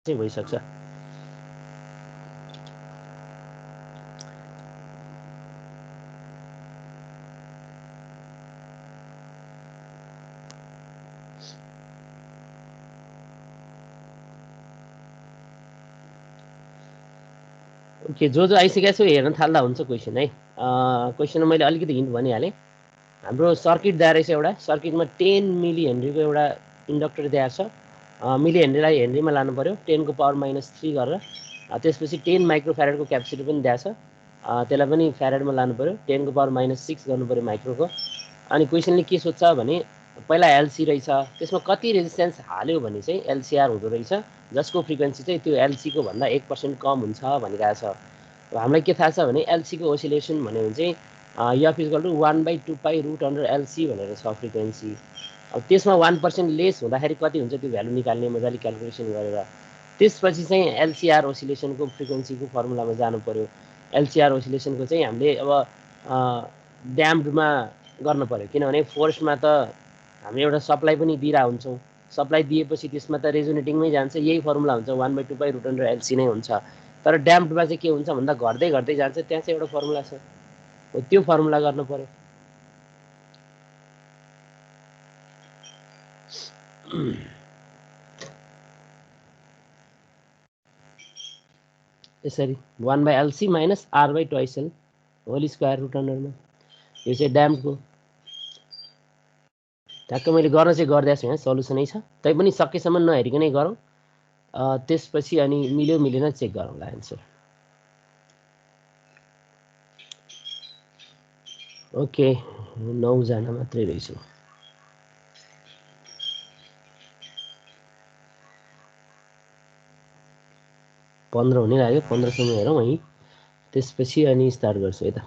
चाहिँ भइसक्छ। ओके, जो आइसकेको छु हेर्न थाल्दा हुन्छ क्वेसन है। क्वेसनमा मैले अलिकति हिन्ट भनिहालेँ। हाम्रो सर्किट दिएको रहेछ एउटा, सर्किटमा 10 मिली हेनरीको एउटा इन्डक्टर दिएको छ। मिली हेनरीलाई हेनरीमा लानु पऱ्यो 10 को पावर -3 गरेर। त्यसपछि 10 माइक्रोफ्यारेडको क्यापेसिटी पनि दिएको छ, त्यसलाई पनि फ्यारेडमा लानु पऱ्यो 10 को पावर -6 गर्नु पऱ्यो माइक्रोको। अनि क्वेसनले के सोध्छ भने पहिला एलसी रहेछ, त्यसमा कति रेजिस्टेन्स हाल्यो भने चाहिँ एलसिआर हुँदो रहेछ, जसको फ्रिक्वेन्सी चाहिँ त्यो एलसीको भन्दा 1% कम हुन्छ भनिरहेछ। हामीलाई के थाहा छ भने एलसीको ओसिलेसन भन्यो भने चाहिँ एफ इक्वल टु 1/2π√LC भनेर छ फ्रिक्वेन्सी। अब त्यसमा 1% लेस हुँदाखेरि कति हुन्छ त्यो भ्यालु निकाल्ने मजाले क्यालकुलेसन गरेर। त्यसपछि चाहिँ एलसिआर ओसिलेसनको फ्रिक्वेन्सीको फर्मुलामा जानु पर्यो। एलसिआर ओसिलेसनको चाहिँ हामीले अब ड्याम्डमा गर्न पर्यो, किनभने फोर्समा त हामीले एउटा सप्लाई पनि दिइरहेको हुन्छौँ। सप्लाई दिएपछि त्यसमा त रेजोनेटिङमै जान्छ, यही फर्मुला हुन्छ 1/2π√LC नै हुन्छ। तर ड्याम्डमा चाहिँ के हुन्छ भन्दा घट्दै घट्दै जान्छ, त्यहाँ चाहिँ एउटा फर्मुला छ, त्यो फर्मुला गर्नु पर्यो। यसरी 1/LC - R/2L होल स्क्वायर √100मा, यो चाहिँ ड्याम्डको। ठ्याक्क मैले गर्न चाहिँ गरिदिएको छु, यहाँ सल्युसनै छ, तैपनि सकेसम्म नहेरिकनै गरौँ। त्यसपछि अनि मिल्यो मिलेन चेक गरौँला एन्सर। ओके, 9 जना मात्रै रहेछु। पन्ध्र हुने लाग्यो, 15सम्म हेरौँ है, त्यसपछि अनि स्टार्ट गर्छु यता।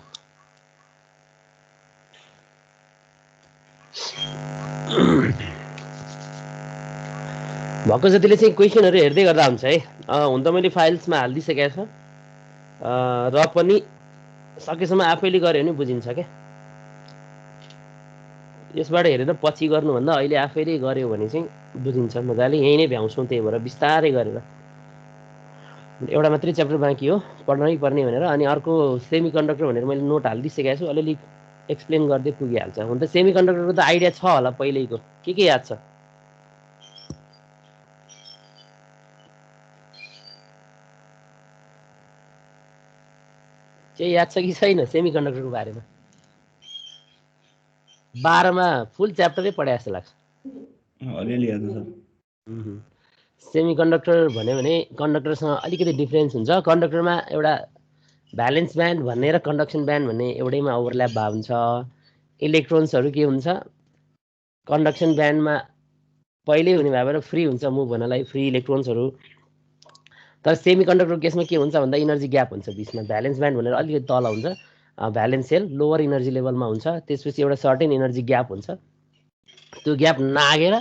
भएको जतिले चाहिँ क्वेसनहरू हेर्दै गर्दा हुन्छ है। हुन त मैले फाइल्समा हालिदिइसकेको छु, र पनि सकेसम्म आफैले गऱ्यो भने बुझिन्छ क्या। यसबाट हेरेर पछि गर्नुभन्दा अहिले आफैले गऱ्यो भने चाहिँ बुझिन्छ मजाले। यहीँ नै भ्याउँछौँ, त्यही भएर बिस्तारै गरेर। एउटा मात्रै च्याप्टर बाँकी हो पढ्नै पर्ने भनेर, अनि अर्को सेमी कन्डक्टर भनेर मैले नोट हालिदिइसकेको छु, अलिअलि एक्सप्लेन गर्दै पुगिहाल्छ। हुन त सेमी कन्डक्टरको त आइडिया छ होला पहिल्यैको, के याद छ? केही याद छ कि छैन सेमी कन्डक्टरको बारेमा? 12मा फुल च्याप्टरै पढे जस्तो लाग्छ। अलिअलि याद छ। सेमी कन्डक्टर भन्यो भने कन्डक्टरसँग अलिकति डिफ्रेन्स हुन्छ। कन्डक्टरमा एउटा भ्यालेन्स ब्यान्ड भन्ने र कन्डक्सन ब्यान्ड भन्ने एउटैमा ओभरल्याप भएको हुन्छ। इलेक्ट्रोन्सहरू के हुन्छ, कन्डक्सन ब्यान्डमा पहिल्यै हुने भएर फ्री हुन्छ मुभ हुनलाई, फ्री इलेक्ट्रोन्सहरू। तर सेमी कन्डक्टरको केसमा के हुन्छ भन्दा इनर्जी ग्याप हुन्छ बिचमा। भ्यालेन्स ब्यान्ड भनेर अलिकति तल हुन्छ, भ्यालेन्स सेल लोवर इनर्जी लेभलमा हुन्छ, त्यसपछि एउटा सर्टेन इनर्जी ग्याप हुन्छ। त्यो ग्याप नागेर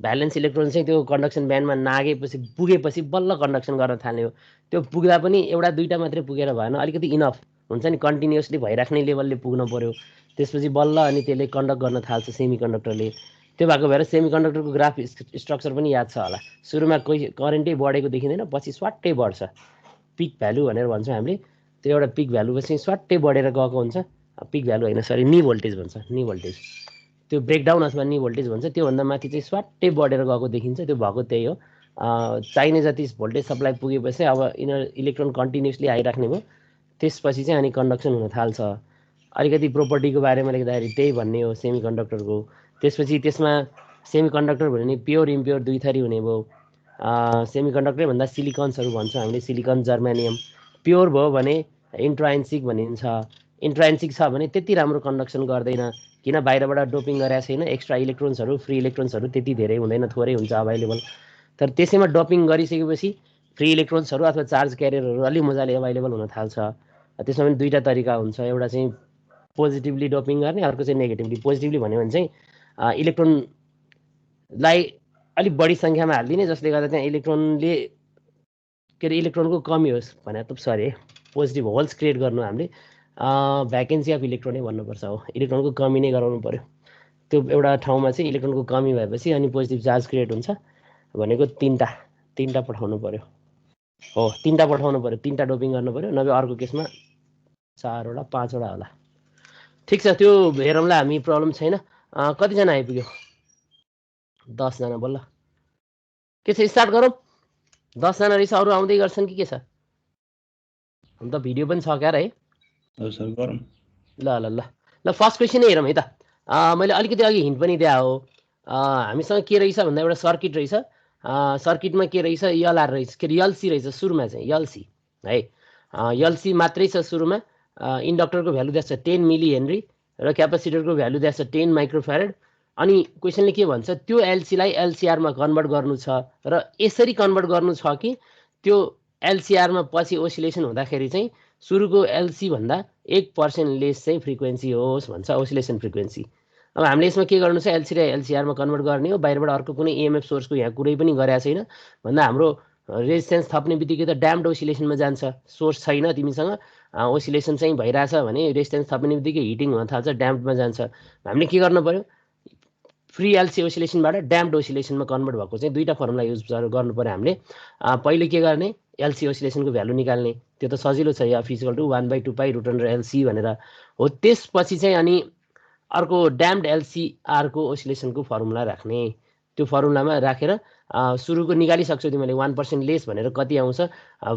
भ्यालेन्स इलेक्ट्रोन चाहिँ त्यो कन्डक्सन ब्यान्डमा नागेपछि पुगेपछि बल्ल कन्डक्सन गर्न थाल्ने हो। त्यो पुग्दा पनि एउटा दुईटा मात्रै पुगेर भएन, अलिकति इनफ हुन्छ नि, कन्टिन्युअसली भइराख्ने लेभलले पुग्न पर्यो। त्यसपछि बल्ल अनि त्यसले कन्डक्ट गर्न थाल्छ सेमी कन्डक्टरले। त्यो भएको भएर सेमी कन्डक्टरको ग्राफ स्ट्रक्चर पनि याद छ होला। सुरुमा कोही करेन्टै बढेको देखिँदैन, पछि स्वाट्टै बढ्छ, पिक भ्यालु भनेर भन्छौँ हामीले। त्यो एउटा पिक भ्यालु पछि स्वाट्टै बढेर गएको हुन्छ। पिक भ्यालु होइन, सरी, नी भोल्टेज भन्छ, नी भोल्टेज। त्यो ब्रेकडाउन अथवा नी भोल्टेज भन्छ। त्योभन्दा माथि चाहिँ स्वाट्टै बढेर गएको देखिन्छ, त्यो भएको त्यही हो। चाहिने जति भोल्टेज सप्लाई पुगेपछि अब इलेक्ट्रोन कन्टिन्युसली आइराख्ने भयो, त्यसपछि चाहिँ अनि कन्डक्सन हुन थाल्छ। अलिकति प्रोपर्टीको बारेमा लेख्दाखेरि त्यही भन्ने हो सेमी कन्डक्टरको। त्यसपछि त्यसमा सेमी कन्डक्टर भन्यो भने प्योर इम्प्योर दुई थरी हुने भयो। सेमी कन्डक्टरै भन्दा सिलिकन्सहरू भन्छौँ हामीले, सिलिकन जर्मेनियम। प्योर भयो भने इन्ट्राइन्सिक भनिन्छ। इन्ट्राइन्सिक छ भने त्यति राम्रो कन्डक्सन गर्दैन, किन बाहिरबाट डोपिङ गरेको छैन, एक्स्ट्रा इलेक्ट्रोन्सहरू फ्री इलेक्ट्रोन्सहरू त्यति धेरै हुँदैन, थोरै हुन्छ अभाइलेबल। तर त्यसैमा डोपिङ गरिसकेपछि फ्री इलेक्ट्रोन्सहरू अथवा चार्ज क्यारियरहरू अलि मजाले अभाइलेबल हुन थाल्छ। त्यसमा पनि दुईवटा तरिका हुन्छ, एउटा चाहिँ पोजिटिभली डोपिङ गर्ने, अर्को चाहिँ नेगेटिभली। पोजिटिभली भन्यो भने चाहिँ इलेक्ट्रोनलाई अलिक बढी सङ्ख्यामा हालिदिने, जसले गर्दा त्यहाँ इलेक्ट्रोनले के अरे इलेक्ट्रोनको कमी होस् भने त सरी है, पोजिटिभ होल्स क्रिएट गर्नु हामीले भ्याकेन्सी अफ इलेक्ट्रोनै भन्नुपर्छ हो, इलेक्ट्रोनको कमी नै गराउनु पर्यो। त्यो एउटा ठाउँमा चाहिँ इलेक्ट्रोनको कमी भएपछि अनि पोजिटिभ चार्ज क्रिएट हुन्छ भनेको तिनवटा पठाउनु पर्यो। हो 3टा पठाउनु पर्यो, 3टा डोपिङ गर्नु पर्यो, नभए अर्को केसमा 4वटा 5वटा होला। ठिक छ, त्यो हेरौँला हामी, प्रब्लम छैन। कतिजना आइपुग्यो? 10 जना बल्ल। के छ, स्टार्ट गरौँ? 10 जना रहेछ, अरू आउँदै गर्छन् कि के छ? हुन त भिडियो पनि छ क्या है। हजुर सर गरौँ। ल ल ल ल फर्स्ट क्वेसन हेरौँ है त। मैले अलिकति अघि हिन्ट पनि दिए हो। हामीसँग के रहेछ भन्दा एउटा सर्किट रहेछ। सर्किटमा के रहेछ, एलआर रहेछ, के अरे एलसी रहेछ सुरुमा चाहिँ, एलसी है। एलसी मात्रै छ सुरुमा। इन्डक्टरको भ्यालु दिएको छ 10 मिली हेनरी र क्यापासिटरको भ्यालु दिएको छ 10 माइक्रोफ्यारेड। अनि क्वेसनले के भन्छ, त्यो एलसीलाई एलसीआरमा कन्भर्ट गर्नु छ र यसरी कन्भर्ट गर्नु छ कि त्यो एलसीआरमा पछि ओसिलेसन हुँदाखेरि चाहिँ सुरुको एलसी भन्दा 1% लेस चाहिँ फ्रिक्वेन्सी होस् भन्छ, ओसिलेसन फ्रिक्वेन्सी। अब हामीले यसमा के गर्नु छ, एलसी र एलसीआरमा कन्भर्ट गर्ने हो। बाहिरबाट अर्को कुनै इएमएफ सोर्सको यहाँ कुरै पनि गरेको छैन भन्दा हाम्रो रेजिस्टेन्स थप्ने बित्तिकै त ड्याम्ड ओसिलेसनमा जान्छ। सोर्स छैन तिमीसँग, ओसिलेसन चाहिँ भइरहेछ भने रेजिस्टेन्स थप्ने बित्तिकै हिटिङ हुन थाल्छ, ड्याम्डमा जान्छ। हामीले के गर्नु पर्यो, फ्री एलसी ओसिलेसनबाट ड्याम्ड ओसिलेसनमा कन्भर्ट भएको चाहिँ दुईवटा फर्मुला युज गर्नु पर्यो हामीले। पहिले के गर्ने, एलसी ओसिलेसनको भ्यालु निकाल्ने, त्यो त सजिलो छ, एफ इक्वल टु 1/2π√LC भनेर हो। त्यसपछि चाहिँ अनि अर्को ड्याम्ड एलसीआरको ओसिलेसनको फर्मुला राख्ने। त्यो फर्मुलामा राखेर सुरुको निकालिसक्छौ तिमीले, 1% लेस भनेर कति आउँछ,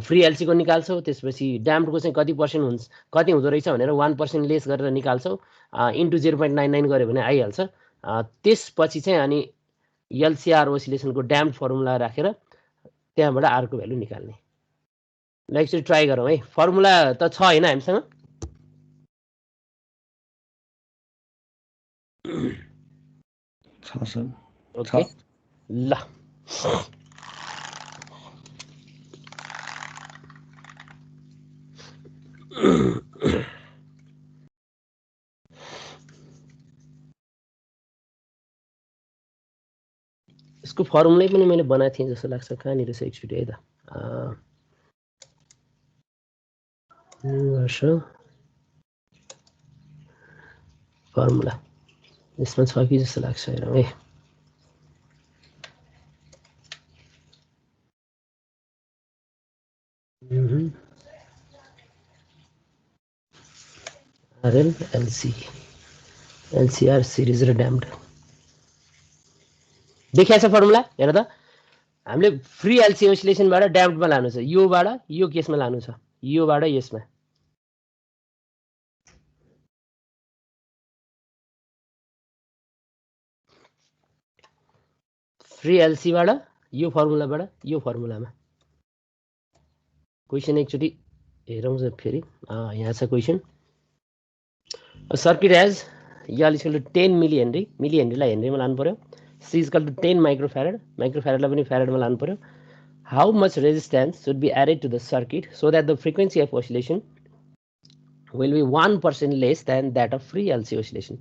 फ्री एलसीको निकाल्छौ। त्यसपछि ड्याम्डको चाहिँ कति पर्सेन्ट हुन्छ, कति हुँदो रहेछ भनेर 1% लेस गरेर निकाल्छौ, इन्टु 0.99 गऱ्यो भने आइहाल्छ। त्यसपछि चाहिँ अनि एलसीआर ओसिलेसनको ड्याम्ड फर्मुला राखेर त्यहाँबाट आरको भ्यालु निकाल्ने। ल एकचोटि ट्राई गरौँ है। फर्मुला त छ होइन हामीसँग? छ सर। ओके ल यसको फर्मुलै पनि मैले बनाएको थिएँ जस्तो लाग्छ, कहाँनिर छ एकचोटि है त। फर्मुला यसमा छ कि जस्तो लाग्छ, हेरौँ है। आरएल एलसी एलसीआर सिरिज र ड्याम्ड देखिया छ फर्मुला, हेर त। हामीले फ्री एलसी ओसिलेसनबाट ड्याम्डमा लानु छ, योबाट यो केसमा लानु छ, योबाट यसमा। फ्री एलसीबाट यो फर्मुलाबाट यो फर्मुलामा। क्वेसन एकचोटि हेरौँ फेरि। यहाँ छ question. Circuit as L equal to 10 milli henry, milli हेनरीलाई हेनरीमा लानु पर्यो। सी इक्वल टु 10 माइक्रोफ्यारेड, माइक्रोफ्यारेडलाई पनि फ्यारेडमा लानु पर्यो। How much resistance should be added to the circuit so that the frequency of oscillation will be 1% less than that of free LC oscillation.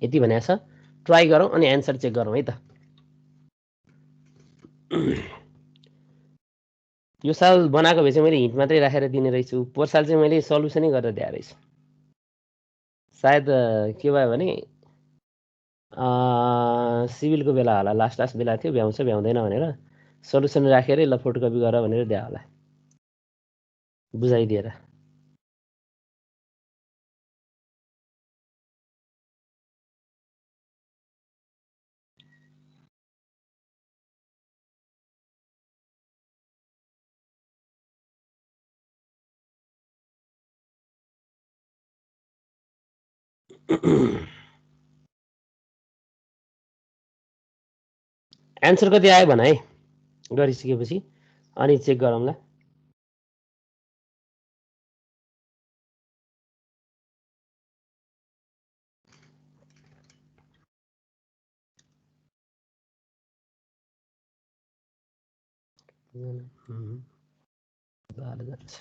यति भनेको छ। ट्राई गरौँ अनि एन्सर चेक गरौँ है त। यो साल बनाएको भए चाहिँ मैले हिन्ट मात्रै राखेर दिने रहेछु, पोहोर साल चाहिँ मैले सल्युसनै गरेर दिएको रहेछु। सायद के भयो भने सिभिलको बेला होला, लास्ट बेला थियो, भ्याउँछ भ्याउँदैन भनेर सल्युसन राखेरै ल फोटोकपी गर भनेर दिए होला, बुझाइदिएर। एन्सर कति आयो भन है, गरिसकेपछि अनि चेक गरौँला।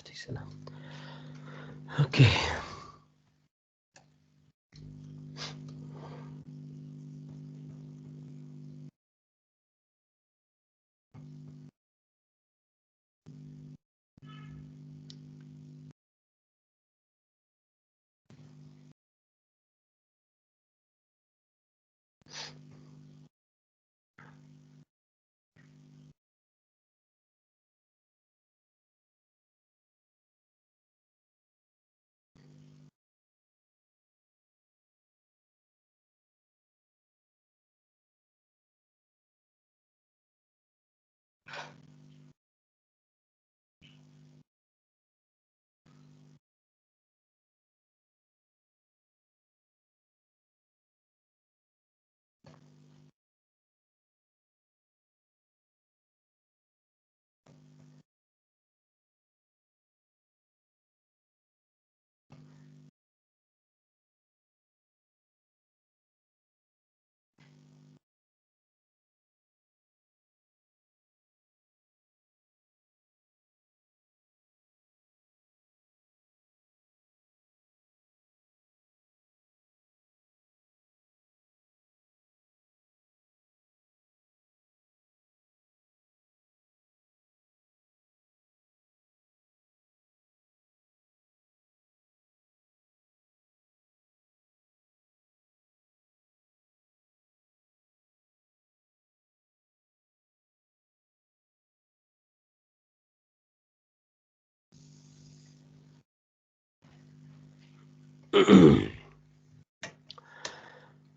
ठिक छ ल, ओके।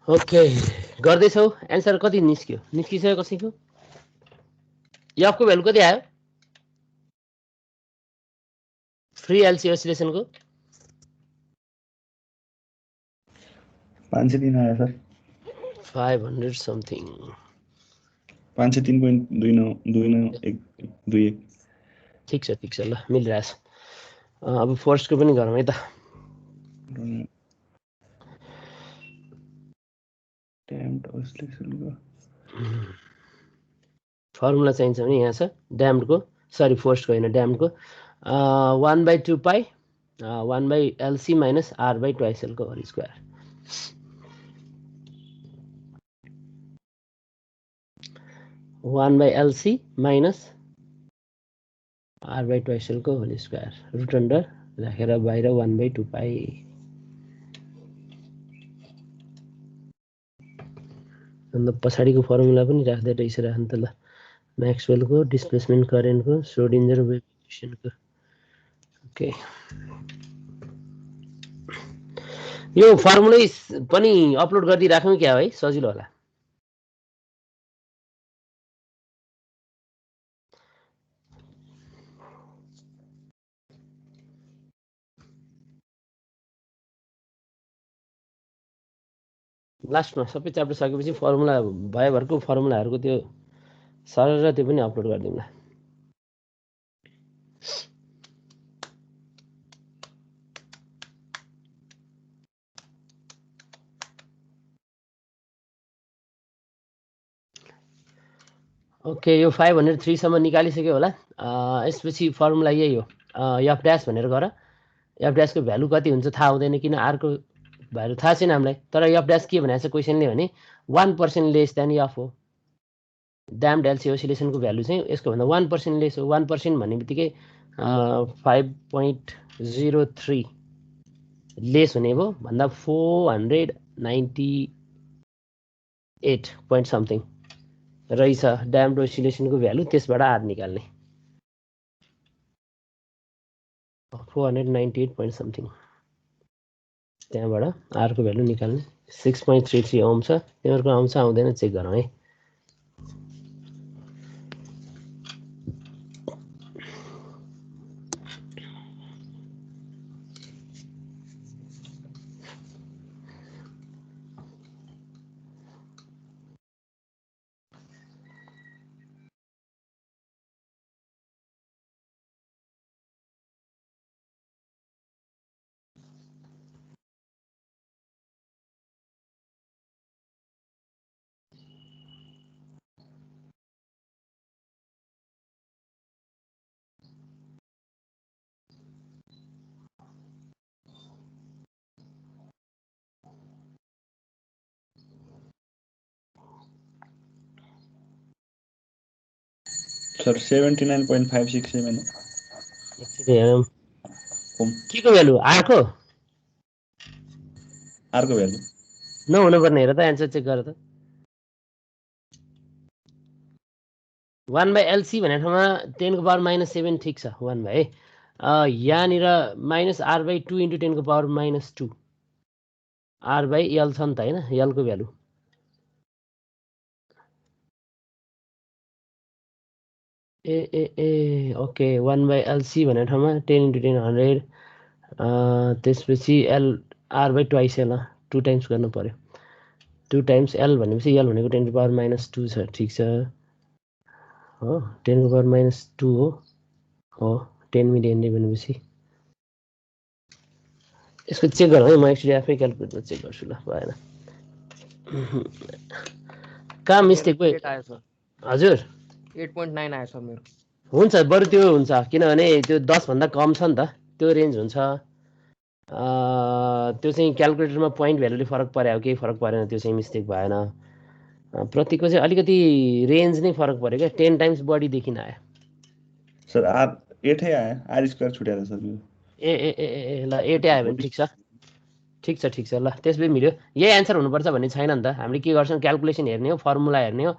ओके गर्दैछौ एन्सर कति निस्क्यो निस्किसक्यो कसैको एफ को भ्यालु कति आयो फ्री एलसी ओसिलेसनको 503 आयो सर 500 समथिङ 503.2921 ठिक छ ल मिलिरहेछ अब फर्स्टको पनि गरौँ है त फर्मुला चाहिन्छ भने यहाँ छ ड्याम्डको सरी फोर्स्टको होइन ड्याम्डको 1/2 पाई 1/LC माइनस R/2SL को whole square 1/LC minus R/2SL को होल स्क्वायर रुट अन्डर राखेर बाहिर 1/2 पाई अन्त पछाडिको फर्मुला पनि राख्दै रहेछ राख्नु त ल मैक्सवेलको डिस्प्लेसमेन्ट करेन्टको श्रोडिन्जर वेभ इक्वेसनको ओके यो फर्मुलै पनि अपलोड गर्दै राखौँ क्या है सजिलो होला लास्टमा सबै च्याप्टर सकेपछि फर्मुला भयभरको फर्मुलाहरूको त्यो सरल त्यो पनि अपलोड गरिदिउँला ओके यो 503 सम्म निकालिसक्यो होला यसपछि फर्मुला यही हो एफ ड्यास भनेर गर एफ ड्यासको भ्यालु कति हुन्छ थाहा हुँदैन किन आरको भ्यालु थाहा छैन हामीलाई तर एफ ड्यास के भनेको छ क्वेसनले भने 1% लेस देन एफ हो ड्याम्ड एलसी ओसिलेसनको भ्यालु चाहिँ यसको भन्दा 1% लेस हो 1% भन्ने बित्तिकै 5.03 लेस हुने भयो भन्दा 498 पोइन्ट समथिङ रहेछ ड्याम्ड ओसिलेसनको भ्यालु त्यसबाट आर निकाल्ने 498 पोइन्ट समथिङ त्यहाँबाट आरको भ्यालु निकाल्ने 6.33 ओम छ तिमीहरूको आउँछ आउँदैन चेक गरौँ है सर 79.567 के को भ्यालु आरको भ्यालु नहुनु पर्ने हेर त एन्सर चेक गर त 1/LC भन्ने ठाउँमा 10 को पावर -7 ठिक छ 1/है यहाँनिर -R/2 × 10 को पावर -2 R/L छ नि त हैन L को भ्यालु ए ओके 1/LC भन्ने ठाउँमा 10 × 10 100 त्यसपछि L R/2SL 2 टाइम्स गर्नु पर्यो 2 टाइम्स L भनेपछि L भनेको 10 को पावर -2 छ ठिक छ हो 10 को पावर -2 हो 10 मिलियन ले भनेपछि यसको चेक गरौँ है म एक्चुअली आफै क्याल्कुलेटरमा चेक गर्छु ल भएन कहाँ मिस्टेक भयो हजुर 8.9 आयो सर मेरो हुन्छ बरु त्यो हुन्छ किनभने त्यो 10 भन्दा कम छ नि त त्यो रेन्ज हुन्छ त्यो चाहिँ क्याल्कुलेटरमा पोइन्ट भ्यालुले फरक पर्यो केही फरक परेन त्यो चाहिँ मिस्टेक भएन प्रतिको चाहिँ अलिकति रेन्ज नै फरक पर्यो क्या 10 टाइम्स बढी देखिन आयो सर आर 8 आयो आर स्क्वायर छुट्याएर सर ए ल 8 आयो भने ठिक छ ल त्यसले मिल्यो यही एन्सर हुनुपर्छ भन्ने छैन नि त हामीले के गर्छौँ क्याल्कुलेसन हेर्ने हो फर्मुला हेर्ने हो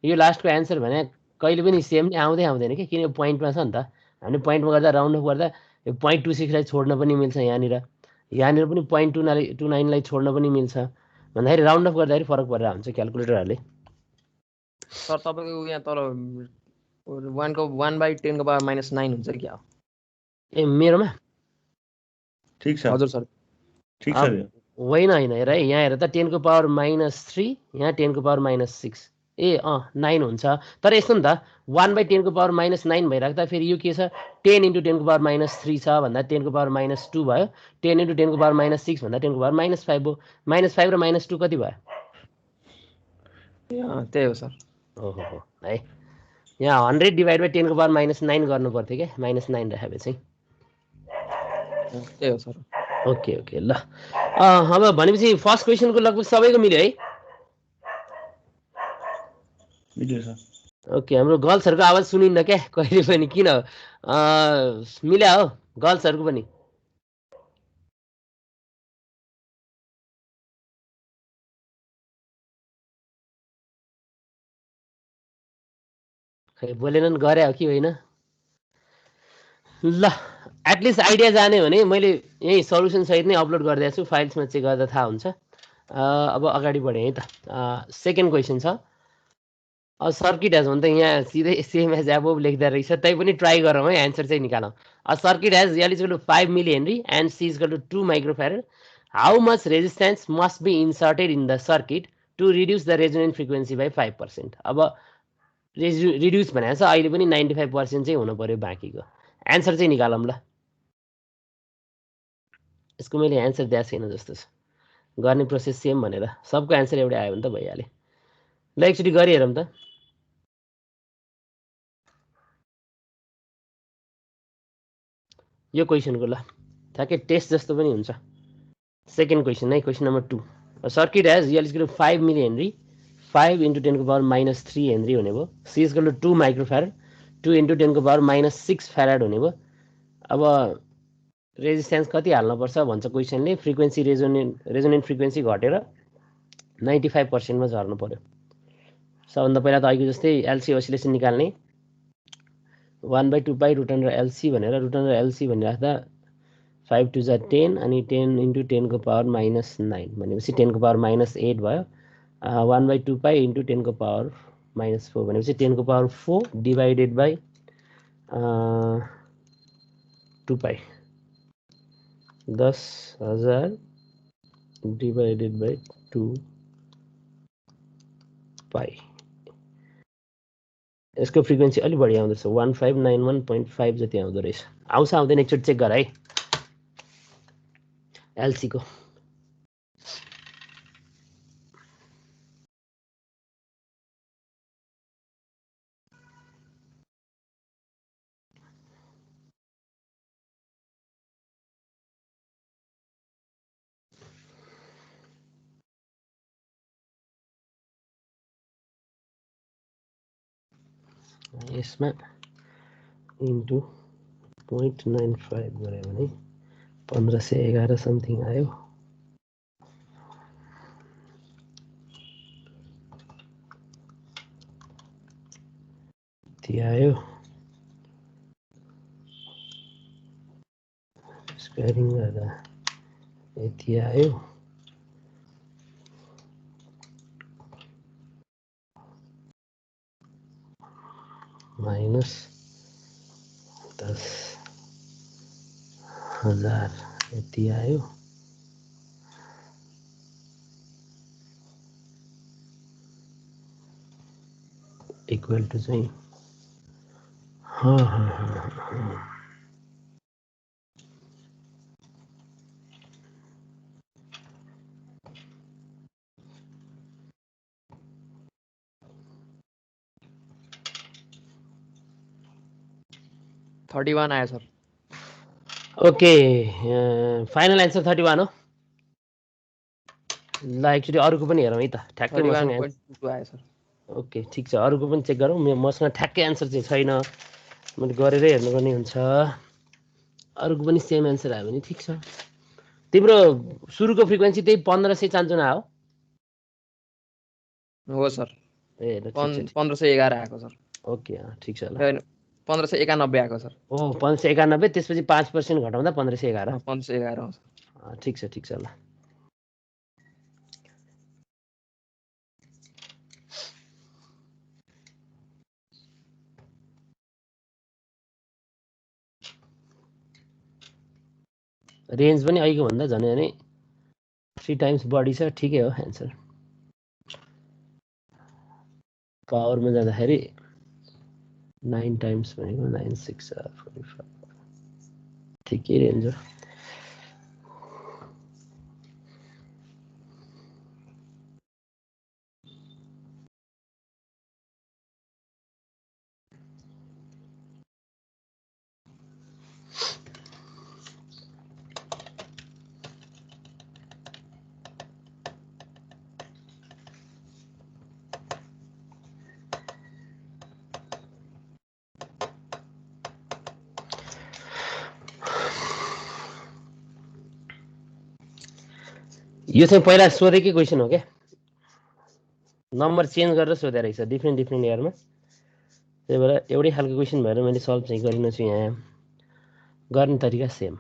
यो लास्टको एन्सर भने कहिले पनि सेम नै आउँदैन कि किन पोइन्टमा छ नि त हामीले पोइन्टमा गर्दा राउन्ड अफ गर्दा यो 0.26 लाई छोड्न पनि मिल्छ यहाँनिर यहाँनिर पनि 0.29 लाई छोड्न पनि मिल्छ भन्दाखेरि राउन्ड अफ गर्दाखेरि फरक परेर हुन्छ क्याल्कुलेटरहरूले। सर तपाईँको यहाँ तल 1/10 को पावर -9 हुन्छ कि क्या हो? ए मेरोमा ठिक छ हजुर सर। ठिक छ यो। होइन हेर है, यहाँ हेर त 10 को पावर -3, यहाँ 10 को पावर -6, ए 9 हुन्छ। तर यस्तो नि त 1/10 को पावर -9 भइराख्दा फेरि यो के छ 10 × 10 को पावर -3 छ भन्दा 10 को पावर -2 भयो, 10 × 10 को पावर -6 भन्दा 10 को पावर -5 भयो। -5 र -2 कति भयो? त्यही हो सर। ओहो है, यहाँ 100 / 10 को पावर -9 गर्नु पर्थ्यो क्या, -9 राखेपछि। त्यही हो सर। ओके ओके ल अब भनेपछि फर्स्ट क्वेसनको लगभग सबैको मिल्यो है? मिल्यो सर। ओके, हाम्रो गर्ल्सहरूको आवाज सुनिन्न क्या कहिले पनि, किन मिल्या हो गर्ल्सहरूको पनि? खै बोलेनन्, गरे हो कि होइन? ल एटलिस्ट आइडिया जाने भने मैले यही सल्युसन सहित नै अपलोड गरिदिएको छु, फाइल्समा चेक गर्दा थाहा हुन्छ। अब अगाडि बढेँ है त। सेकेन्ड क्वेसन छ, सर्किट हेज भने त यहाँ सिधै सेम एज एबोभ लेख्दा रहेछ, तै पनि ट्राई गरौँ है, एन्सर चाहिँ निकालौँ। Circuit has L = 5 milli henry and C = 2 microfarad. How much resistance must be inserted in the circuit to reduce the resonant frequency by 5%। अब रिड्युस भनेको छ अहिले पनि 95% चाहिँ हुनु पर्यो बाँकीको। एन्सर चाहिँ निकालौँ ल। यसको मैले एन्सर दिएको छैन जस्तो छ, गर्ने प्रोसेस सेम भनेर सबको एन्सर एउटै आयो भने त भइहाल्यो। ल एकचोटि गरिहेरौँ त। यो क्वेसनको ल ठ्याक्कै टेस्ट जस्तो पनि हुन्छ। सेकेन्ड क्वेसन है, question number 2। Circuit has L = 5 milli Henry, 5 × 10 को पावर -3 हेनरी हुने भयो। C = 2 माइक्रोफेरेड, 2 × 10 को पावर -6 फेराड हुने भयो। अब रेजिस्टेन्स कति हाल्नुपर्छ भन्छ क्वेसनले। फ्रिक्वेन्सी रेजोनेन्ट फ्रिक्वेन्सी घटेर 95% मा झर्नु पर्यो। सबभन्दा पहिला त अहिले जस्तै एलसी ओसिलेसन निकाल्ने, 1/2 पाई रुटन र एलसी भनेर, रुटन र एलसी भनिराख्दा 5 2 जा 10 अनि 10 × 10 को पावर -9 भनेपछि 10 को पावर -8 भयो। 1/2 पाई × 10 को पावर -4 भनेपछि 10 को power 4 divided by 2 pie, 10,000 divided by 2 पाई। यसको फ्रिक्वेन्सी अलि बढी आउँदैछ, 1591.5 जति आउँदो रहेछ। आउँछ आउँदैन एकचोटि चेक गर है एलसी को। यसमा इन्टु 0.95 गऱ्यो भने 1511 समथिङ आयो। यति आयो। स्क्वायरिङ गर्दा यति आयो। माइनस 10,000 यति आयो। इक्वल टु चाहिँ 31 आयो सर। ओके, फाइनल एन्सर 31 हो। ल एकचोटि अरूको पनि हेरौँ है त, ठ्याक्कै मसँग 31.22 आयो सर। ओके ठिक छ, अरूको पनि चेक गरौँ। मसँग ठ्याक्कै एन्सर चाहिँ छैन, मैले गरेरै हेर्नुपर्ने हुन्छ। अरूको पनि सेम एन्सर आयो भने ठिक छ। तिम्रो सुरुको फ्रिक्वेन्सी त्यही 1500 चान्चुना हो? हो सर। ए ल ठिक छ। 1511 आएको सर। ओके ठिक छ ल। 1591 आएको सर। ओ 1591, त्यसपछि 5% घटाउँदा 1511। 1511 हो सर। ठिक छ ल रेन्ज पनि अहिलेको भन्दा झनै झनै 3 टाइम्स बढी छ ठिकै हो एन्सर पावरमा जाँदाखेरि 9 टाइम्स भनेको 9 6 45 ठिकै रेन्ज हो यो चाहिँ पहिला सोधेकै क्वेसन हो क्या नम्बर चेन्ज गरेर सोधे रहेछ डिफ्रेन्ट इयरमा त्यही भएर एउटै खालको क्वेसन भएर मैले सल्भ चाहिँ गरिन छु यहाँ गर्ने तरिका सेम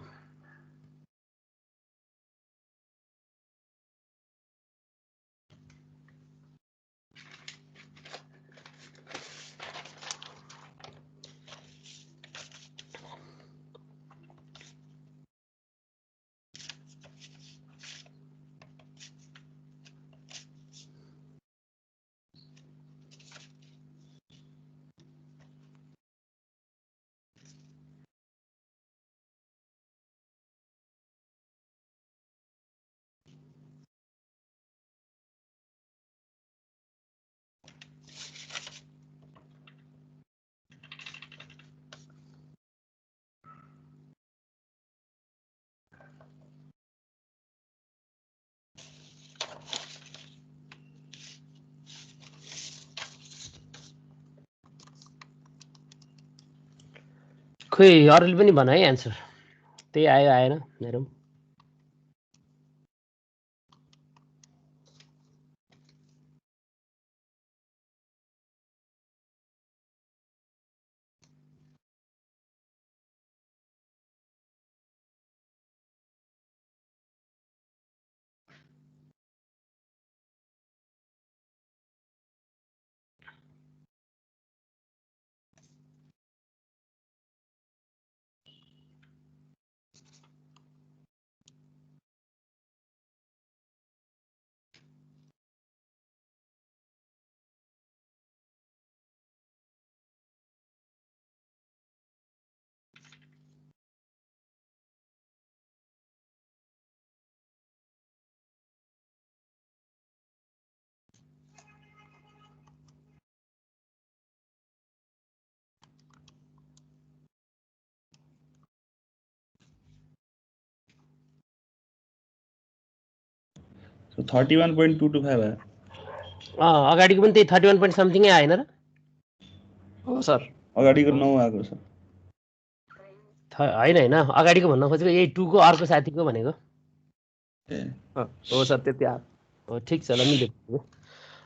खोइ अरूले पनि भन है एन्सर त्यही आयो आएन हेरौँ So 31.225 आयो अगाडिको पनि त्यही 31 point समथिङै आएन र हो सर अगाडिको 9 आएको छ होइन अगाडिको भन्न खोजेको यही 2 को अर्को साथीको भनेको हो सर त्यति आयो हो ठिक छ ल मिल्यो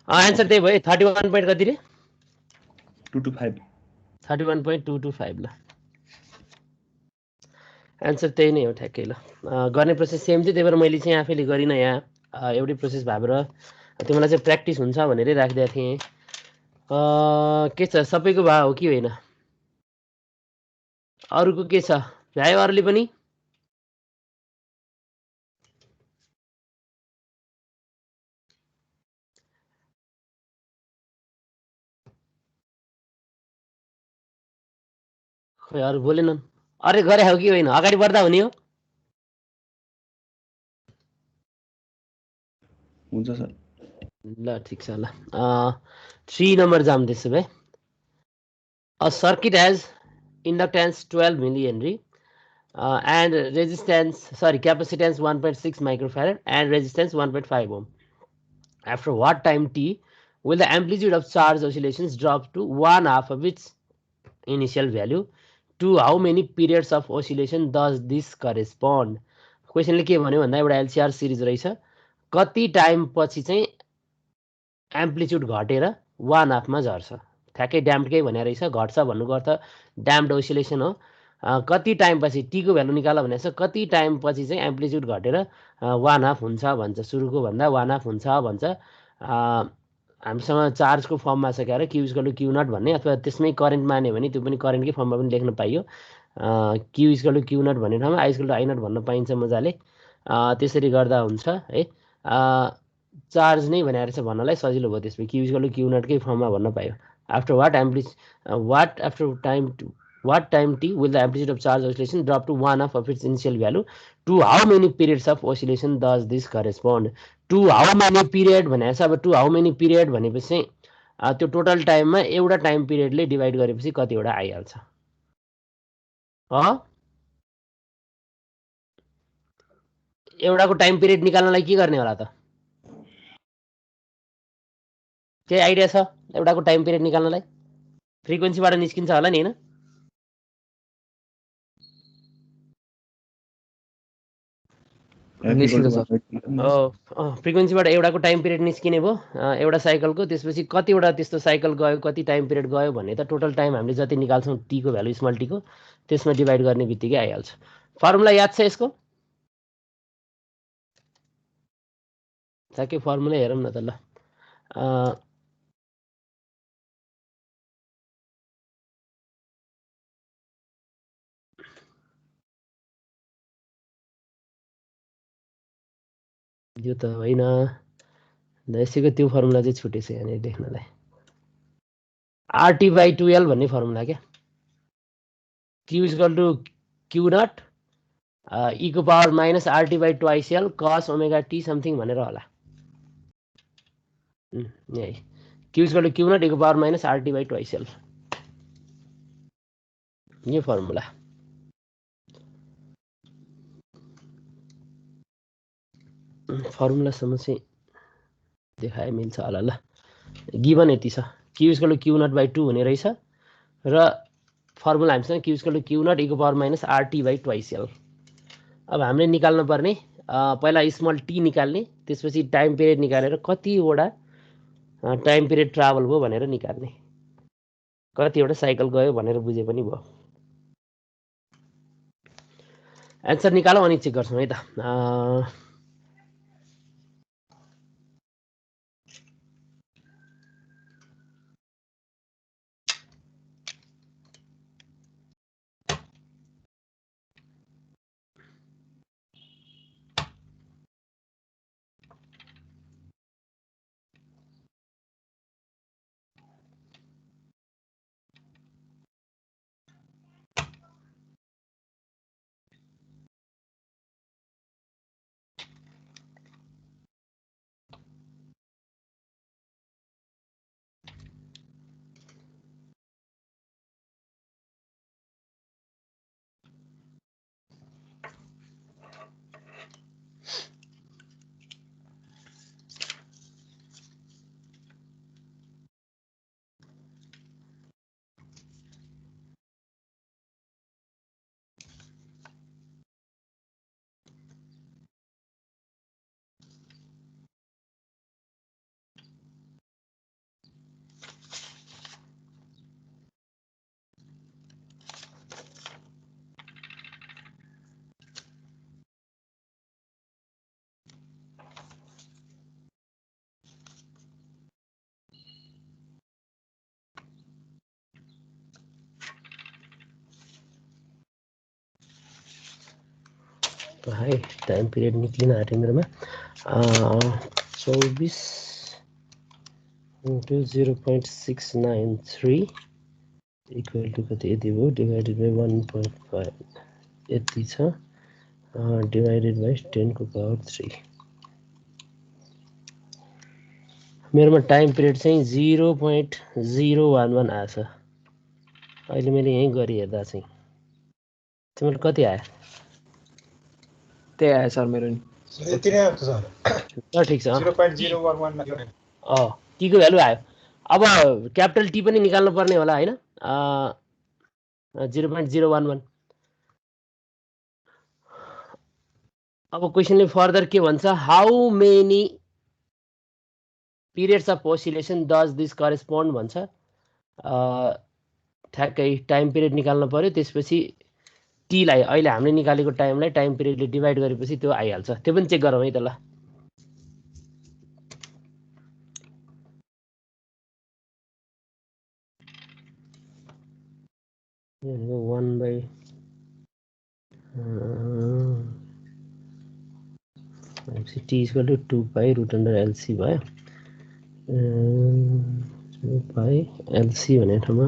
एन्सर त्यही भयो 31 point कति रे 225 31.225 ल एन्सर त्यही नै हो ठ्याक्कै ल गर्ने प्रोसेस सेम थियो त्यही भएर मैले चाहिँ आफैले गरिनँ यहाँ एउटै प्रोसेस भएर त्यो मलाई चाहिँ प्र्याक्टिस हुन्छ भनेरै राखिदिएको थिएँ के छ सबैको भए हो कि होइन अरूको के छ भ्यायो अरूले पनि खोइ अरू बोलेनन् अरे गरे हो कि होइन अगाडि बढ्दा हुने हो हुन्छ सर ल ठिक छ ल 3 नम्बर जाम त्यसो भए a circuit has inductance 12 millihenry and capacitance 1.6 microfarad and resistance 1.5 ohm. After what time t will the amplitude of charge oscillations drop to 1/2 of its initial value? To how many periods of oscillation does this correspond? क्वेसनले के भन्यो भन्दा एउटा LCR series रहेछ कति time पछि चाहिँ amplitude घटेर 1/2 मा झर्छ ठ्याक्कै ड्याम्पकै भने रहेछ घट्छ भन्नुको अर्थ ड्याम्प्ड ओसिलेसन हो कति टाइम पछि टी को भ्यालु निकाल भनेको छ कति टाइम पछि चाहिँ एम्प्लिट्युड घटेर 1/2 हुन्छ भन्छ सुरुको भन्दा 1/2 हुन्छ भन्छ हामीसँग चार्जको फर्ममा छ क्यारे Q equal to Q nought भन्ने अथवा त्यसमै करेन्ट मान्यो भने त्यो पनि करेन्टकै फर्ममा पनि लेख्न पाइयो Q equal to Q nought भन्ने ठाउँमा I equal to I nought भन्न पाइन्छ मजाले त्यसरी गर्दा हुन्छ है चार्ज नै भनेर चाहिँ भन्नलाई सजिलो भयो त्यसपछि क्यु इक्वल टु क्यु नटकै फर्ममा भन्न पायो after what time t will the amplitude of charge oscillation drop to 1/2 of its initial value? To how many periods of oscillation does this correspond? To how many period भनेको छ अब to how many period भनेपछि त्यो total टाइममा एउटा time पिरियडले divide गरेपछि कतिवटा आइहाल्छ एउटाको टाइम पिरियड निकाल्नलाई के गर्ने होला त केही आइडिया छ एउटाको टाइम पिरियड निकाल्नलाई फ्रिक्वेन्सीबाट निस्किन्छ होला नि हैन फ्रिक्वेन्सीबाट एउटाको टाइम पिरियड निस्किने भयो एउटा साइकलको त्यसपछि कतिवटा त्यस्तो साइकल गयो कति टाइम पिरियड गयो भन्ने त टोटल टाइम हामीले जति निकाल्छौँ टी को भ्यालु स्मल टी को त्यसमा डिभाइड गर्ने बित्तिकै आइहाल्छ फर्मुला याद छ यसको ठ्याक्कै फर्मुला हेरौँ न त ल यो त होइन यसैको त्यो फर्मुला चाहिँ छुटेछ यहाँनिर लेख्नलाई RT/2L भन्ने फर्मुला क्या Q equal to Q nought e को power minus RT/2ICL cos omega t something भनेर होला यही Q equal to Q nought e को पावर माइनस RT/2ICL यो फर्मुला फर्मुलासम्म चाहिँ देखाए मिल्छ होला ल गिभन यति छ Q equal to Q nought by 2 हुने रहेछ र फर्मुला हामीसँग Q equal to Q nought e को पावर माइनस RT/2ICL अब हामीले निकाल्नु पर्ने पहिला स्मल टी निकाल्ने त्यसपछि टाइम पिरियड निकालेर कतिवटा टाइम पिरियड ट्राभल भयो भनेर निकाल्ने कतिवटा साइकल गयो भनेर बुझे पनि भयो एन्सर निकालौँ अनि चेक गर्छौँ है त है टाइम पिरियड निक्लिन हरेन्द्रमा 24 into 0.693 इक्वल टु कति यति भयो डिभाइडेड बाई 1.5 यति छ डिभाइडेड बाई 10 को पावर 3 मेरोमा टाइम पिरियड चाहिँ 0.011 आएछ अहिले मैले यहीँ गरी हेर्दा चाहिँ तिम्रो कति आयो त्यही आयो सर मेरो नि यति नै हो त सर ठिक छ 0.011 टी को भ्यालु आयो अब क्यापिटल टी पनि निकाल्नु पर्ने होला हैन 0.011 अब क्वेशनले फर्दर के भन्छ how many periods of oscillation does this correspond भन्छ ठ्याक्कै टाइम पिरियड निकाल्नु पर्यो त्यसपछि टीलाई अहिले हामीले निकालेको टाइमलाई टाइम पिरियडले डिभाइड गरेपछि त्यो आइहाल्छ। त्यो पनि चेक गरौँ है त ल। यो 1/t इक्वल टु 2π√LC भयो। 2πLC भन्ने ठाउँमा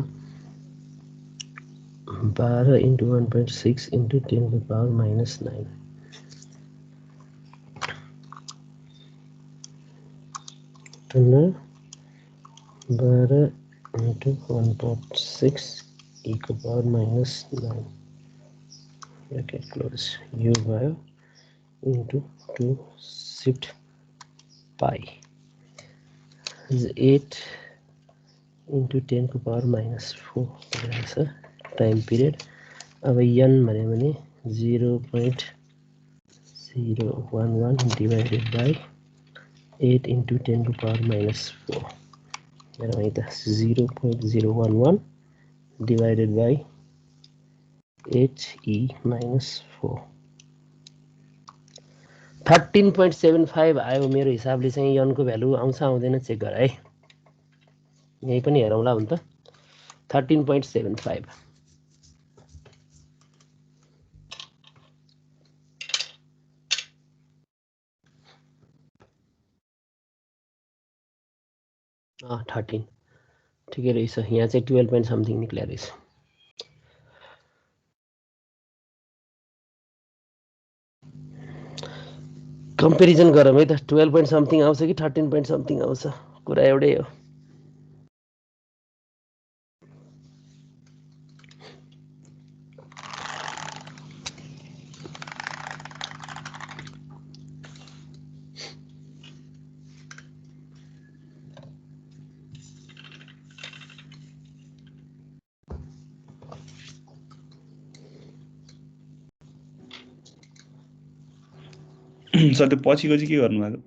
12 × 1.6 × 10⁻⁻9 12 × 1.6 e⁻⁻9 bracket close u भयो into 2 shift pi is 8 into 10⁻⁻4 रहेछ टाइम पिरियड। अब n भन्यो भने 0.011 डिवाइडेड बाई 8 into 10⁻⁻4 हेरौँ है त 0.011 डिवाइडेड बाई 8e-4 13.75 आयो मेरो हिसाबले चाहिँ यनको भ्यालु आउँछ आउँदैन चेक गर है। यही पनि हेरौँला हुन त 13.75 13 ठिकै रहेछ। यहाँ चाहिँ 12 point something निक्ल्या रहेछ। कम्पेरिजन गरौँ है त 12 point something आउँछ कि 13 point something आउँछ कुरा एउटै हो। सर त्यो पछिको चाहिँ के गर्नु भएको?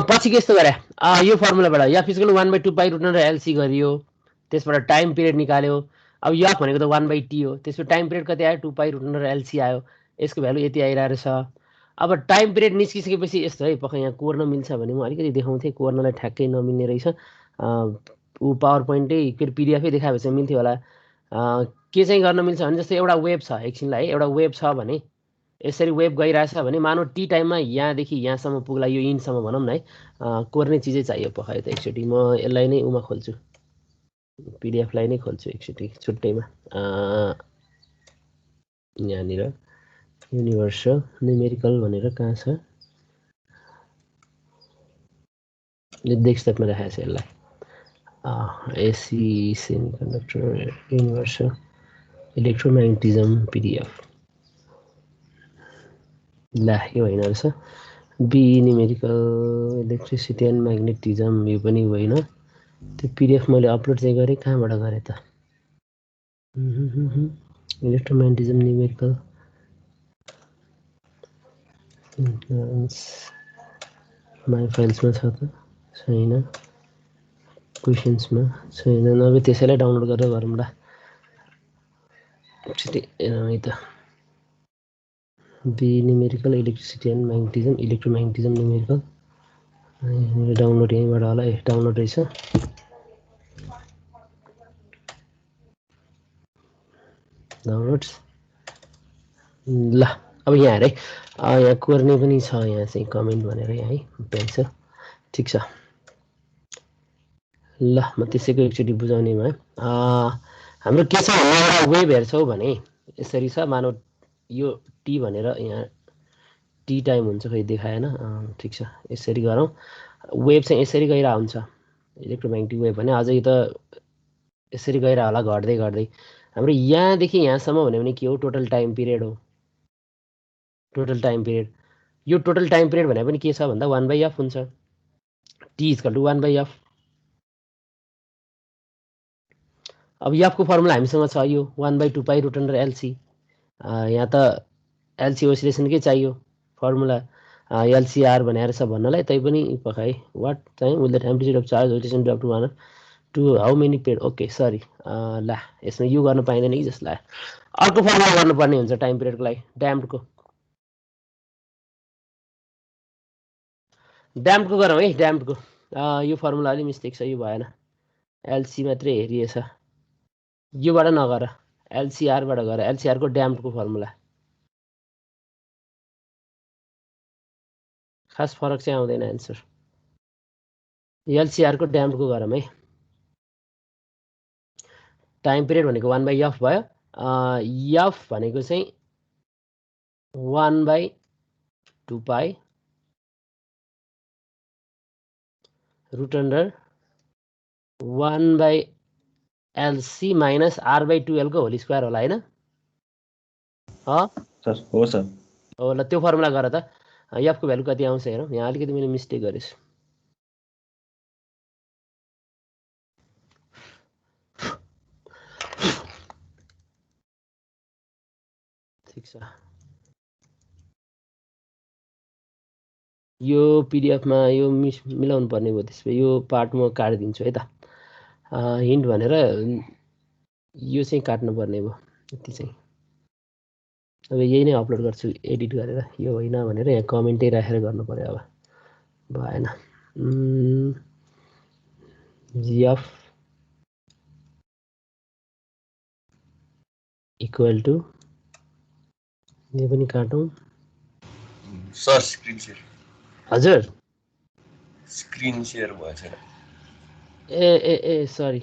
पछि के यस्तो गरे यो फर्मुलाबाट f इक्वल 1/2π√LC गरियो, त्यसबाट टाइम पिरियड निकाल्यो। अब f भनेको त 1/t हो, त्यसपछि टाइम पिरियड कति आयो 2π√LC आयो, यसको भ्यालु यति आइरहेको छ। अब टाइम पिरियड निस्किसकेपछि यस्तो है पक्का यहाँ कोर्न मिल्छ भने म अलिकति देखाउँथेँ, कोर्नलाई ठ्याक्कै नमिल्ने रहेछ। ऊ पावर पोइन्टै फेरि पिडिएफै देखाए भएपछि मिल्थ्यो होला। के चाहिँ गर्न मिल्छ भने जस्तै एउटा वेब छ एकछिनलाई है, एउटा वेब छ भने यसरी वेब गइरहेछ भने मानौ टी टाइममा यहाँदेखि यहाँसम्म पुग्ला, यो इन्डसम्म भनौँ न है। कोर्ने चिजै चाहियो पखायो त एकचोटि म यसलाई नै उमा खोल्छु, पिडिएफलाई नै खोल्छु एकचोटि छुट्टैमा। यहाँनिर युनिभर्सल न्युमेरिकल भनेर कहाँ छ, डेस्कटपमा राखेको छ यसलाई। AC semiconductor universal electromagnetism PDF. ला यो होइन रहेछ, B numerical electricity and magnetism यो पनि होइन। त्यो पिडिएफ मैले अपलोड चाहिँ गरेँ, कहाँबाट गरेँ त? इलेक्ट्रोम्याग्नेटिजम न्युमेरिकल माई फाइल्समा छ त छैन, क्वेसन्समा छैन, नभए त्यसैलाई डाउनलोड गरेर गरौँ ल है त। B numerical electricity and magnetism electromagnetism numerical download यहीँबाट होला। ए डाउनलोड रहेछ, डाउनलोड्स ल। अब यहाँ हेर है, यहाँ कोर्ने पनि छ, यहाँ चाहिँ कमेन्ट भनेर यहाँ है पेन्सिल, ठिक छ ल। म त्यसैको एकचोटि बुझाउने भयो। हाम्रो के छ भने एउटा वेब हेर्छौँ भने यसरी छ, मानौ यो टी भनेर यहाँ टी टाइम हुन्छ, खै देखाएन, ठिक छ यसरी गरौँ। वेब चाहिँ यसरी गइरहेको हुन्छ, इलेक्ट्रोम्याग्नेटिक वेब भने अझै त यसरी गइरह होला घट्दै घट्दै। हाम्रो यहाँदेखि यहाँसम्म भन्यो भने के हो, टोटल टाइम पिरियड हो। टोटल टाइम पिरियड, यो टोटल टाइम पिरियड भने पनि के छ भन्दा 1/f हुन्छ, टी इक्वल टु 1/f। अब f को फर्मुला हामीसँग छ यो 1/2π√LC। यहाँ त एलसी ओसिलेसनकै चाहियो फर्मुला, एलसीआर भनेर छ भन्नलाई, तैपनि पकाए वाट चाहिँ with the amplitude of charge rotation up to 1 to how many period okay sorry ला यसमा यो गर्न पाइँदैन कि जस्तो लाग्यो अर्को फर्मुला गर्नुपर्ने हुन्छ टाइम पिरियडको लागि ड्याम्पको गरौँ है ड्याम्पको यो फर्मुला अलि मिस्टेक छ यो भएन एलसी मात्रै हेरिएछ योबाट नगर एलसीआरबाट गर एलसीआरको ड्याम्पको फर्मुला खास फरक चाहिँ आउँदैन एन्सर एलसीआरको ड्याम्पको गरौँ है टाइम पिरियड भनेको 1/f भयो f भनेको चाहिँ 1/2 pi root under 1/LC minus R/2L को होल स्क्वायर होला हैन सर हो सर हो ल त्यो फर्मुला गर त f को भ्यालु कति आउँछ हेरौँ यहाँ अलिकति मैले मिस्टेक गरेछु ठीक छ यो पीडीएफ मा यो मिलाउनु पर्ने भयो त्यसपछि यो पार्ट म काटिदिन्छु है त हिन्ट भनेर यो चाहिँ काट्नु पर्ने भयो यति चाहिँ अब यही नै अपलोड गर्छु एडिट गरेर यो होइन भनेर यहाँ कमेन्टै राखेर गर्नु पर्यो अब भएन f इक्वल टु यो पनि काटौँ सर स्क्रिन सेयर हजुर स्क्रिन सेयर भयो छैन ए ए ए सरी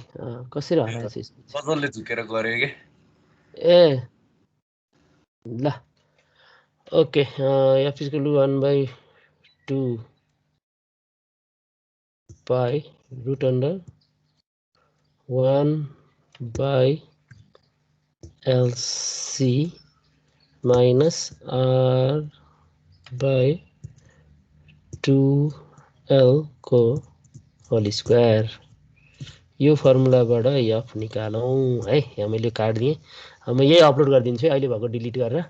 कसरी हराएछ कसले झुकेर गरे के ए ल okay f equal to 1/2 pi root under 1/LC minus R/2L को होल स्क्वायर यो फर्मुलाबाट f निकालौँ है यहाँ मैले काटिदिएँ म यही अपलोड गरिदिन्छु अहिले भएको डिलिट गरेर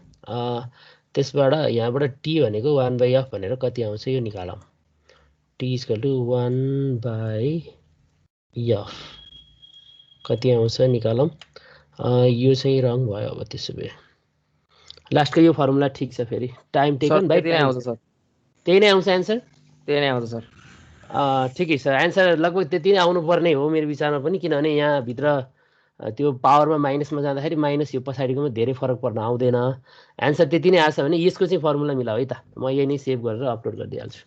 त्यसबाट यहाँबाट t भनेको 1/f भनेर कति आउँछ यो निकालौँ t इक्वल टु 1/f कति आउँछ निकालौँ यो चाहिँ रङ भयो अब त्यसो भए लास्टको यो फर्मुला ठिक छ फेरि टाइम टेकन बाइ टाइम आउँछ सर त्यही नै आउँछ एन्सर त्यही नै आउँछ सर ठिकै छ एन्सर लगभग त्यति नै आउनुपर्ने हो मेरो विचारमा पनि किनभने यहाँभित्र त्यो पावरमा माइनसमा जाँदाखेरि माइनस यो पछाडिकोमा धेरै फरक पर्न आउँदैन एन्सर त्यति नै आएछ भने यसको चाहिँ फर्मुला मिलाऊ है त म यही नै सेभ गरेर अपलोड गरिदिइहाल्छु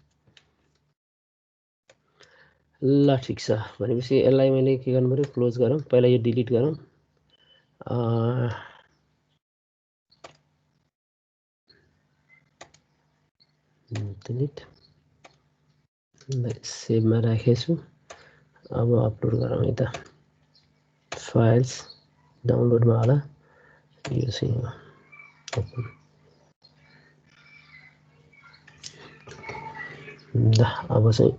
ल ठिक छ भनेपछि यसलाई मैले के गर्नु पर्यो क्लोज गरौँ पहिला यो डिलिट गरौँ डिलिट सेभमा राखेछु अब अपलोड गरौँ है त फाइल्स डाउनलोडमा होला यो चाहिँ ल अब चाहिँ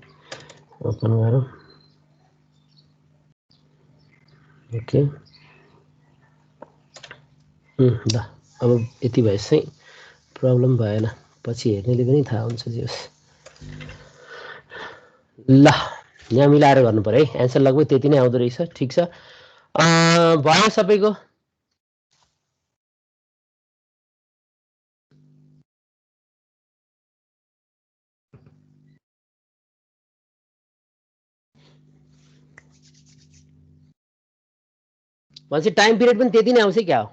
ओपन गरौँ ओके ल अब यति भएपछि चाहिँ प्रब्लम भएन पछि हेर्नेले पनि थाहा हुन्छ जस ल यहाँ मिलाएर गर्नु पर्यो है एन्सर लगभग त्यति नै आउँदो रहेछ ठिक छ भयो सबैको भनेपछि टाइम पिरियड पनि त्यति नै आउँछ क्या हो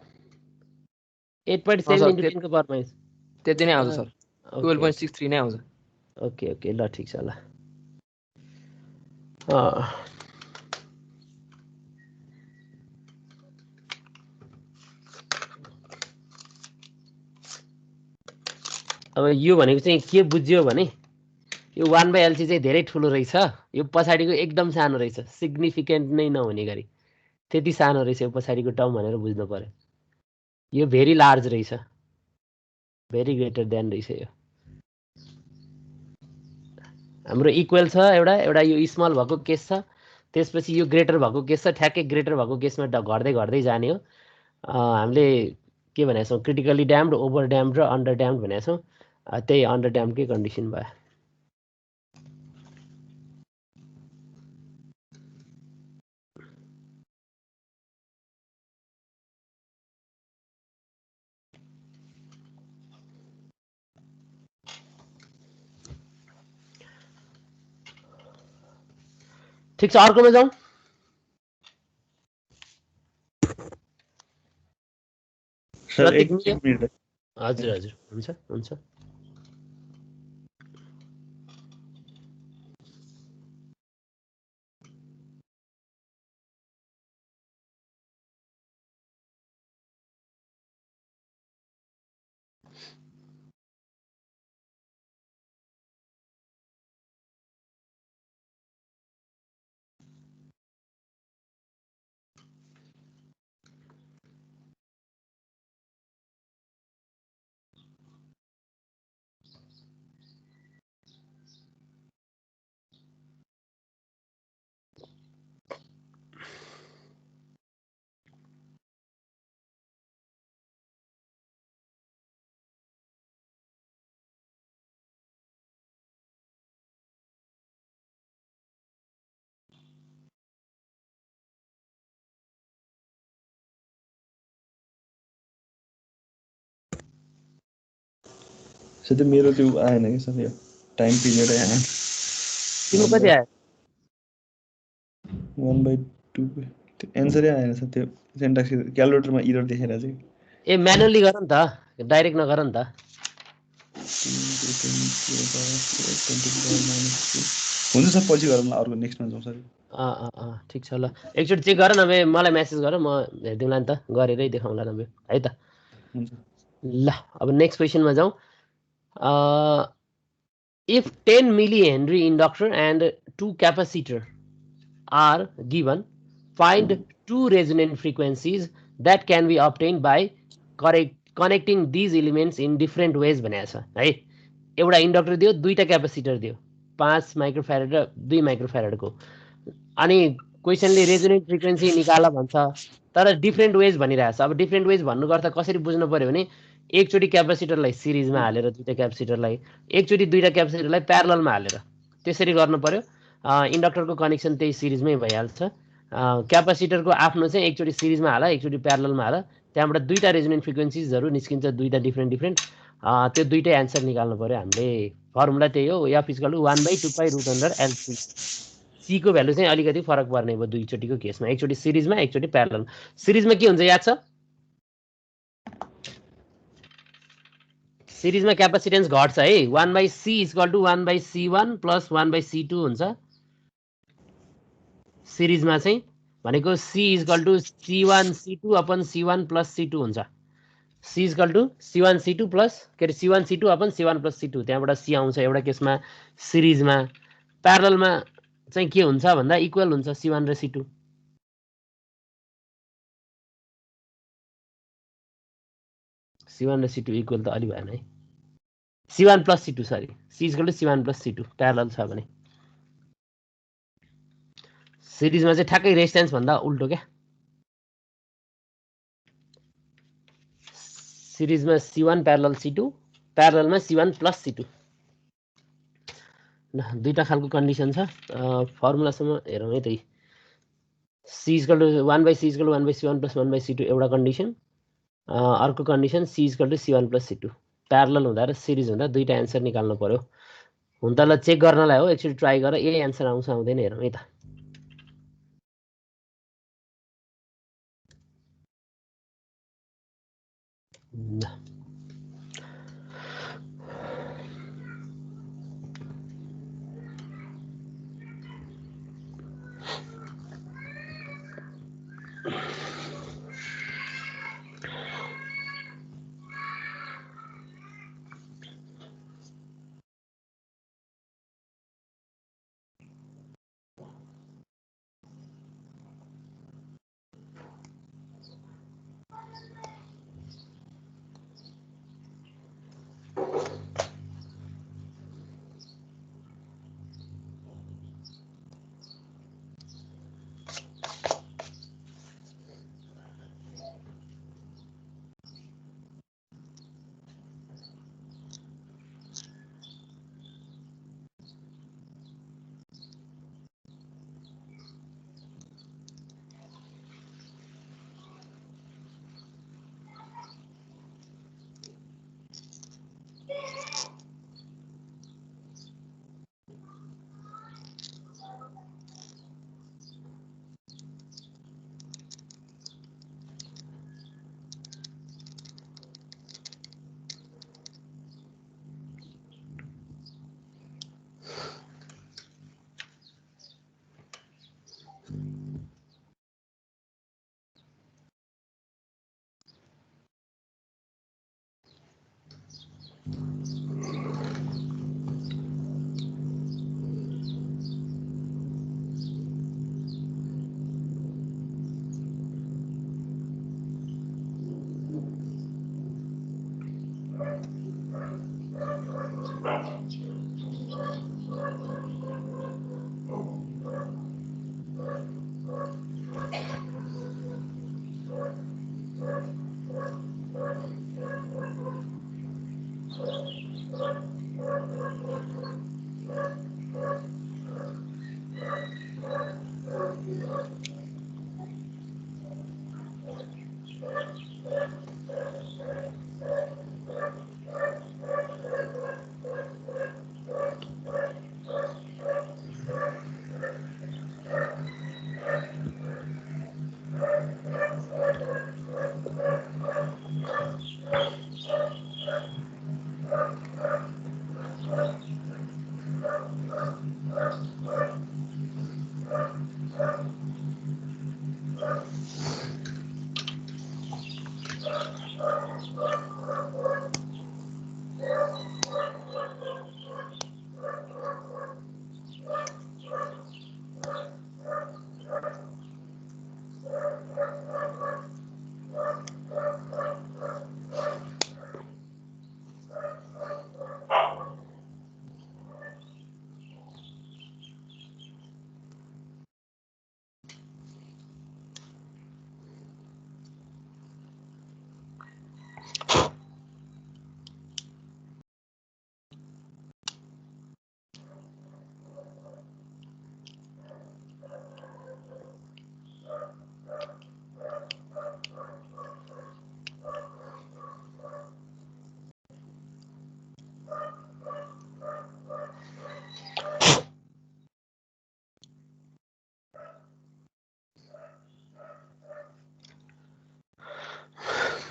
8.7 इन्टु 10 को पावर माइनस त्यति नै आउँछ सर 12.63 नै आउँछ ओके ओके ल ठिक छ ल अब यो भनेको चाहिँ के बुझ्यो भने यो 1/LC चाहिँ धेरै ठुलो रहेछ यो पछाडिको एकदम सानो रहेछ सिग्निफिकेन्ट नै नहुने गरी त्यति सानो रहेछ यो पछाडिको टर्म भनेर बुझ्नु पर्यो यो भेरी लार्ज रहेछ भेरी ग्रेटर देन रहेछ यो हाम्रो इक्वल छ एउटा यो स्मल भएको केस छ त्यसपछि यो ग्रेटर भएको केस छ ठ्याक्कै ग्रेटर भएको केसमा घट्दै घट्दै जाने हो हामीले के भनेको छौँ क्रिटिकली ड्याम्ड ओभर ड्याम्ड र अन्डर ड्याम्ड भनेको छौँ त्यही अन्डर ड्याम्डकै कन्डिसन भयो ठिक छ अर्कोमा जाउँ सर प्रतीक एक मिनेट हजुर हजुर हुन्छ हुन्छ सर त्यो मेरो त्यो आएन कि सर यो टाइम पिरियडै आएन तिम्रो कति आयो 1/2 त्यो एन्सरै आएन सर त्यो सेन्ट्याक्स क्यालकुलेटरमा इरर देखेर चाहिँ ए म्यानुअली गर नि त डाइरेक्ट नगर नि त हुन्छ सर पछि गरौँ ल अर्को नेक्स्टमा जाउँ सर ठिक छ ल एकचोटि चेक गर नभए मलाई मेसेज गर म हेरिदिउँला नि त गरेरै देखाउँला नभए है त हुन्छ ल अब नेक्स्ट क्वेसनमा जाउँ if 10 millihenry inductor and 2 capacitor are given, find two resonant frequencies that can be obtained by connecting these elements in different ways भनेको छ है एउटा इन्डक्टर दियो दुईटा क्यापेसिटर दियो 5 माइक्रोफ्यारेड र 2 माइक्रोफ्यारेडको अनि क्वेसनले रेजोनेन्ट फ्रिक्वेन्सी निकाल भन्छ तर डिफ्रेन्ट वेज भनिरहेछ अब डिफ्रेन्ट वेज भन्नुको अर्थ कसरी बुझ्नु पर्यो भने एकचोटि क्यापेसिटरलाई सिरिजमा हालेर दुईटा क्यापेसिटरलाई एकचोटि दुईटा क्यापेसिटरलाई प्यारललमा हालेर त्यसरी गर्नु पर्यो इन्डक्टरको कनेक्सन त्यही सिरिजमै भइहाल्छ क्यापेसिटरको आफ्नो चाहिँ एकचोटि सिरिजमा हाल एकचोटि प्यारललमा हाल त्यहाँबाट दुईटा रेजोनेन्ट फ्रिक्वेन्सिजहरू निस्किन्छ दुईटा डिफ्रेन्ट त्यो दुईटै एन्सर निकाल्नु पर्यो हामीले फर्मुला त्यही हो f equal to 1/2π√LC C को भ्यालु चाहिँ अलिकति फरक पर्ने भयो दुईचोटिको केसमा एकचोटि सिरिजमा एकचोटि प्यारलल सिरिजमा के हुन्छ याद छ सिरिजमा क्यापेसिटेन्स घट्छ है 1/C equal to 1/C1 plus 1/C2 हुन्छ सिरिजमा चाहिँ भनेको C equal to C1 C2 upon C1 plus C2 हुन्छ C equal to C1 C2 plus के अरे C1 C2 upon C1 plus C2 त्यहाँबाट C आउँछ एउटा केसमा सिरिजमा प्यारललमा चाहिँ के हुन्छ भन्दा इक्वल हुन्छ C1 र C2 C1 र C2 इक्वल त अलि भएन है C1 plus C2 sorry C equal to C1 plus C2 parallel छ भने सिरिजमा चाहिँ ठ्याक्कै रेजिस्टेन्स भन्दा उल्टो क्या सिरिजमा C1 parallel C2 प्यारललमा C1 plus C2 ल दुईटा खालको कन्डिसन छ फर्मुलासम्म हेरौँ है त C equal to 1/C equal to 1/C1 plus 1/C2 एउटा कन्डिसन अर्को condition C equal to C1 plus C2 parallel हुँदा र सिरिज हुँदा दुईटा एन्सर निकाल्नु पर्यो हुन त ल चेक गर्नलाई हो एकचोटि ट्राई गर यही एन्सर आउँछ आउँदैन हेरौँ है त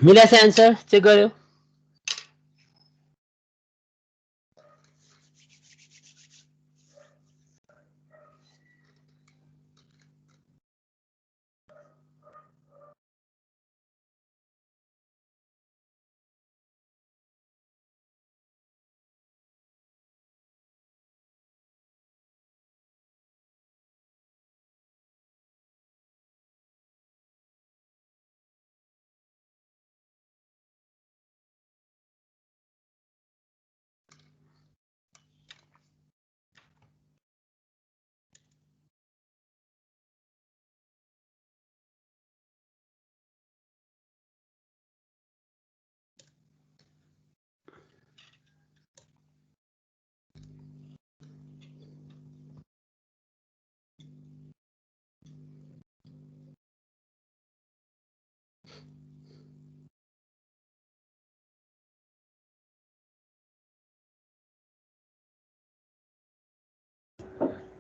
मिलाछ आन्सर चेक गर्यो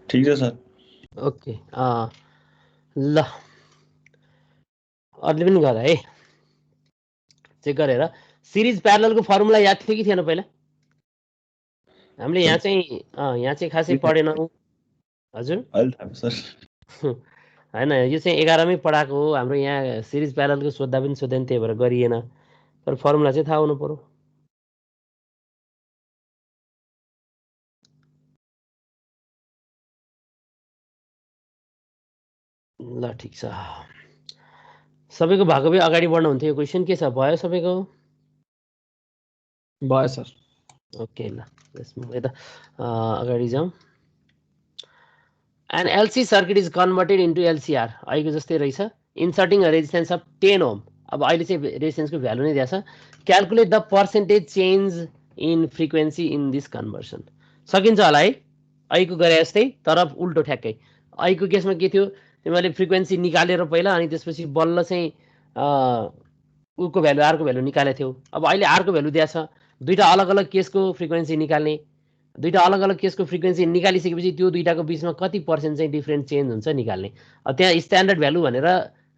ठिक छ सर ओके ल अरूले पनि गर है चेक गरेर सिरिज प्यारललको फर्मुला याद थियो कि थिएन पहिला हामीले यहाँ चाहिँ खासै पढेनौँ हजुर अहिले थाहा भयो सर हैन यो चाहिँ 11 मै पढाएको हो हाम्रो यहाँ सिरिज प्यारललको सोध्दा पनि सोधेन त्यही भएर गरिएन तर फर्मुला चाहिँ थाहा हुनु पर्यो ल ठिक छ सबैको भएको भए अगाडि बढ्नु हुन्थ्यो यो क्वेसन के छ भयो सबैको भयो सर ओके ल यसमा यता अगाडि जाउँ an LC circuit is converted into LCR अहिलेको जस्तै रहेछ inserting a resistance of 10 ohm अब अहिले चाहिँ रेजिस्टेन्सको भ्यालु नै दिएको छ calculate the percentage change in frequency in this conversion सकिन्छ होला है अहिलेको गरे जस्तै तर उल्टो ठ्याक्कै अहिलेको केसमा के थियो तिमीले फ्रिक्वेन्सी निकालेर पहिला अनि त्यसपछि बल्ल चाहिँ उको भ्यालु आरको भ्यालु निकालेको थियौ अब अहिले आरको भ्यालु दिएको छ दुईटा अलग अलग केसको फ्रिक्वेन्सी निकाल्ने दुईटा अलग अलग केसको फ्रिक्वेन्सी निकालिसकेपछि त्यो दुईटाको बिचमा कति पर्सेन्ट चाहिँ डिफरेन्ट चेन्ज हुन्छ निकाल्ने त्यहाँ स्ट्यान्डर्ड भ्यालु भनेर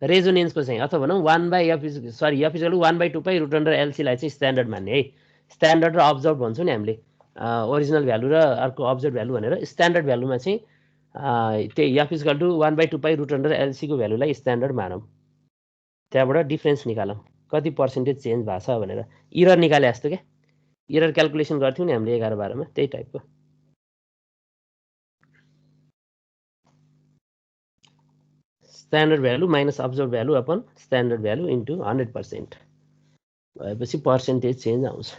रेजोनेन्सको चाहिँ अथवा भनौँ 1/f इज इक्वल टु 1/2 पाइ रुट अन्डर एलसीलाई चाहिँ स्ट्यान्डर्ड मान्ने है स्ट्यान्डर्ड र अब्जर्भ भन्छौँ नि हामीले ओरिजिनल भ्यालु र अर्को अब्जर्भ भ्यालु भनेर स्ट्यान्डर्ड भ्यालुमा चाहिँ त्यही f इज इक्वल टु 1/2 पाइ रुट अन्डर एलसीको भ्यालुलाई स्ट्यान्डर्ड मानौँ त्यहाँबाट डिफरेन्स निकालौँ कति पर्सेन्टेज चेन्ज भएको छ भनेर इरर निकाले जस्तो क्या एरर क्याल्कुलेसन गर्थ्यौं नि हामीले 11-12 मा त्यही टाइपको standard value minus observe value upon standard value into 100% भएपछि पर्सेन्टेज चेन्ज आउँछ।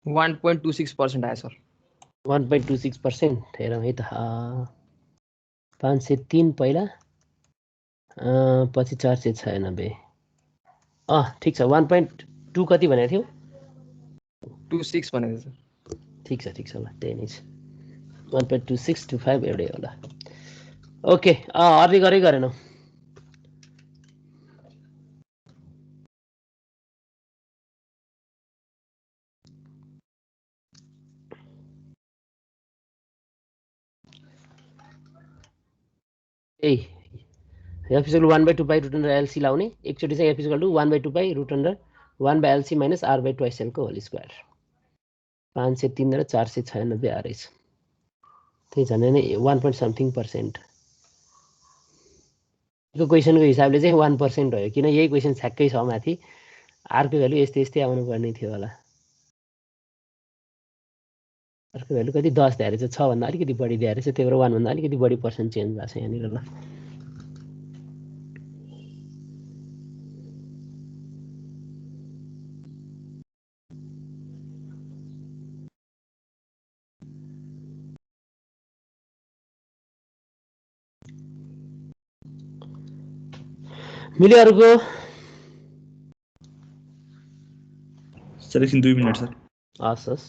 वान 1.26% आयो सर। 1.26% हेरौँ है त 503 पहिला पछि 496 ठिक छ 1.2 कति भनेको थियो 26 भनेको सर। ठिक छ ल त्यही नै छ 1.2625 एउटै होला ओके अर्ली गरे गरेनौ ए f equal 1/2 pi root under LC लाउने एकचोटि चाहिँ f equal to 1/2 pi root under 1/LC minus r/2 l को होल स्क्वायर 503 र 496 आएछ त्यही झन् नै 1.something% यो क्वेसनको हिसाबले चाहिँ 1% हो किन यही क्वेसन छ्याक्कै छ माथि आरको भ्यालु यस्तै आउनु पर्ने थियो होला आरको भ्यालु कति 10 दिएर चाहिँ 6 भन्दा अलिकति बढी दिएर चाहिँ त्यही भएर 1 भन्दा अलिकति बढी पर्सेन्ट चेन्ज भएको छ यहाँनिर ल मिल्यो अरुको सर एकछिन 2 मिनेट सर हस्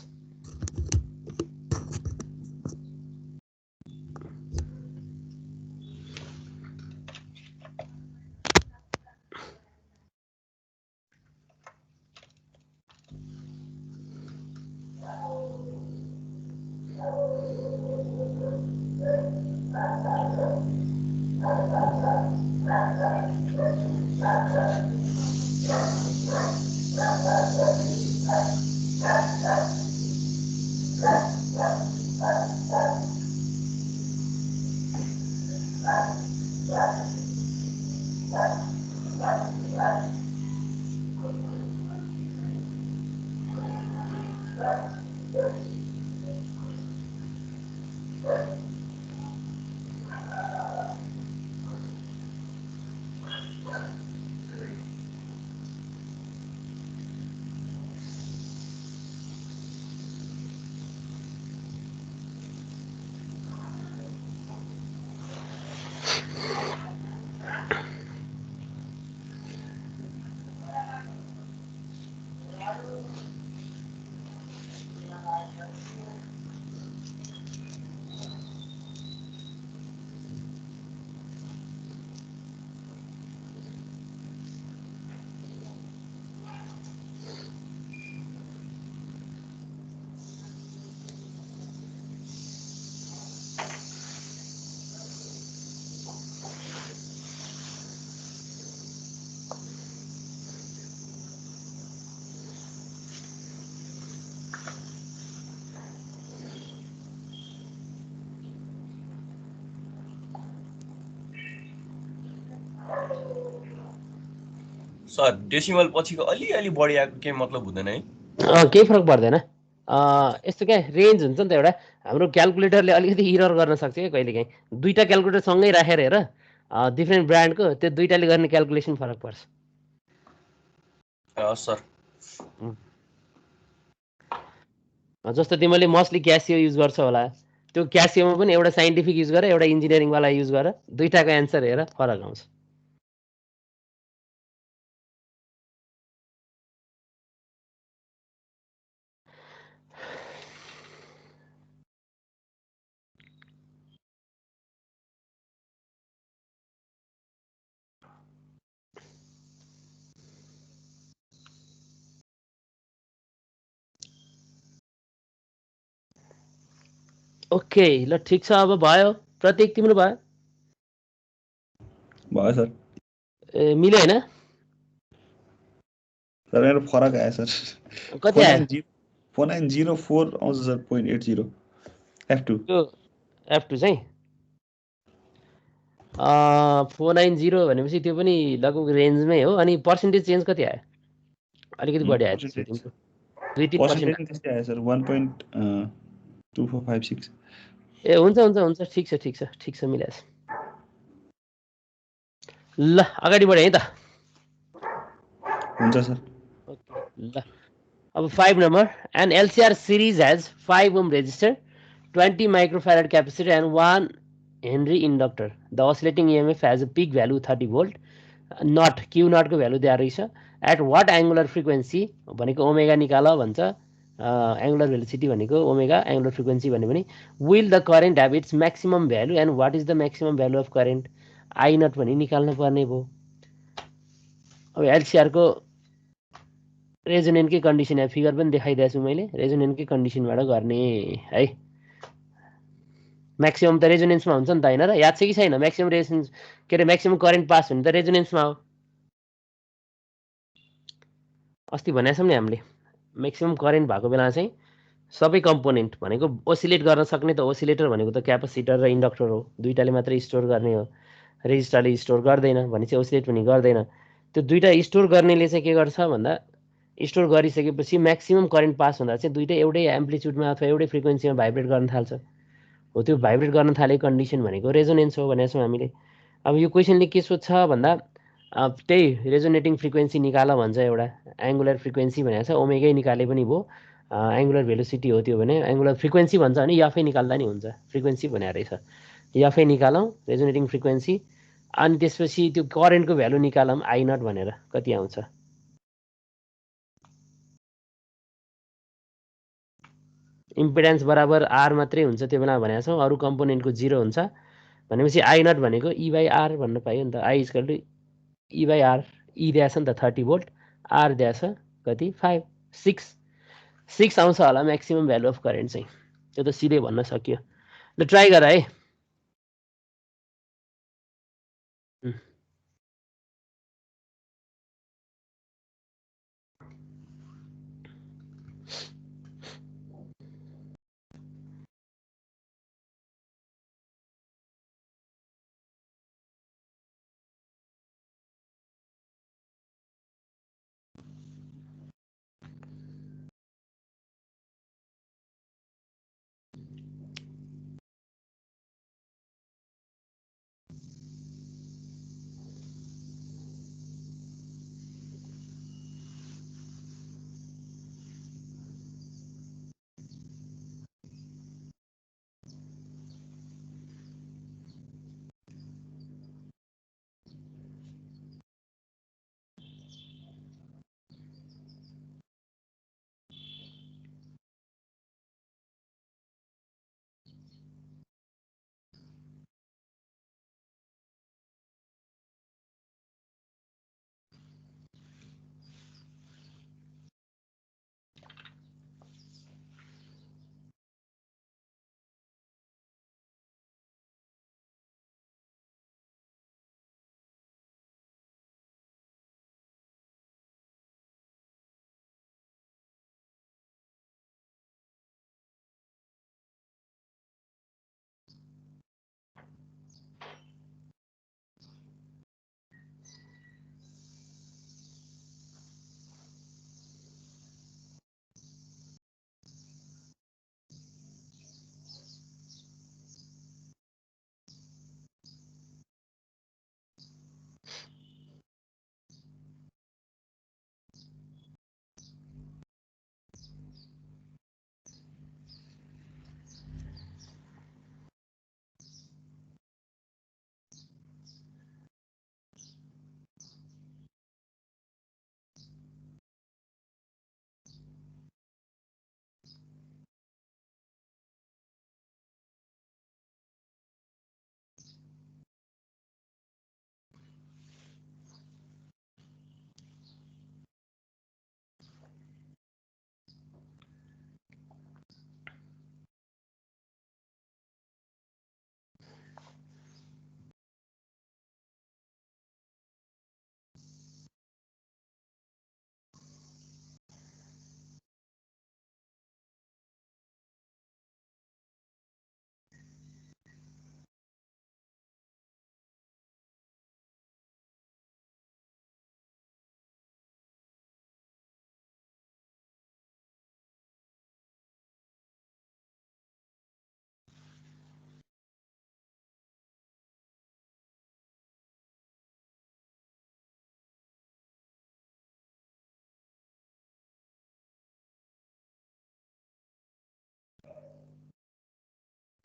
सर डेसिमल पछिको अलिअलि बढी आएको केही मतलब हुँदैन है? केही फरक पर्दैन। यस्तो क्या रेन्ज हुन्छ नि त एउटा, हाम्रो क्यालकुलेटरले अलिकति इरर गर्न सक्छ क्या कहिलेकाहीँ। दुईवटा क्यालकुलेटर सँगै राखेर हेर, डिफ्रेन्ट ब्रान्डको, त्यो दुईवटाले गर्ने क्यालकुलेसन फरक पर्छ। हस् सर। जस्तो तिमीले मस्टली क्यासियो युज गर्छ होला, त्यो क्यासियोमा पनि एउटा साइन्टिफिक युज गर, एउटा इन्जिनियरिङवाला युज गर, दुईवटाको एन्सर हेर फरक आउँछ। ओके, ल ठिक छ, अब भयो। प्रतीक तिम्रो भयो? भयो सर। ए मिल्यो होइन? सर मेरो फरक आयो सर। कति आयो? 4904 आउँछ सर, 0.80 F2। त्यो F2 चाहिँ 490 भनेपछि त्यो पनि लगभग रेन्जमै हो। अनि पर्सेन्टेज चेन्ज कति आयो? अलिकति बढी आयो त्यसको तिम्रो, 2-3% पर्सेन्टेज त्यस्तै आयो सर, 1.2456। ए हुन्छ हुन्छ हुन्छ, ठिक छ ठिक छ ठिक छ, मिलाएछ। ल अगाडि बढेँ है त। हुन्छ सर। ओके ल, अब 5 number, an LCR series has 5 ohm resistor, 20 microfarad capacitor and 1 Henry inductor. The oscillating EMF has a peak value 30 volt. Naught Q नटको भ्यालु दिएर रहेछ। एट वाट एङ्गुलर फ्रिक्वेन्सी भनेको ओमेगा निकाल भन्छ, एङ्गुलर भेलोसिटी भनेको ओमेगा, एङ्गुलर फ्रिक्वेन्सी भन्यो भने will the current have its maximum value and what is the maximum value of current, I naught भने निकाल्नु पर्ने भयो। अब एलसिआरको रेजोनेन्टकै कन्डिसन, यहाँ फिगर पनि देखाइदिएको छु मैले, रेजोनेन्टकै कन्डिसनबाट गर्ने है। म्याक्सिमम त रेजोनेन्समा हुन्छ नि त होइन र? याद छ कि छैन? म्याक्सिमम रेजोनेन्स के अरे म्याक्सिमम करेन्ट पास भने त रेजोनेन्समा हो। अस्ति भनेको छौँ नि हामीले, म्याक्सिमम करेन्ट भएको बेला चाहिँ सबै कम्पोनेन्ट भनेको ओसिलेट गर्न सक्ने त ओसिलेटर भनेको त क्यापासिटर र इन्डक्टर हो, दुईटाले मात्रै स्टोर गर्ने हो। रेजिस्टरले स्टोर गर्दैन भने चाहिँ ओसिलेट पनि गर्दैन। त्यो दुईटा स्टोर गर्नेले चाहिँ के गर्छ भन्दा, स्टोर गरिसकेपछि म्याक्सिमम करेन्ट पास हुँदा चाहिँ दुईटै एउटै एम्प्लिच्युडमा अथवा एउटै फ्रिक्वेन्सीमा भाइब्रेट गर्न थाल्छ। हो त्यो भाइब्रेट गर्न थालेको कन्डिसन भनेको रेजोनेन्स हो भनेको छौँ हामीले। अब यो क्वेसनले के सोध्छ भन्दा, त्यही रेजोनेटिङ फ्रिक्वेन्सी निकाल भन्छ, एउटा एङ्गुलर फ्रिक्वेन्सी भनेको छ, ओमेगै निकाले पनि भयो, एङ्गुलर भेलोसिटी हो त्यो भने, एङ्गुलर फ्रिक्वेन्सी भन्छ भने यफै निकाल्दा नि हुन्छ, फ्रिक्वेन्सी भनेर रहेछ, यफै निकालौँ रेजोनेटिङ फ्रिक्वेन्सी, अनि त्यसपछि त्यो करेन्टको भ्यालु निकालौँ आई नट भनेर कति आउँछ। इम्पिडेन्स बराबर आर मात्रै हुन्छ त्यो बेला भनेको छौँ, अरू कम्पोनेन्टको 0 हुन्छ भनेपछि आई नट भनेको ई बाई आर भन्न पाइयो नि त। I equal to E by R, E दिएछ नि त 30 भोल्ट, आर दिएछ कति 5 6 आउँछ होला म्याक्सिमम भ्यालु अफ करेन्ट चाहिँ, त्यो त सिधै भन्न सकियो। ल ट्राई गर है।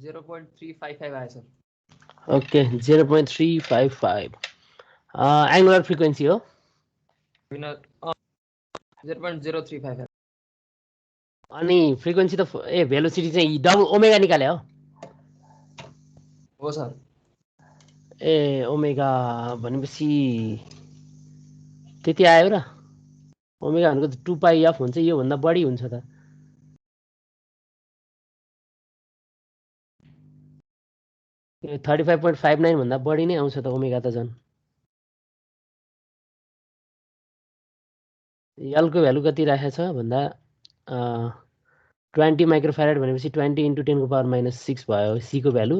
0.355 आयो सर। ओके 0.355 एङ्गुलर फ्रिक्वेन्सी हो। होइन 0.0355 अनि फ्रिक्वेन्सी त भेलोसिटी चाहिँ डबल ओमेगा निकाले हो। हो सर। ए ओमेगा भनेपछि त्यति आयो र। ओमेगा भनेको त 2πf हुन्छ, योभन्दा बढी हुन्छ त। यो 35.59 भन्दा बढी नै आउँछ त ओमेगा त झन्। एलको भ्यालु कति राखेको छ भन्दा 20 माइक्रोफ्यारेड भनेपछि 20 × 10⁻⁶ भयो सीको भ्यालु।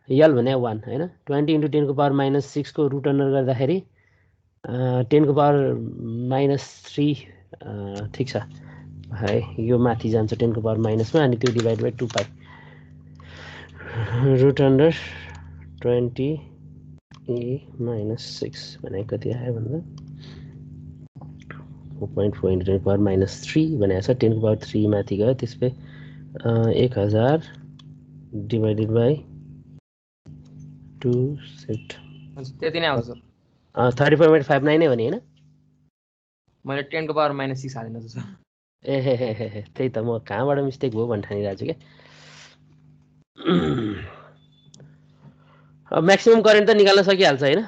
यल भने 1 होइन। 20 × 10⁻⁶ को रुट अन्डर गर्दाखेरि 10⁻³ ठिक छ है। यो माथि जान्छ 10⁻⁻मा अनि त्यो divide by 2π root under 20e−6 भने कति आयो भन्दा 4.4 × 10⁻³ भनेको छ। 10⁻³ माथि गयो, त्यसपछि 1000 डिभाइडेड बाई 2 सेट त्यति नै आउँछ सर। 35.59 नै भने होइन। मैले 10⁻⁻6 हालेन सर। ए त्यही त म कहाँबाट मिस्टेक भयो भन्ने ठानिरहेको छु क्या। अब म्याक्सिमम करेन्ट त निकाल्न सकिहाल्छ होइन।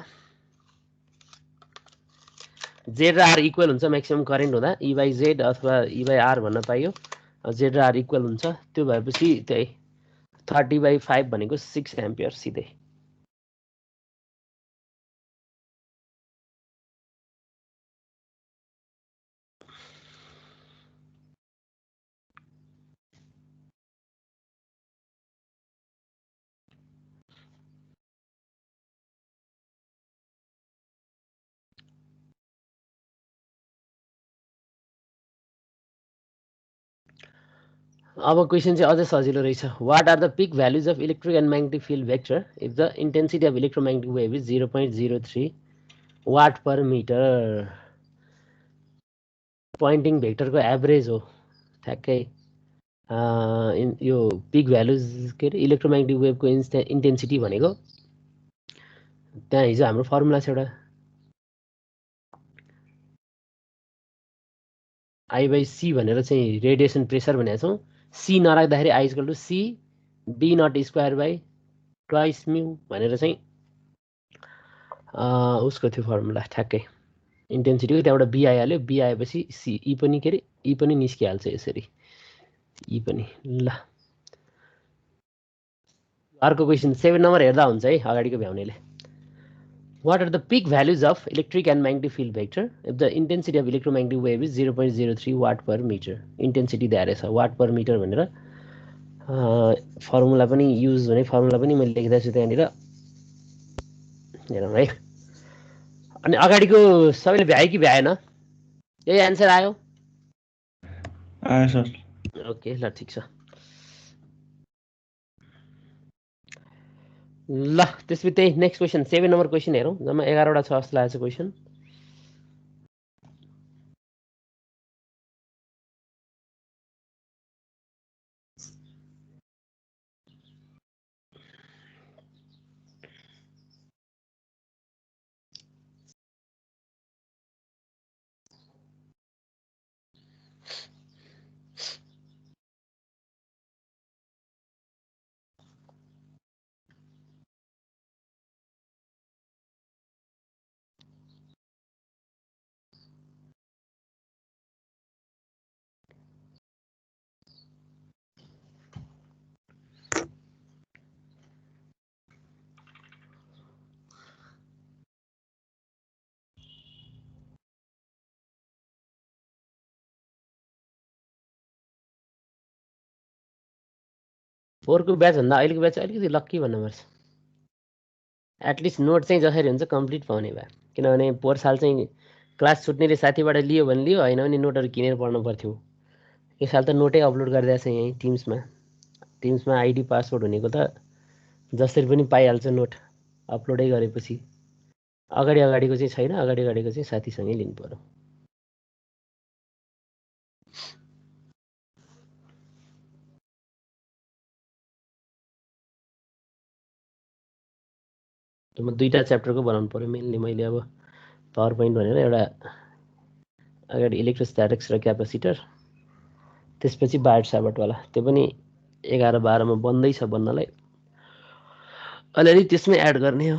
जेड र आर इक्वल हुन्छ म्याक्सिमम करेन्ट हुँदा, E/Z अथवा E/R भन्न पाइयो। जेड र आर इक्वल हुन्छ, त्यो भएपछि त्यही 30/5 भनेको 6 एम्पियर सिधै। अब क्वेसन चाहिँ अझै सजिलो रहेछ। What are the peak values of electric and magnetic field vector if the intensity of electromagnetic wave is 0.03 watt per metre. Poynting भेक्टरको एभरेज हो ठ्याक्कै। यो पिक भ्यालुज के अरे इलेक्ट्रोम्याग्नेटिक वेभको इन्टेन्सिटी भनेको त्यहाँ हिजो हाम्रो फर्मुला छ एउटा I/C भनेर चाहिँ रेडिएसन प्रेसर भनेको छौँ। सी नराख्दाखेरि I = C B0² म्यु भनेर चाहिँ उसको थियो फर्मुला ठ्याक्कै इन्टेन्सिटीको। त्यहाँबाट बी आइहाल्यो, बी आएपछि सी ई पनि के अरे ई पनि निस्किहाल्छ यसरी ई पनि। ल अर्को क्वेसन 7 नम्बर हेर्दा हुन्छ है अगाडिको भ्याउनेले। What are the peak values of electric and magnetic field vector if the intensity of electromagnetic wave is 0.03 watt per meter? Intensity दिएर छ वाट पर मिटर भनेर फर्मुला पनि युज हुने फर्मुला पनि मैले लेखिदिएको छु त्यहाँनिर हेरौँ है। अनि अगाडिको सबैले भ्यायो कि भ्याएन? यही एन्सर आयो? आयो सर। ओके ल ठिक छ। ल त्यसपछि त्यही नेक्स्ट क्वेसन 7 नम्बर क्वेसन हेरौँ। जम्मा 11वटा छ जस्तो लागेको छ क्वेसन। फोरको ब्याचभन्दा अहिलेको ब्याच अलिकति लक्की भन्नुपर्छ। एटलिस्ट नोट चाहिँ जसरी हुन्छ कम्प्लिट पाउने भयो। किनभने पोहोर साल चाहिँ क्लास छुट्नेले साथीबाट लियो भने लियो, होइन भने नोटहरू किनेर पढ्नु पर्थ्यो। यो साल त नोटै अपलोड गरिदिएको छ यहीँ टिम्समा आइडी पासवर्ड हुनेको त जसरी पनि पाइहाल्छ नोट अपलोडै गरेपछि। अगाडिको चाहिँ छैन, अगाडिको चाहिँ साथीसँगै लिनु पर्यो। म दुईटा च्याप्टरको बनाउनु पर्यो मेनली मैले अब पावर पोइन्ट भनेर एउटा अगाडि इलेक्ट्रोस्ट्याटिक्स र क्यापेसिटर त्यसपछि बायोट साबटवाला त्यो पनि 11-12 मा बन्दैछ बन्नलाई अलिअलि त्यसमै एड गर्ने हो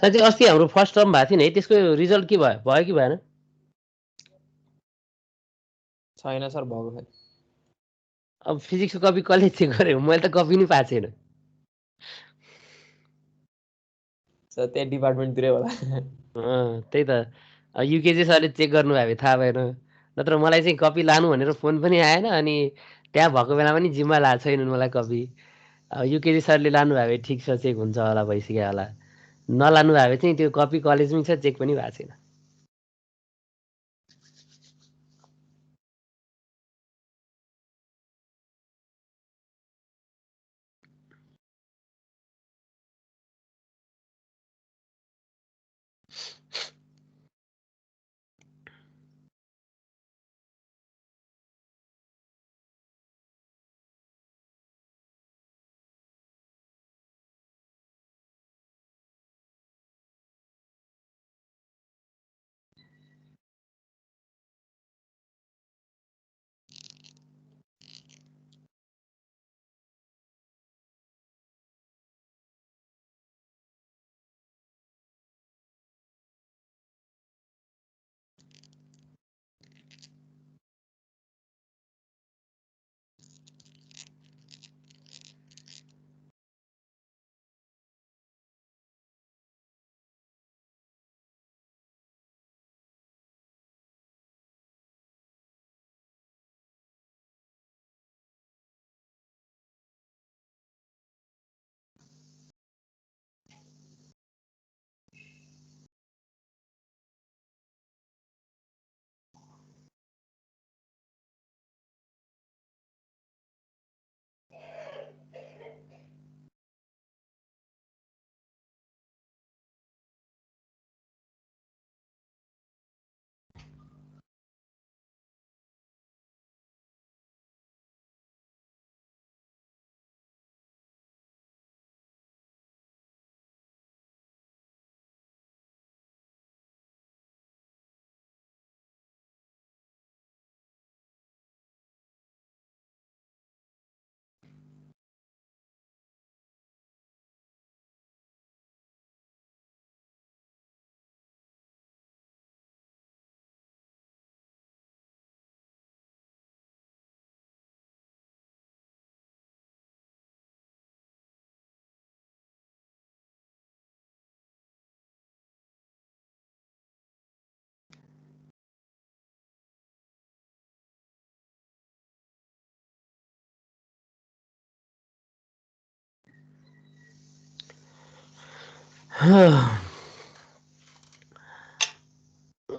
साँच्चै अस्ति हाम्रो फर्स्ट टर्म भएको थियो नि है त्यसको रिजल्ट के भयो भयो कि भएन छैन सर भएको खै अब फिजिक्सको कपी कसले चेक गर्यो मैले त कपी नै पाएको छैन सर त्यही डिपार्टमेन्टतिरै होला त्यही त युकेजी सरले चेक गर्नुभयो भने थाहा भएन नत्र मलाई चाहिँ कपी लानु भनेर फोन पनि आएन अनि त्यहाँ भएको बेला पनि जिम्मा लाएको छैनन् मलाई कपी युकेजी सरले लानुभयो भने ठिक छ चेक हुन्छ होला भइसक्यो होला नलानु भए चाहिँ त्यो कपी कलेजमै छ चेक पनि भएको छैन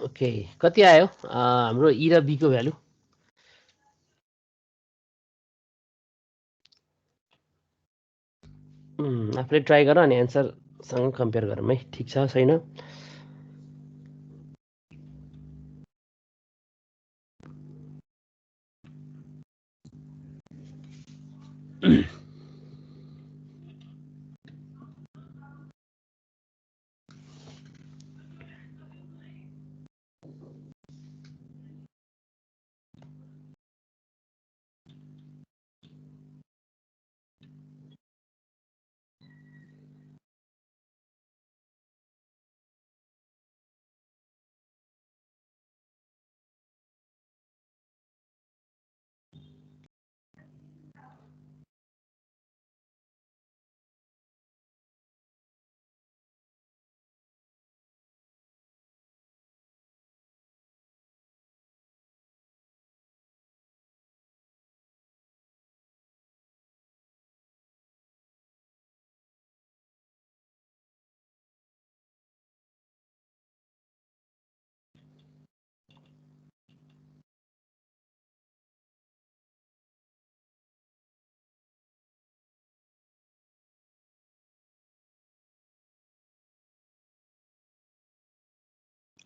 ओके कति आयो हाम्रो ई र बी को भ्यालु आफूले ट्राई गर अनि एन्सरसँग कम्पेयर गरौँ है ठिक छ छैन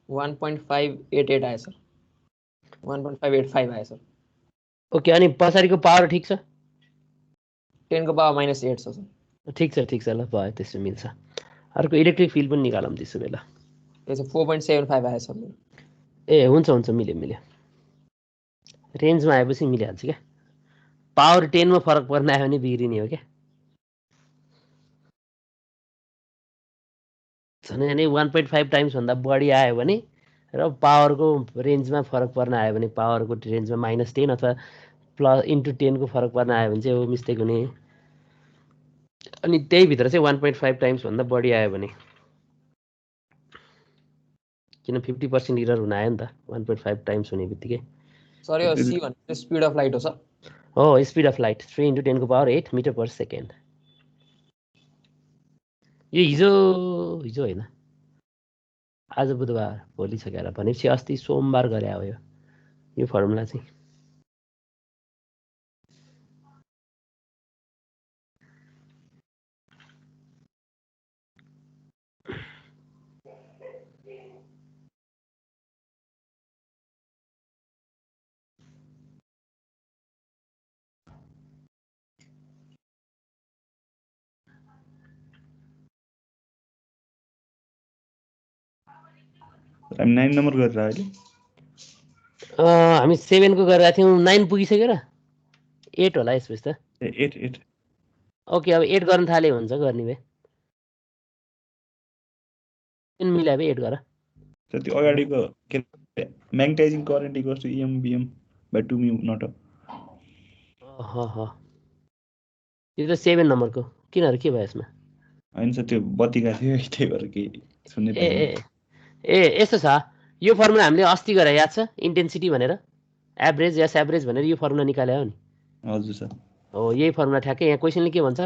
1.588 आयो सर 1.585 आयो सर ओके, अनि पछाडिको पावर ठिक छ? 10 को पावर -8 छ सर ठिक छ ल, भयो, त्यसो मिल्छ। अर्को इलेक्ट्रिक फिल्ड पनि निकालौँ त्यसो बेला। त्यो चाहिँ 4.75 आयो सर मेरो ए हुन्छ मिल्यो। रेन्जमा आएपछि मिलिहाल्छ क्या। पावर 10 मा फरक पर्न आयो भने बिग्रिने हो क्या। झन् 1.5 टाइम्स भन्दा बढी आयो भने र पावरको रेन्जमा फरक पर्न आयो भने, पावरको रेन्जमा -10 अथवा +10 को फरक पर्न आयो भने चाहिँ मिस्टेक हुने। अनि त्यही भित्र चाहिँ 1.5 टाइम्स भन्दा बढी आयो भने, किन 50% इरर हुन आयो नि त 1.5 टाइम्स हुने बित्तिकै। सर यो c भनेको स्पिड अफ लाइट हो सर हो, स्पिड अफ लाइट 3 × 10 को पावर 8 मिटर पर सेकेन्ड। यो हिजो होइन, आज बुधबार, भोलि छ क्यार, भनेपछि अस्ति सोमबार गरे हो यो फर्मुला चाहिँ। हामी 9 नम्बर गरेर अहिले हामी 7 को गरेका थियौँ, 9 पुगिसक्यो र 8 होला यसपछि त। 8 ओके, अब 8 गर्न थाले हुन्छ गर्ने भए। मिलायो भए 8 गर। त्यो अगाडिको के magnetising current equals to EM/BM by 2 mu naught यो त 7 नम्बरको, किनहरू के भयो यसमा? होइन सर, त्यो बत्तीका थियो त्यही भएर केही सुन्नै ए पाइनँ। यस्तो छ, यो फर्मुला हामीले अस्ति गरे याद छ, इन्टेन्सिटी भनेर एभरेज एभरेज भनेर यो फर्मुला निकाले हो नि। हजुर सर। हो, यही फर्मुला ठ्याक्कै। यहाँ क्वेसनले के भन्छ,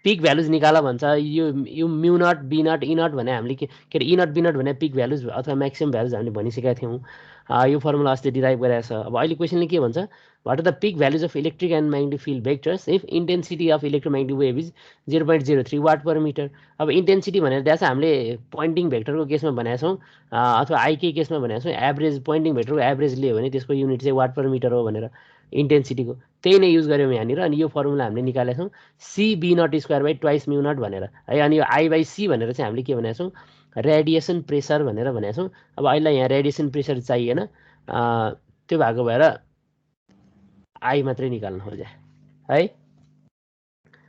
पिक भ्यालुज निकाल भन्छ। यो mu nought B nought E nought भने हामीले के अरे ई नट बी नट भने पिक भ्यालुज अथवा म्याक्सिमम भ्यालुज हामीले भनिसकेका थियौँ। यो फर्मुला अस्ति डिराइभ गरेको छ। अब अहिले क्वेसनले के भन्छ, what are the peak values of electric and magnetic field vectors if intensity of electromagnetic wave is 0.03 watt per metre. अब इन्टेन्सिटी भनेर त्यहाँ चाहिँ हामीले पोइन्टिङ भेक्टरको केसमा भनेका छौँ, अथवा आईके केसमा भनेका छौँ एभरेज, पोइन्टिङ भेक्टरको एभरेज लियो भने त्यसको युनिट चाहिँ वाट पर मिटर हो भनेर इन्टेन्सिटीको। त्यही नै युज गऱ्यौँ यहाँनिर। अनि यो फर्मुला हामीले निकालेका छौँ CB0² म्यु नट भनेर है। अनि यो I/C भनेर चाहिँ हामीले के भनेका छौँ, रेडिएसन प्रेसर भनेर भनेका छौँ। अब अहिले यहाँ रेडिएसन प्रेसर चाहिएन, त्यो भएको भएर आई मात्रै निकाल्नु खोजे है।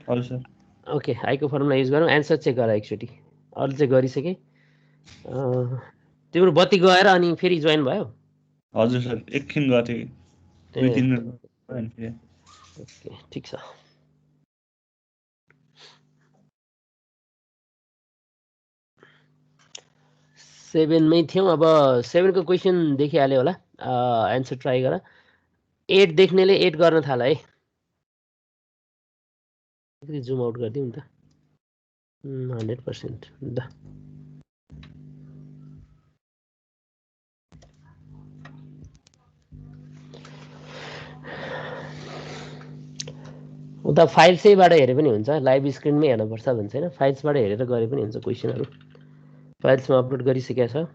हजुर सर। ओके, आईको फर्मुला युज गरौँ। एन्सर चेक गर एकचोटि, अरू चाहिँ गरिसकेँ। तिम्रो बत्ती गएर अनि फेरि जोइन भयो? हजुर सर, एकछिन गएको थियो, 2-3 मिनट। ओके, ठिक छ। सेभेनमै थियौँ। अब 7 को क्वेसन देखिहाल्यो होला, एन्सर ट्राई गर। 8 देख्नेले 8 गर्न थाल है। जुम आउट गरिदिउँ नि त 100% ल। उता फाइल्सैबाट हेरे पनि हुन्छ, लाइभ स्क्रिनमै हेर्नुपर्छ भन्छ होइन, फाइल्सबाट हेरेर गरे पनि हुन्छ। क्वेसनहरू फाइल्समा अपलोड गरिसकेको छ।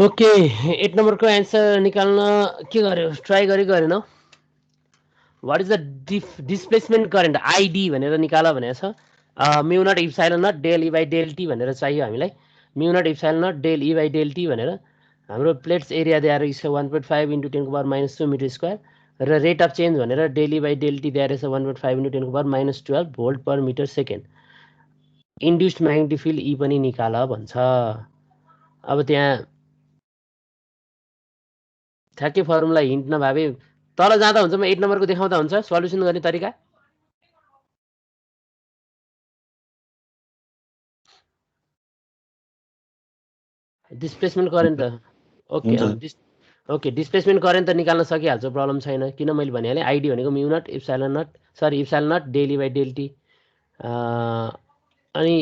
ओके 8 नम्बरको एन्सर निकाल्न के गर्यो ट्राई गरेन what is the displacement current ID भनेर निकाल भनेको छ mu naught epsilon naught del E by del T भनेर चाहियो हामीलाई mu naught epsilon naught del E by del T भनेर हाम्रो प्लेट्स एरिया दिएर छ 1.5 × 10⁻² मिटर स्क्वायर र रेट अफ चेन्ज भनेर del E by del T दिएर छ 1.5 × 10⁻12 volt per metre second induced magnetic field E पनि निकाल भन्छ अब त्यहाँ ठ्याक्कै फर्मुला हिन्ट नभए तल जाँदा हुन्छ म 8 नम्बरको देखाउँदा हुन्छ सल्युसन गर्ने तरिका डिस्प्लेसमेन्ट करेन्ट त ओके डिस्प्लेसमेन्ट करेन्ट त निकाल्न सकिहाल्छ प्रब्लम छैन किन मैले भनिहालेँ आइडी भनेको mu naught epsilon naught epsilon naught del E by del T अनि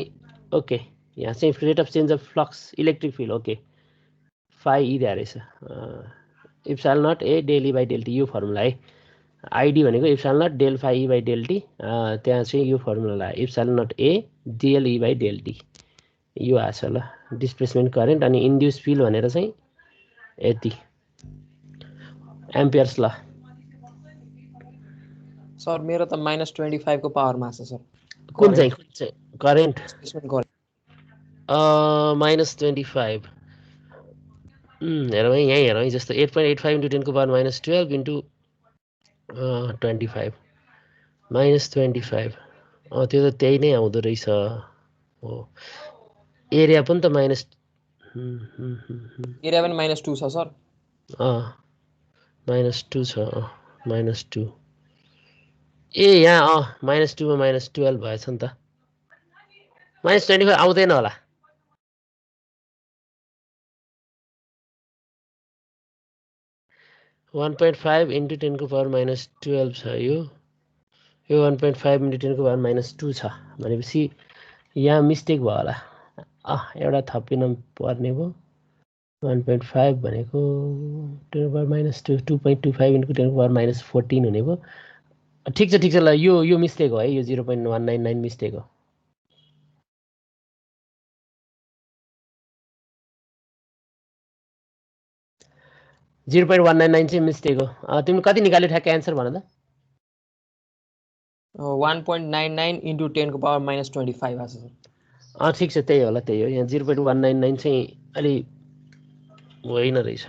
ओके यहाँ चाहिँ rate of change of flux electric field okay phi E दिएर रहेछ epsilon naught A del E by del T यो formula है ID भनेको epsilon naught del phi E by del T त्यहाँ चाहिँ यो formula epsilon naught A del E by del T यो आछ ल डिस्प्लेसमेन्ट करेन्ट अनि इन्ड्युस फिल्ड भनेर चाहिँ यति एम्पियर्स ल सर मेरो त -25 को पावरमा छ सर कुन चाहिँ करेन्ट डिस्प्लेसमेन्ट करेन्ट -25 हेरौँ है यहीँ हेरौँ है जस्तो 8.85 × 10⁻12 × 25 -25 त्यो त त्यही नै आउँदो रहेछ हो एरिया पनि त माइनस एरिया पनि -2 छ सर -2 छ -2 ए यहाँ -2 मा -12 भएछ नि त -25 आउँदैन होला (1.5 × 10⁻12 छ यो 1.5 × 10⁻2 छ भनेपछि यहाँ मिस्टेक भयो होला एउटा थपिन पर्ने भयो 1.5 भनेको 10⁻2 2.25 × 10⁻14 हुने भयो ठिक छ ल यो मिस्टेक हो है यो 0.199 मिस्टेक हो .199 मिस्टेक हो तिमीले कति निकाल्यो ठ्याक्कै एन्सर भन त 1.99 × 10⁻25 आछ सर ठिक छ त्यही होला त्यही हो यहाँ 0.199 चाहिँ अलि होइन रहेछ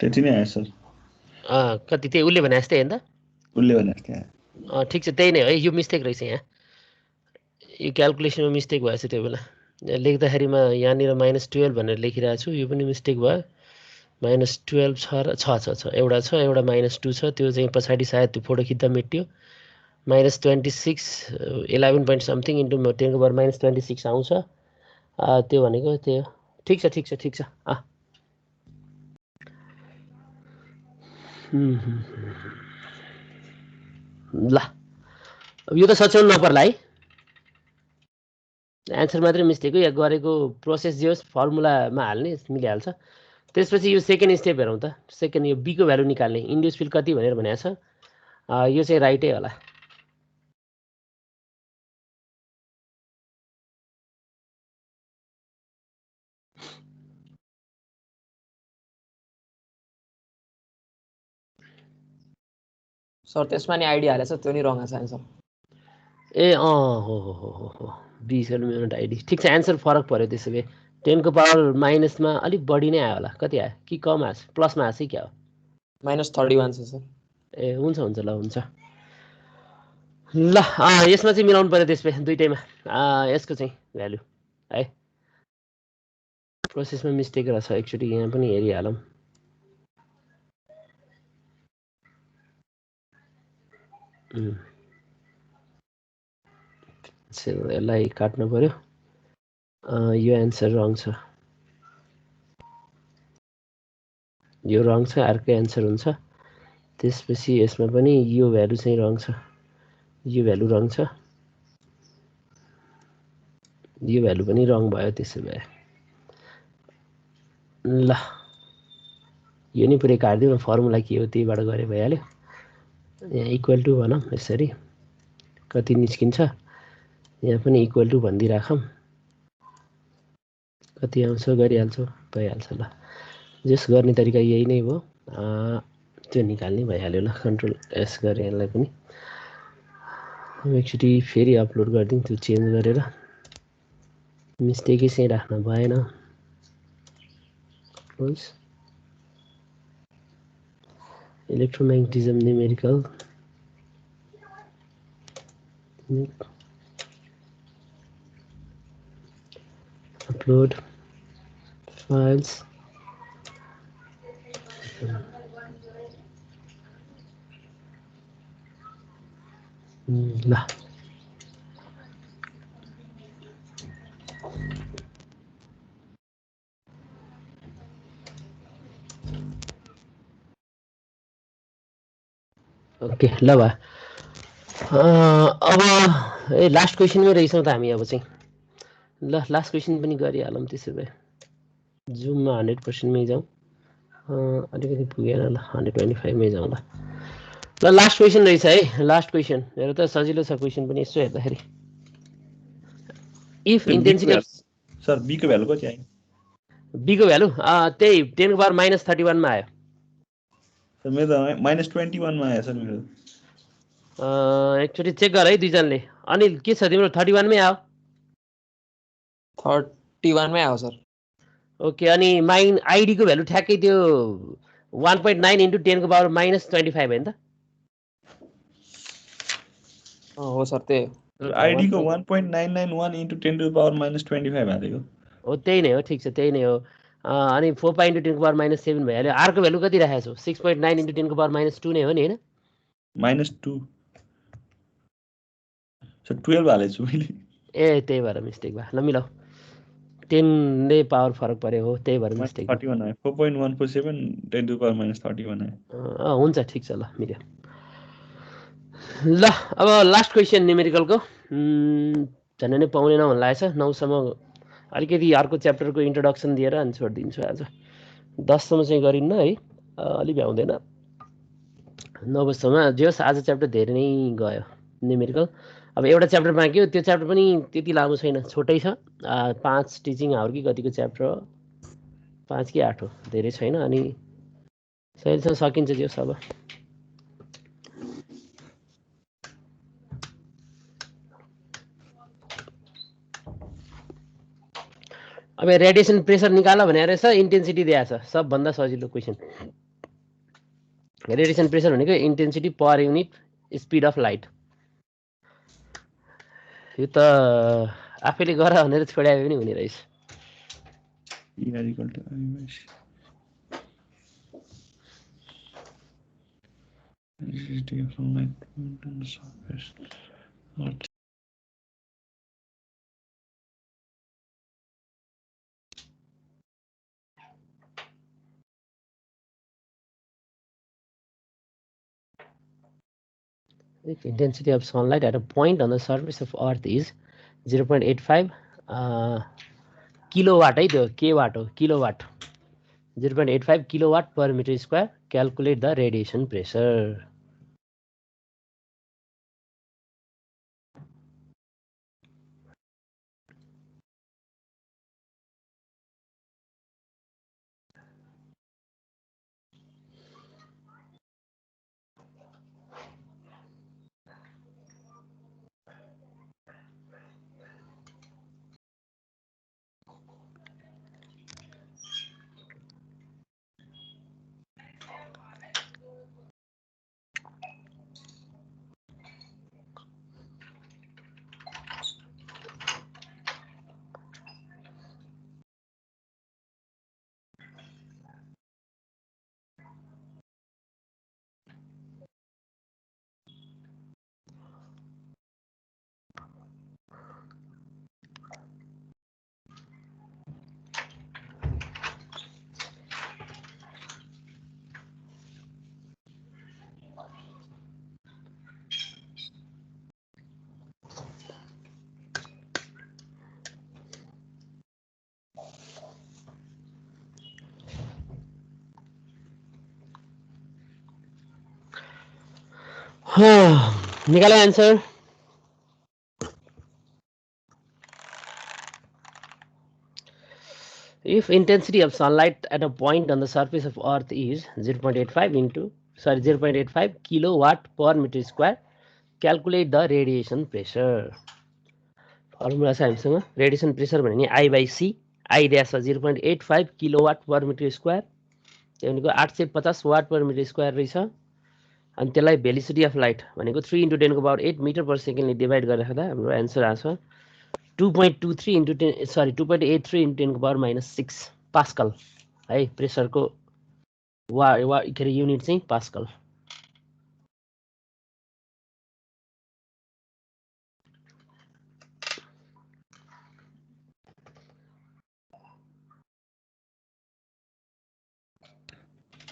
त्यति नै आयो सर कति त्यही उसले भने जस्तै हैन त उसले भने जस्तै ठिक छ त्यही नै है यो मिस्टेक रहेछ यहाँ यो क्याल्कुलेसनमा मिस्टेक भएछ त्यो बेला लेख्दाखेरिमा यहाँनिर -12 भनेर लेखिरहेको छु यो पनि मिस्टेक भयो -12 छ एउटा -2 छ त्यो चाहिँ पछाडि सायद त्यो फोटो खिच्दा मेटियो -26 11 point something × 10⁻26 आउँछ त्यो भनेको त्यो ठिक छ ल यो त सच्याउनु नपर्ला है एन्सर मात्रै मिस्टेक हो या गरेको प्रोसेस जे होस् फर्मुलामा हाल्ने मिलिहाल्छ त्यसपछि यो सेकेन्ड स्टेप हेरौँ त सेकेन्ड यो बीको भ्यालु निकाल्ने इन्ड्युस फिल्ड कति भनेर भनेको छ यो चाहिँ राइटै होला सर त्यसमा नि आइडी हालेछ त्यो नि रङ आछ एन्सर ए हो B = आइडी ठिक छ एन्सर फरक पर्यो त्यसो भए 10 को पावर माइनसमा अलिक बढी नै आयो होला कति आयो कि कम आयो प्लसमा आयो क्या हो -31 छ सर ए हुन्छ ल हुन्छ ल यसमा चाहिँ मिलाउनु पर्यो त्यसपछि दुईटैमा यसको चाहिँ भ्यालु है प्रोसेसमा मिस्टेक रहेछ एकचोटि यहाँ पनि हेरिहालौँ यसलाई काट्नु पर्यो यो एन्सर रङ छ यो रङ छ अर्कै एन्सर हुन्छ त्यसपछि यसमा पनि यो भ्यालु चाहिँ रङ छ यो भ्यालु रङ छ यो भ्यालु पनि रङ भयो त्यसो भए ल यो नि पुरै काट्दिउँ फर्मुला के हो त्यहीबाट गरे भइहाल्यो यहाँ इक्वल टु भनौँ यसरी कति निस्किन्छ यहाँ पनि इक्वल टु भनिदिइराखौँ कति आउँछ गरिहाल्छौँ भइहाल्छ ल जस गर्ने तरिका यही नै हो त्यो निकाल्ने भइहाल्यो ल कन्ट्रोल एस गरे यसलाई पनि एकचोटि फेरि अपलोड गरिदिउँ त्यो चेन्ज गरेर मिस्टेकै चाहिँ राख्न भएन क्लोज इलेक्ट्रोम्याग्नेटिज्म न्युमेरिकल upload files ल ओके ल भयो अब लास्ट क्वेसनमै रहेछौँ त हामी अब चाहिँ ल लास्ट क्वेसन पनि गरिहालौँ त्यसो भए जुममा 100%मै जाउँ अलिकति पुगेन ल 125मै जाउँ ल ल लास्ट क्वेसन रहेछ है लास्ट क्वेसन हेर त सजिलो छ क्वेसन पनि यसो हेर्दाखेरि if intensity of sir B को भ्यालु कति आयो बी को भ्यालु त्यही 10 को पावर -31 मा आयो सर मेरो त -21 मा आयो सर मेरो एकचोटि चेक गर है दुईजनाले अनिल के छ तिम्रो 31 मै आयो 31 मै आयो सर ओके अनि माइन आइडी को भ्यालु ठ्याक्कै त्यो 1.9 इन्टु 10 को पावर -25 हैन त हो सर त्यही आइडी को 1.991 इन्टु 10 टु द पावर -25 हालेको हो त्यही नै हो ठिक छ त्यही नै हो अनि 4 पाइ इन्टु 10 को पावर -7 भइहाल्यो आर को भ्यालु कति राखेको छौ 6.9 इन्टु 10 को पावर -2 नै हो नि हैन -2 सर 12 हालेछु मैले ए त्यही भएर मिस्टेक भयो ल मिलाऊ 10 ले पावर फरक पर्यो हो त्यही भएर मिस्टेक 31 आयो 4.147 10 टु द पावर -31 आयो हुन्छ ठिक छ ल मिल्यो ल अब लास्ट क्वेसन न्युमेरिकलको झन् नै पाउने नभन्नु लागेछ 9 सम्म अलिकति अर्को च्याप्टरको इन्ट्रोडक्सन दिएर अनि छोडिदिन्छु आज 10 सम्म चाहिँ गरिन्न है अलि भ्याउँदैन 9 सम्म जे होस् आज च्याप्टर धेरै नै गयो न्युमेरिकल अब एउटा च्याप्टर बाँकी हो त्यो च्याप्टर पनि त्यति लामो छैन छोटै छ 5 टिचिङ आवर कि कतिको च्याप्टर हो 5 कि 8 हो धेरै छैन अनि सहिलेसँग सकिन्छ जे होस् अब रेडिएसन प्रेसर निकाल भनेर रहेछ इन्टेन्सिटी दिएको छ सबभन्दा सजिलो क्वेसन रेडिएसन प्रेसर भनेको intensity per unit speed of light यो त आफैले गर भनेर छोड्याए पनि हुने रहेछ If intensity of sunlight at a point on the surface of Earth is 0.85 kilowatt है त्यो के वाट हो kilowatt 0.85 kilowatt per meter square calculate the radiation pressure निकालो answer. If intensity of sunlight at a point on the surface of Earth is 0.85 kilowatt per meter square, calculate the radiation pressure. Formula छ हामीसँग radiation pressure भने नि I by C, I dash 0.85 kilowatt per metre square, त्यो भनेको 850 what per metre square रहेछ। अनि त्यसलाई velocity of light भनेको 3 × 10⁸ मिटर पर सेकेन्डले डिभाइड गरेर राख्दा हाम्रो एन्सर आउँछ 2.23 × 10 सरी 2.83 × 10⁻6 पास्कल है। प्रेसरको वा के अरे युनिट चाहिँ पास्कल।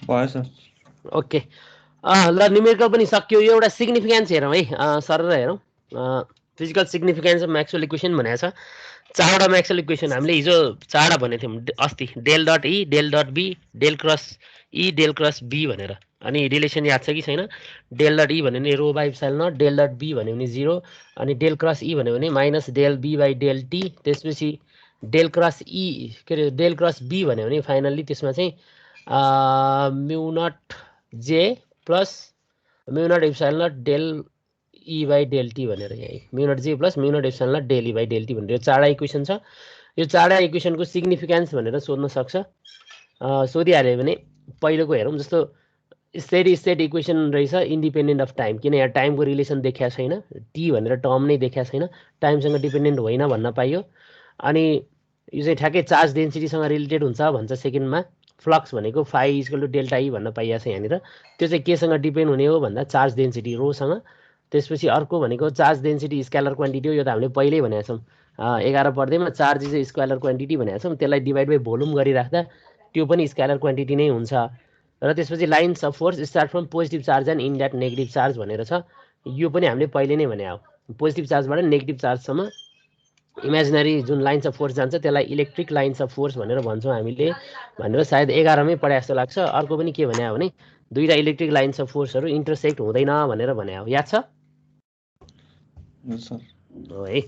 भयो सर। ओके ल न्युमेरिकल पनि सक्यो। यो एउटा सिग्निफिकेन्स हेरौँ है, सर हेरौँ। Physical significance of Maxwell equation भनेको छ। चारवटा म्याक्सवेल इक्वेसन हामीले हिजो चारवटा भनेको थियौँ अस्ति, del dot E, del dot B, del cross E, del cross B भनेर। अनि रिलेसन याद छ कि छैन? डेल डट ई भन्यो भने rho by epsilon not, del dot B भन्यो भने 0, अनि डेल क्रस ई भन्यो भने minus del B by del T. त्यसपछि डेल क्रस ई के अरे डेल क्रस बी भन्यो भने फाइनल्ली त्यसमा चाहिँ म्यु nought J plus mu nought epsilon not del E by del T भनेर, यही mu nought J plus mu nought epsilon not del E by del T भनेर। यो चारवटा इक्वेसन छ। यो चारवटा इक्वेसनको सिग्निफिकेन्स भनेर सोध्न सक्छ। सोधिहाल्यो भने पहिलोको हेरौँ। जस्तो स्टेडी स्टेट इक्वेसन रहेछ इन्डिपेन्डेन्ट अफ टाइम, किन यहाँ टाइमको रिलेसन देखाएको छैन, टी भनेर टर्म नै देखाएको छैन, टाइमसँग डिपेन्डेन्ट होइन भन्न पाइयो। अनि यो चाहिँ ठ्याक्कै चार्ज डेन्सिटीसँग रिलेटेड हुन्छ भन्छ सेकेन्डमा। फ्लक्स भनेको फाइ इक्वल टु डेल्टा ई भन्न पाइएको छ यहाँनिर। त्यो चाहिँ केसँग डिपेन्ड हुने हो भन्दा चार्ज डेन्सिटी रोसँग। त्यसपछि अर्को भनेको चार्ज डेन्सिटी स्केलर क्वान्टिटी हो। यो त हामीले पहिल्यै भनेका छौँ 11 पढ्दैमा, चार्ज इज स्केलर क्वान्टिटी भनेका छौँ। त्यसलाई डिभाइड बाई भोल्युम गरिराख्दा त्यो पनि स्केलर क्वान्टिटी नै हुन्छ। र त्यसपछि lines of force start from positive charge and in that negative charge भनेर छ। यो पनि हामीले पहिले नै भने हो, पोजिटिभ चार्जबाट नेगेटिभ चार्जसम्म इमेजिनरी जुन लाइन्स अफ फोर्स जान्छ त्यसलाई इलेक्ट्रिक लाइन्स अफ फोर्स भनेर भन्छौँ हामीले भनेर सायद 11मै पढे जस्तो लाग्छ। अर्को पनि के भने हो भने दुईवटा इलेक्ट्रिक लाइन्स अफ फोर्सहरू इन्टरसेक्ट हुँदैन भनेर भने हो, याद छ हो है।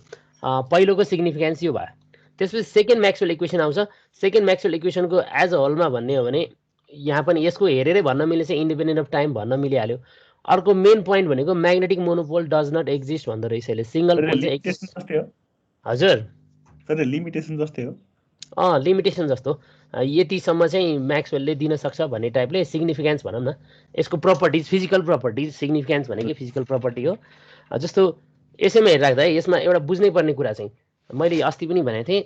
पहिलोको सिग्निफिकेन्स यो भयो। त्यसपछि सेकेन्ड म्याक्सवेल इक्वेसन आउँछ। सेकेन्ड म्याक्सवेल इक्वेसनको एज अ होलमा भन्ने हो भने यहाँ पनि यसको हेरेरै भन्न मिले चाहिँ इन्डिपेन्डेन्ट अफ टाइम भन्न मिलिहाल्यो। अर्को मेन पोइन्ट भनेको magnetic monopole does not exist भन्दो रहेछ यसले। सिङ्गल पोल चाहिँ एक्जिस्ट। हजुर सर लिमिटेसन जस्तै हो। लिमिटेसन जस्तो यतिसम्म चाहिँ म्याक्सवेलले दिन सक्छ भन्ने टाइपले सिग्निफिकेन्स भनौँ न। यसको प्रपर्टिज फिजिकल प्रपर्टिज, सिग्निफिकेन्स भनेकै फिजिकल प्रपर्टी हो। जस्तो यसैमा हेरिराख्दा है, यसमा एउटा बुझ्नै पर्ने कुरा चाहिँ मैले अस्ति पनि भनेको थिएँ,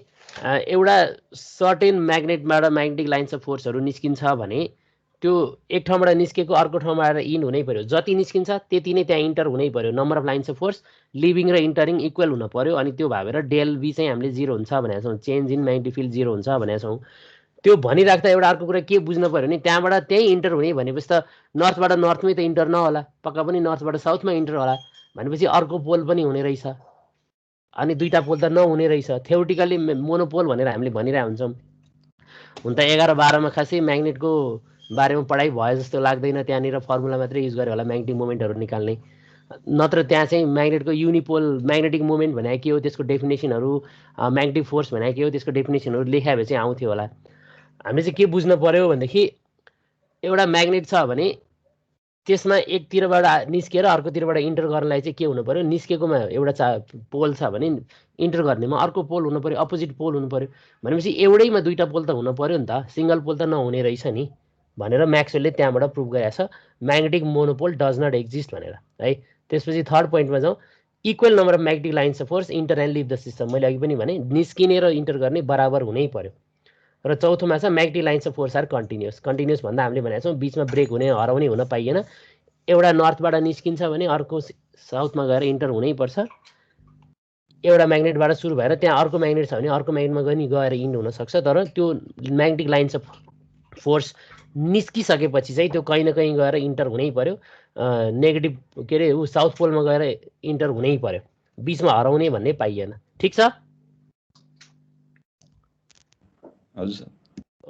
एउटा सर्टेन म्याग्नेटबाट म्याग्नेटिक लाइन्स अफ फोर्सहरू निस्किन्छ भने त्यो एक ठाउँबाट निस्केको अर्को ठाउँमा आएर इन हुनै पर्यो। जति निस्किन्छ त्यति नै त्यहाँ इन्टर हुनै पर्यो। Number of lines of force living र इन्टरिङ इक्वल हुन पर्यो। अनि त्यो भएर डेल बी चाहिँ हामीले 0 हुन्छ भनेको छौँ, चेन्ज इन म्याग्नेटिक फिल्ड 0 हुन्छ भनेको छौँ। त्यो भनिराख्दा एउटा अर्को कुरा के बुझ्नु पर्यो भने त्यहाँबाट त्यहीँ इन्टर हुने भनेपछि त नर्थबाट नर्थमै त इन्टर नहोला, पक्का पनि नर्थबाट साउथमा इन्टर होला भनेपछि अर्को पोल पनि हुने रहेछ। अनि दुईवटा पोल त नहुने रहेछ। थ्योरिटिकल्ली मोनोपोल भनेर हामीले भनिरहेको हुन्छौँ। हुन त 11-12मा खासै म्याग्नेटको बारेमा पढाइ भयो जस्तो लाग्दैन, त्यहाँनिर फर्मुला मात्रै युज गर्यो होला म्याग्नेटिक मोमेन्टहरू निकाल्ने। नत्र त्यहाँ चाहिँ म्याग्नेटको युनिपोल म्याग्नेटिक मोमेन्ट भनेको के हो त्यसको डेफिनेसनहरू, म्याग्नेटिक फोर्स भनेको के हो त्यसको डेफिनेसनहरू लेखाए भए चाहिँ आउँथ्यो होला। हामीले चाहिँ के बुझ्नु पर्यो भनेदेखि एउटा म्याग्नेट छ भने त्यसमा एकतिरबाट निस्केर अर्कोतिरबाट इन्टर गर्नलाई चाहिँ के हुनु पर्यो, निस्केकोमा एउटा पोल छ भने इन्टर गर्नेमा अर्को पोल हुनु पर्यो, अपोजिट पोल हुनु पर्यो। भनेपछि एउटैमा दुईवटा पोल त हुनु पर्यो नि त, सिङ्गल पोल त नहुने रहेछ नि भनेर म्याक्सवेलले त्यहाँबाट प्रुभ गरेको छ magnetic monopole does not exist भनेर है। त्यसपछि थर्ड पोइन्टमा जाउँ, equal number of magnetic lines of force enter and leave the system. मैले अघि पनि भने निस्किने र इन्टर गर्ने बराबर हुनै पर्यो। र चौथोमा छ magnetic lines of force are continuous. Continuous भन्दा हामीले भनेको छौँ बिचमा ब्रेक हुने हराउने हुन पाइएन। एउटा नर्थबाट निस्किन्छ भने अर्को साउथमा गएर इन्टर हुनैपर्छ। एउटा म्याग्नेटबाट सुरु भएर त्यहाँ अर्को म्याग्नेट छ भने अर्को म्याग्नेटमा गएर इन्ड हुनसक्छ। तर त्यो म्याग्नेटिक लाइन्स अफ फोर्स निस्किसकेपछि चाहिँ त्यो कहीँ न कहीँ गएर इन्टर हुनै पर्यो। नेगेटिभ के अरे साउथ पोलमा गएर इन्टर हुनै पर्यो, बिचमा हराउने भन्ने पाइएन। ठिक छ? हजुर सर।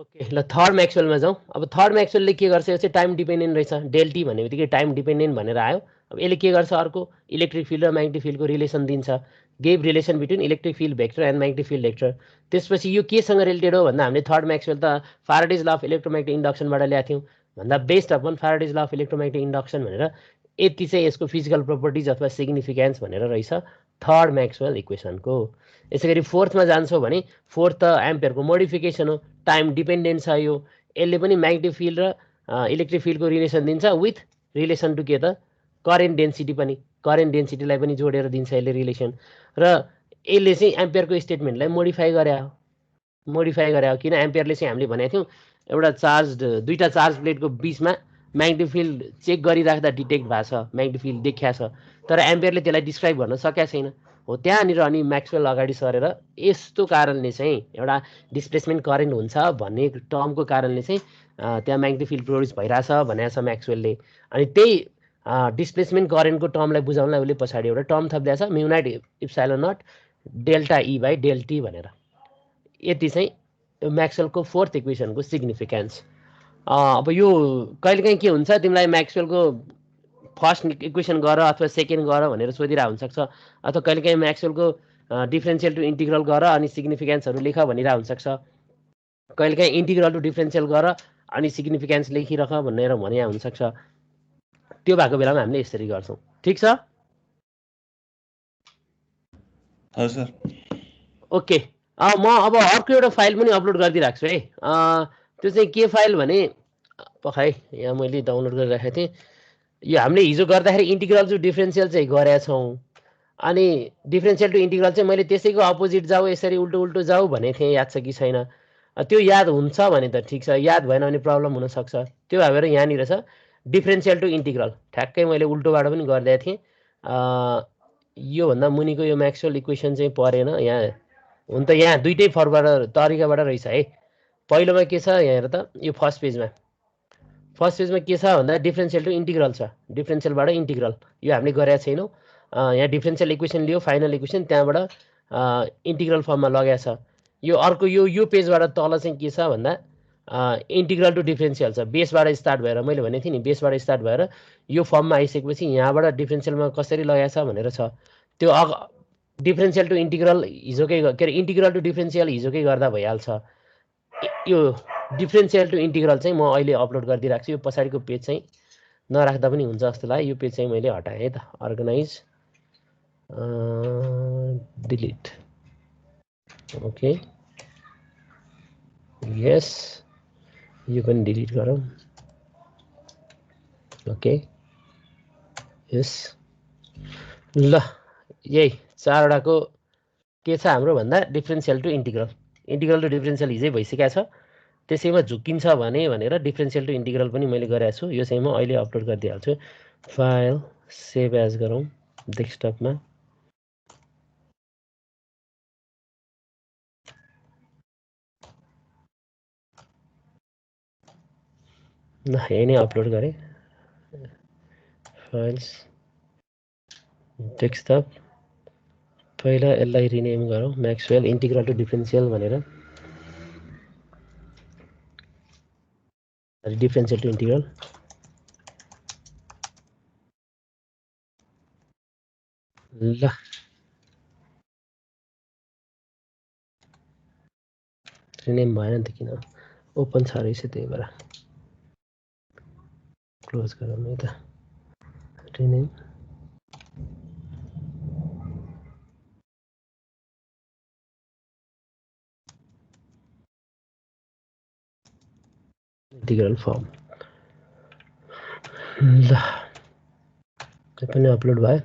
ओके ल थर्ड म्याक्सवेलमा जाउँ। अब थर्ड म्याक्सवेलले के गर्छ, यो चाहिँ टाइम डिपेन्डेन्ट रहेछ। डेल टी भन्ने बित्तिकै टाइम डिपेन्डेन्ट भनेर आयो। अब यसले के गर्छ अर्को इलेक्ट्रिक फिल्ड र म्याग्नेटिक फिल्डको रिलेसन दिन्छ gave relation between electric field vector and magnetic field vector त्यसपछि यो केसँग रिलेटेड हो भन्दा हामीले थर्ड म्याक्सवेल त फ्याराडेज ल अफ इलेक्ट्रोम्याग्नेटिक इन्डक्सनबाट ल्याएको थियौँ भन्दा based upon Faraday's law of electromagnetic induction भनेर यति चाहिँ यसको फिजिकल प्रोपर्टिज अथवा सिग्निफिकेन्स भनेर रहेछ थर्ड म्याक्सवेल इक्वेसनको यसै गरी फोर्थमा जान्छौँ भने फोर्थ त एम्पियरको मोडिफिकेसन हो टाइम डिपेन्डेन्ट छ यो यसले पनि म्याग्नेटिक फिल्ड र इलेक्ट्रिक फिल्डको रिलेसन दिन्छ विथ रिलेसन टु के त करेन्ट डेन्सिटी पनि करेन्ट डेन्सिटीलाई पनि जोडेर दिन्छ यसले रिलेसन र यसले चाहिँ एम्पियरको स्टेटमेन्टलाई मोडिफाई गरे हो किन एम्पियरले चाहिँ हामीले भनेको थियौँ एउटा दुईटा चार्ज प्लेटको बिचमा म्याग्नेटिक फिल्ड चेक गरिराख्दा डिटेक्ट भएको छ म्याग्नेटिक फिल्ड देखिया छ तर एम्पियरले त्यसलाई डिस्क्राइब गर्न सकेको छैन हो त्यहाँनिर अनि म्याक्सवेल अगाडि सरेर यस्तो कारणले चाहिँ एउटा डिस्प्लेसमेन्ट करेन्ट हुन्छ भन्ने टर्मको कारणले चाहिँ त्यहाँ म्याग्नेटिक फिल्ड प्रोड्युस भइरहेछ भनेको छ म्याक्सवेलले अनि त्यही डिस्प्लेसमेन्ट करेन्टको टर्मलाई बुझाउनलाई उसले पछाडि एउटा टर्म थपिदिएको छ mu naught epsilon naught delta E by del T भनेर यति चाहिँ म्याक्सवेलको फोर्थ इक्वेसनको सिग्निफिकेन्स अब यो कहिलेकाहीँ के हुन्छ तिमीलाई म्याक्सवेलको फर्स्ट इक्वेसन गर अथवा सेकेन्ड गर भनेर सोधिरहेको हुनसक्छ अथवा कहिलेकाहीँ म्याक्सवेलको डिफ्रेन्सियल टु इन्टिग्रल गर अनि सिग्निफिकेन्सहरू लेख भनिरहेको हुनसक्छ कहिलेकाहीँ इन्टिग्रल टु डिफ्रेन्सियल गर अनि सिग्निफिकेन्स लेखिरह भनेर भने हुनसक्छ त्यो भएको बेलामा हामीले यसरी गर्छौँ ठिक छ हजुर ओके म अब अर्को एउटा फाइल पनि अपलोड गरिदिइराख्छु है त्यो चाहिँ के फाइल भने खै यहाँ मैले डाउनलोड गरिराखेको थिएँ यो हामीले हिजो गर्दाखेरि इन्टिग्रल टु डिफ्रेन्सियल चाहिँ गरेका छौँ अनि डिफ्रेन्सियल टु इन्टिग्रल चाहिँ मैले त्यसैको अपोजिट जाऊ यसरी उल्टो उल्टो जाऊ भनेको थिएँ याद छ कि छैन त्यो याद हुन्छ भने त ठिक छ याद भएन भने प्रब्लम हुनसक्छ त्यो भएर यहाँनिर छ डिफ्रेन्सियल टु इन्टिग्रल ठ्याक्कै मैले उल्टोबाट पनि गरिदिएको थिएँ योभन्दा मुनिको यो म्याक्सवेल इक्वेसन चाहिँ परेन यहाँ हुन त यहाँ दुइटै तरिकाबाट रहेछ है पहिलोमा के छ यहाँ हेर त यो फर्स्ट पेजमा के छ भन्दा डिफ्रेन्सियल टु इन्टिग्रल छ डिफ्रेन्सियलबाट इन्टिग्रल यो हामीले गरेका छैनौँ यहाँ डिफ्रेन्सियल इक्वेसन लियो फाइनल इक्वेसन त्यहाँबाट इन्टिग्रल फर्ममा लगाएको छ यो अर्को यो पेजबाट तल चाहिँ के छ भन्दा इन्टिग्रल टु डिफ्रेन्सियल छ बेसबाट स्टार्ट भएर मैले भनेको थिएँ नि बेसबाट स्टार्ट भएर यो फर्ममा आइसकेपछि यहाँबाट डिफ्रेन्सियलमा कसरी लगाएको छ भनेर छ त्यो डिफ्रेन्सियल टु इन्टिग्रल हिजोकै के अरे इन्टिग्रल टु डिफ्रेन्सियल हिजोकै गर्दा भइहाल्छ यो डिफ्रेन्सियल टु इन्टिग्रल चाहिँ म अहिले अपलोड गरिदिइरहेको छु यो पछाडिको पेज चाहिँ नराख्दा पनि हुन्छ जस्तो लाग्यो यो पेज चाहिँ मैले हटाएँ है त अर्गनाइज डिलिट ओके यस यो पनि डिलिट गरौँ ओके यस ल यही चारवटाको के छ हाम्रो भन्दा differential to integral to differential हिजै भइसकेको छ त्यसैमा झुकिन्छ भनेर डिफ्रेन्सियल टु इन्टिग्रल पनि मैले गरेको छु यो चाहिँ म अहिले अपलोड गरिदिइहाल्छु फाइल सेभ एज गरौँ डेस्कटपमा ल यही नै अपलोड गरेँ फाइल्स डेस्कटप पहिला यसलाई रिनेम गरौँ म्याक्सवेल इन्टिग्रल टु डिफ्रेन्सियल भनेर डिफ्रेन्सियल टु इन्टिग्रल ल रिनेम भएन नि त किन ओपन छ रहेछ त्यही भएर क्लोज गरौँ है त रिनेम इन्टिग्रल फर्म ल यो पनि अपलोड भयो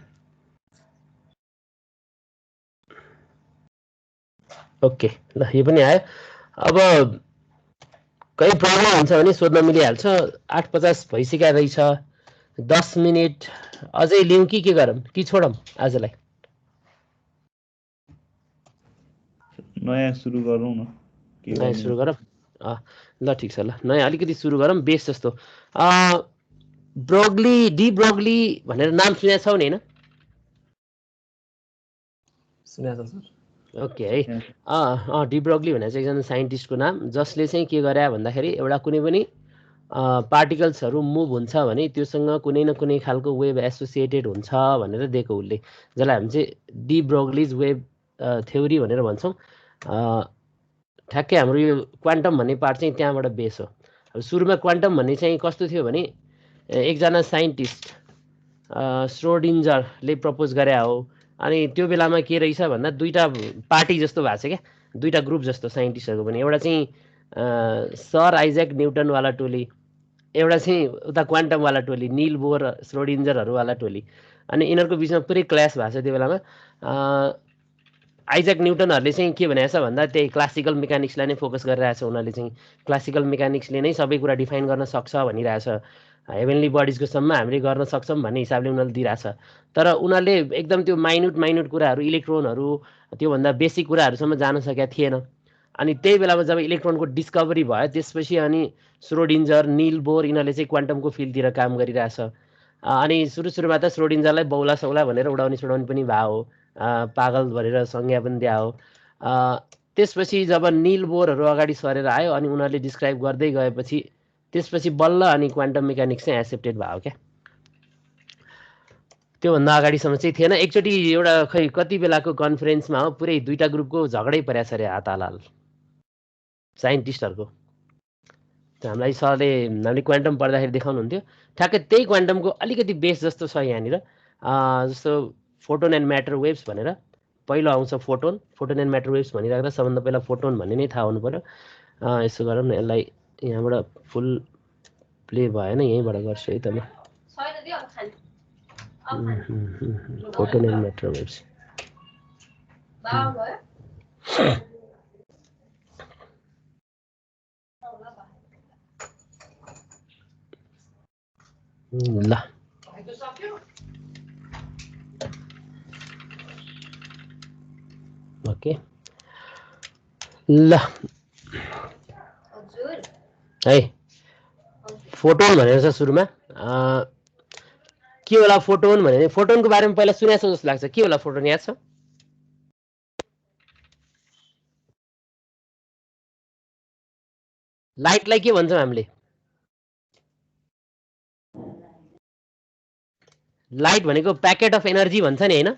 ओके ल यो पनि आयो अब कहीँ प्रब्लम हुन्छ भने सोध्न मिलिहाल्छ 8:50 भइसकेको रहेछ 10 मिनट अझै लिउँ कि के गरौँ कि छोडौँ आजलाई नयाँ सुरु गरौँ न नयाँ सुरु गरौँ ल ठिक छ ल नयाँ अलिकति सुरु गरौँ बेस जस्तो डी ब्रोग्ली भनेर नाम सुनेको छौ नि होइन सुनेको छ सर ओके है डी ब्रोग्ली भनेर चाहिँ एकजना साइन्टिस्टको नाम जसले चाहिँ के गरे भन्दाखेरि एउटा कुनै पनि पार्टिकल्सहरू मुभ हुन्छ भने त्योसँग कुनै न कुनै खालको वेभ एसोसिएटेड हुन्छ भनेर दिएको उसले, जसलाई हामी चाहिँ डी ब्रोग्लीज वेभ थ्योरी भनेर भन्छौँ। ठ्याक्कै हाम्रो यो क्वान्टम भन्ने पार्ट चाहिँ त्यहाँबाट बेस हो। अब सुरुमा क्वान्टम भन्ने चाहिँ कस्तो थियो भने एकजना साइन्टिस्ट श्रोडिन्जरले प्रपोज गरे हो। अनि त्यो बेलामा के रहेछ भन्दा दुईवटा पार्टी जस्तो भएको छ क्या, दुईवटा ग्रुप जस्तो साइन्टिस्टहरूको पनि। एउटा चाहिँ सर आइज्याक न्युटनवाला टोली, एउटा चाहिँ उता क्वान्टमवाला टोली, निल बोर श्रोडिन्जरहरूवाला टोली। अनि यिनीहरूको बिचमा पुरै क्ल्यास भएको छ त्यो बेलामा। आइज्याक न्युटनहरूले चाहिँ के भनेको छ भन्दा त्यही क्लासिकल मेकानिक्सलाई नै फोकस गरिरहेछ। उनीहरूले चाहिँ क्लासिकल मेकानिक्सले नै सबै कुरा डिफाइन गर्न सक्छ भनिरहेछ, हेभेनली बडिजको सम्म हामीले गर्न सक्छौँ भन्ने हिसाबले उनीहरूले दिइरहेछ। तर उनीहरूले एकदम त्यो माइन्युट कुराहरू, इलेक्ट्रोनहरू, त्योभन्दा बेसिक कुराहरूसम्म जान सकेका थिएन। अनि त्यही बेलामा जब इलेक्ट्रोनको डिस्कभरी भयो त्यसपछि अनि श्रोडिन्जर, निल बोर यिनीहरूले चाहिँ क्वान्टमको फिल्डतिर काम गरिरहेछ। अनि सुरुमा त श्रोडिन्जरलाई बौला सौला भनेर उडाउने पनि भयो हो, पागल भनेर संज्ञा पनि दिया हो। त्यसपछि जब निल बोरहरू अगाडि सरेर आयो अनि उनीहरूले डिस्क्राइब गर्दै गएपछि त्यसपछि बल्ल अनि क्वान्टम मेकानिक्स चाहिँ एक्सेप्टेड भयो क्या। त्योभन्दा अगाडिसम्म चाहिँ थिएन। एकचोटि एउटा खै कति बेलाको कन्फरेन्समा हो, पुरै दुईवटा ग्रुपको झगडै परेको छ अरे हातालाल साइन्टिस्टहरूको। हामीलाई सरले हामीले क्वान्टम पढ्दाखेरि देखाउनुहुन्थ्यो। ठ्याक्कै त्यही क्वान्टमको अलिकति बेस जस्तो छ यहाँनिर। जस्तो फोटोन एन्ड म्याटर वेभ्स भनेर पहिलो आउँछ फोटोन एन्ड म्याटर वेभ्स भनिराख्दा सबभन्दा पहिला फोटोन भन्ने नै थाहा हुनु पऱ्यो। यसो गरौँ न, यसलाई यहाँबाट फुल प्ले भएन, यहीँबाट गर्छु है त म। फोटोन एन्ड म्याटर वेभ्स ल ओके ल है फोटोन भनेर छ सुरुमा। के होला फोटोन भने फोटोनको बारेमा पहिला सुनेको छ जस्तो लाग्छ। के होला फोटोन याद छ? लाइटलाई के भन्छौँ हामीले? लाइट भनेको प्याकेट अफ एनर्जी भन्छ नि हैन?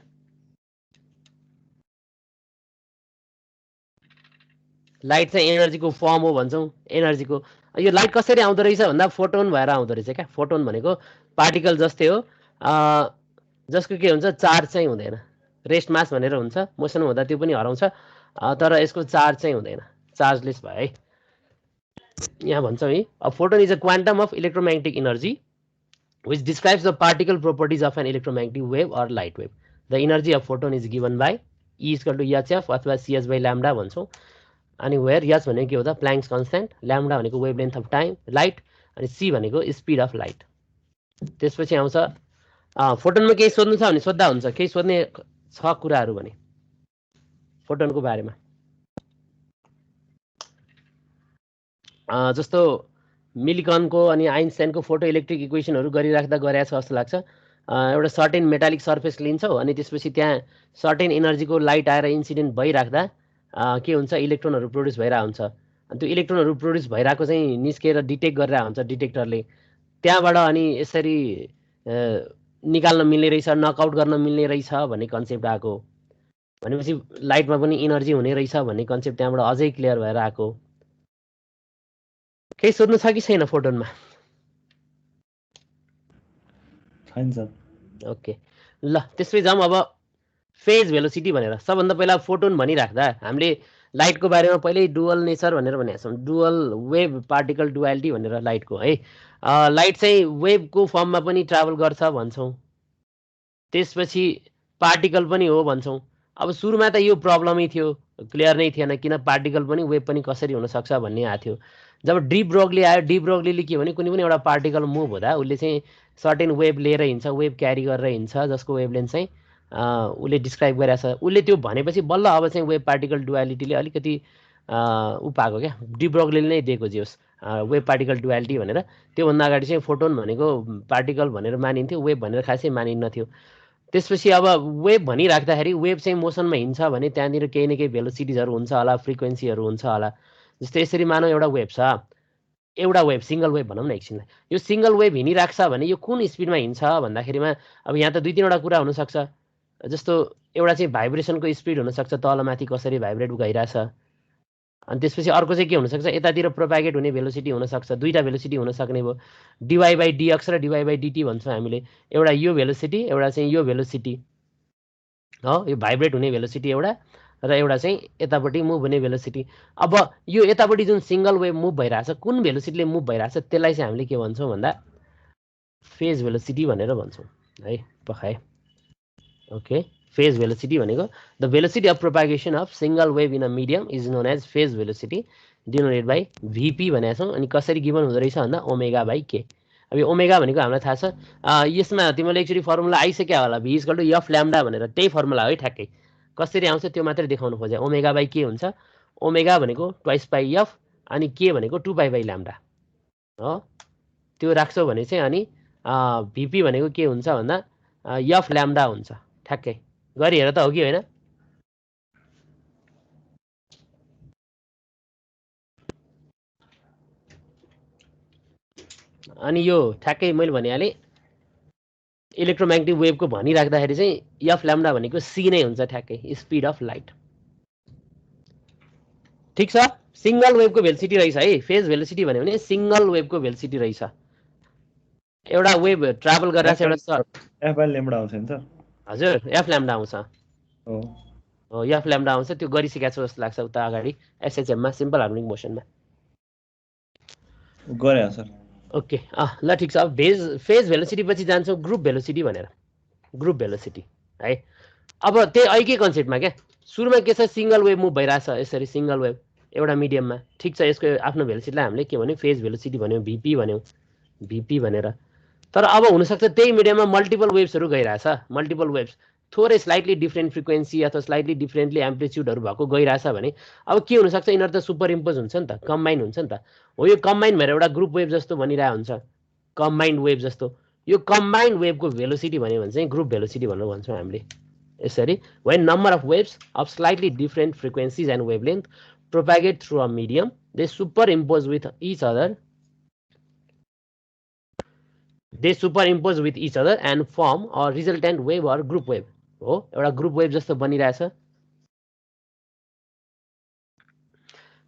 लाइट चाहिँ एनर्जीको फर्म हो भन्छौँ, एनर्जीको। यो लाइट कसरी आउँदो रहेछ भन्दा फोटोन भएर आउँदो रहेछ क्या। फोटोन भनेको पार्टिकल जस्तै हो, जसको के हुन्छ चार्ज चाहिँ हुँदैन। रेस्ट मास भनेर हुन्छ, मोसन हुँदा त्यो पनि हराउँछ, तर यसको चार्ज चाहिँ हुँदैन, चार्जलेस भयो है। यहाँ भन्छौँ है, a photon is a quantum of electromagnetic energy which describes the particle properties of an electromagnetic wave or light wave. The energy of photon is given by E is equal to hf अथवा cs by lambda भन्छौँ। अनि where h भनेको के हो त Planck's constant, lambda भनेको wavelength of time light, अनि c भनेको स्पिड अफ लाइट। त्यसपछि आउँछ फोटोनमा केही सोध्नु छ भने सोद्धा हुन्छ, केही सोध्ने छ कुराहरू भने फोटोनको बारेमा। जस्तो मिलिकनको अनि आइन्स्टाइनको फोटो इलेक्ट्रिक इक्वेसनहरू गरिराख्दा गरेछ जस्तो लाग्छ। एउटा सर्टेन मेटालिक सर्फेस लिन्छौ अनि त्यसपछि त्यहाँ सर्टेन एनर्जीको लाइट आएर इन्सिडेन्ट भइराख्दा के हुन्छ इलेक्ट्रोनहरू प्रोड्युस भइरहेको हुन्छ। अनि त्यो इलेक्ट्रोनहरू प्रोड्युस भइरहेको चाहिँ निस्केर डिटेक्ट गरिरहेको हुन्छ डिटेक्टरले। त्यहाँबाट अनि यसरी निकाल्न मिल्ने रहेछ, नकआउट गर्न मिल्ने रहेछ भन्ने कन्सेप्ट आएको। भनेपछि लाइटमा पनि एनर्जी हुने रहेछ भन्ने कन्सेप्ट त्यहाँबाट अझै क्लियर भएर आएको। केही सोध्नु छ कि छैन फोटोनमा? छैन सर। ओके ल त्यसपछि जाउँ अब फेज भेलोसिटी भनेर। सबभन्दा पहिला फोटोन भनिराख्दा हामीले लाइटको बारेमा पहिल्यै डुअल नेचर भनेर भनेका छौँ, डुअल वेभ पार्टिकल डुअलिटी भनेर लाइटको है। लाइट चाहिँ वेभको फर्ममा पनि ट्राभल गर्छ भन्छौँ, त्यसपछि पार्टिकल पनि हो भन्छौँ। अब सुरुमा त यो प्रब्लमै थियो, क्लियर नै थिएन किन पार्टिकल पनि वेभ पनि कसरी हुनसक्छ भन्ने आएको थियो। जब डी ब्रोग्ली आयो, डी ब्रोग्लीले के भने कुनै पनि एउटा पार्टिकल मुभ हुँदा उसले चाहिँ सर्टेन वेभ लिएर हिँड्छ, वेभ क्यारी गरेर हिँड्छ, जसको वेभलेन्थ चाहिँ उसले डिस्क्राइब गरेको छ। उसले त्यो भनेपछि बल्ल अब चाहिँ वेभ पार्टिकल डुअलिटीले अलिकति उ पाएको क्या, डी ब्रोग्लीले नै दिएको जे होस् वेभ पार्टिकल डुअलिटी भनेर। त्योभन्दा अगाडि चाहिँ फोटोन भनेको पार्टिकल भनेर मानिन्थ्यो, वेभ भनेर खासै मानिन्नथ्यो। त्यसपछि अब वेभ भनिराख्दाखेरि वेभ चाहिँ मोसनमा हिँड्छ भने त्यहाँनिर केही न केही भेलोसिटिजहरू हुन्छ होला, फ्रिक्वेन्सीहरू हुन्छ होला। जस्तै यसरी मानौँ एउटा वेभ छ, एउटा वेभ सिंगल वेभ भनौँ न एकछिनलाई, यो सिंगल वेभ हिँडिरहेको छ भने यो कुन स्पिडमा हिँड्छ भन्दाखेरिमा अब यहाँ त 2-3 वटा कुरा हुनसक्छ। जस्तो एउटा चाहिँ भाइब्रेसनको स्पिड हुनसक्छ, तलमाथि कसरी भाइब्रेट गइरहेछ। अनि त्यसपछि अर्को चाहिँ के हुनसक्छ, यतातिर प्रोपागेट हुने भेलोसिटी हुनसक्छ। दुईवटा भेलोसिटी हुनसक्ने भयो, dy/dx र dy/dt भन्छौँ हामीले। एउटा यो भेलोसिटी, एउटा चाहिँ यो भेलोसिटी हो, यो भाइब्रेट हुने भेलोसिटी एउटा, र एउटा चाहिँ यतापट्टि मुभ हुने भेलोसिटी। अब यो यतापट्टि जुन सिंगल वेभ मुभ भइरहेछ, कुन भेलोसिटीले मुभ भइरहेछ त्यसलाई चाहिँ हामीले के भन्छौँ भन्दा फेज भेलोसिटी भनेर भन्छौँ है। पखाए ओके, फेज भेलोसिटी भनेको the velocity of propagation of single wave in a medium is known as phase velocity denoted by VP भनेको छौँ। अनि कसरी गिभन हुँदो रहेछ भन्दा ω/k। अब यो ओमेगा भनेको हामीलाई थाहा छ, यसमा तिमीले एकचोटि फर्मुला आइसक्यो होला, v = f ल्याम्डा भनेर, त्यही फर्मुला हो है ठ्याक्कै। कसरी आउँछ त्यो मात्रै देखाउनु खोजे। ω/k हुन्छ, ओमेगा भनेको 2πf अनि k भनेको 2π/λ हो, त्यो राख्छौ भने चाहिँ अनि भिपी भनेको के हुन्छ भन्दा f ल्याम्डा हुन्छ। ठ्याक्कै गरी हेर त, हो कि होइन? अनि यो ठ्याक्कै मैले भनिहालेँ इलेक्ट्रोम्याग्नेटिक वेभको भनिराख्दाखेरि चाहिँ f ल्याम्डा भनेको c नै हुन्छ, ठ्याक्कै स्पिड अफ लाइट। ठिक छ, सिंगल वेभको भेलोसिटी रहेछ है। फेज भेलोसिटी भन्यो भने सिंगल वेभको भेलोसिटी रहेछ। एउटा वेभ ट्राभल गरिरहेछ एउटा f/λ आउँछ नि सर? हजुर, f ल्याम्डा आउँछ। हो, f ल्याम्डा आउँछ। त्यो गरिसकेको छ जस्तो लाग्छ उता अगाडि एसएचएम मा, सिम्पल हार्मोनिक मोसनमा गरे सर। ओके, ल ठिक छ। अब फेज भेलोसिटी पछि जान्छौँ ग्रुप भेलोसिटी भनेर। ग्रुप भेलोसिटी है, अब त्यही अहिलेकै कन्सेप्टमा क्या। सुरुमा के छ, सिंगल वेभ मुभ भइरहेछ यसरी, सिंगल वेभ एउटा मिडियममा। ठिक छ, यसको आफ्नो भेलोसिटीलाई हामीले के भन्यौँ, फेज भेलोसिटी भन्यौँ, भिपी भन्यौँ, भिपी भनेर। तर अब हुनसक्छ त्यही मिडियममा मल्टिपल वेभ्सहरू गइरहेछ, मल्टिपल वेभ्स थोरै स्लाइटली डिफ्रेन्ट फ्रिक्वेन्सी अथवा स्लाइटली डिफ्रेन्टली एम्प्लिट्युडहरू भएको गइरहेछ भने अब के हुनसक्छ, यिनीहरू त सुपर इम्पोज हुन्छ नि त, कम्बाइन हुन्छ नि त। हो, यो कम्बाइन भएर एउटा ग्रुप वेभ जस्तो बनिरहेको हुन्छ, कम्बाइन्ड वेभ जस्तो। यो कम्बाइन्ड वेभको भेलोसिटी भन्यो भने चाहिँ ग्रुप भेलोसिटी भनेर भन्छौँ हामीले यसरी। When number of waves of slightly different फ्रिक्वेन्सिज and wavelength propagate through a medium they super impose with each other, they superimpose with each other and form a resultant wave or group wave हो। एउटा group wave जस्तो बनिरहेछ,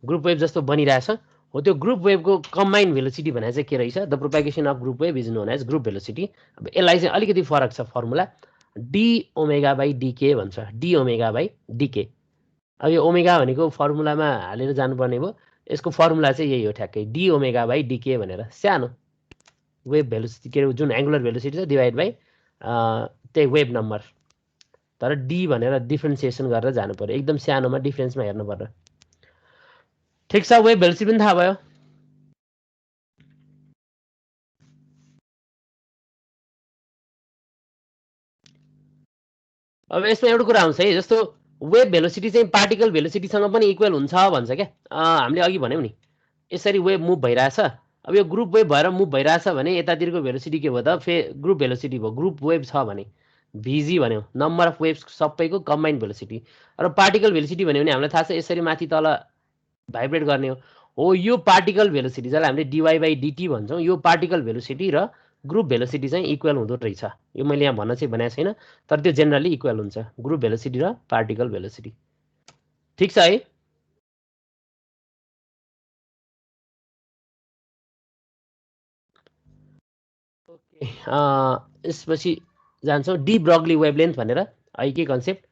group wave जस्तो बनिरहेछ हो। त्यो group वेभको combined velocity भनेर चाहिँ के रहेछ, the propagation of group wave is known as group velocity. अब यसलाई चाहिँ अलिकति फरक छ फर्मुला, dω/dk भन्छ, dω/dk। अब यो ओमेगा भनेको फर्मुलामा हालेर जानुपर्ने भयो, यसको फर्मुला चाहिँ यही हो ठ्याक्कै, dω/dk भनेर। सानो वेभ भेलोसिटी के अरे जुन एङ्गुलर भेलोसिटी छ डिभाइड बाई त्यही वेभ नम्बर, तर डी भनेर डिफ्रेन्सिएसन गरेर जानु पर्यो, एकदम सानोमा डिफ्रेन्समा हेर्नु पर्यो। ठिक छ, वेभ भेलोसिटी पनि थाहा भयो। अब यसमा एउटा कुरा आउँछ है, जस्तो वेभ भेलोसिटी चाहिँ पार्टिकल भेलोसिटीसँग पनि इक्वल हुन्छ भन्छ क्या। हामीले अघि भन्यौँ नि, यसरी वेभ मुभ भइरहेछ। अब यो ग्रुप वेभ भएर मुभ भइरहेछ भने यतातिरको भेलोसिटी के भयो त, ग्रुप भेलोसिटी भयो। ग्रुप वेभ छ भने भिजी भन्यो, नम्बर अफ वेभ्स सबैको कम्बाइन्ड भेलोसिटी। र पार्टिकल भेलोसिटी भन्यो भने हामीलाई थाहा छ यसरी माथि तल भाइब्रेट गर्ने हो। यो पार्टिकल भेलोसिटी जसलाई हामीले dy/dt भन्छौँ, यो पार्टिकल भेलोसिटी र ग्रुप भेलोसिटी चाहिँ इक्वल हुँदो रहेछ। यो मैले यहाँ भन्न चाहिँ भनेको छैन, तर त्यो जेनरली इक्वल हुन्छ, ग्रुप भेलोसिटी र पार्टिकल भेलोसिटी। ठिक छ है। ओके, यसपछि जान्छौँ डी ब्रगली वेभलेन्थ भनेर। अहिले के कन्सेप्ट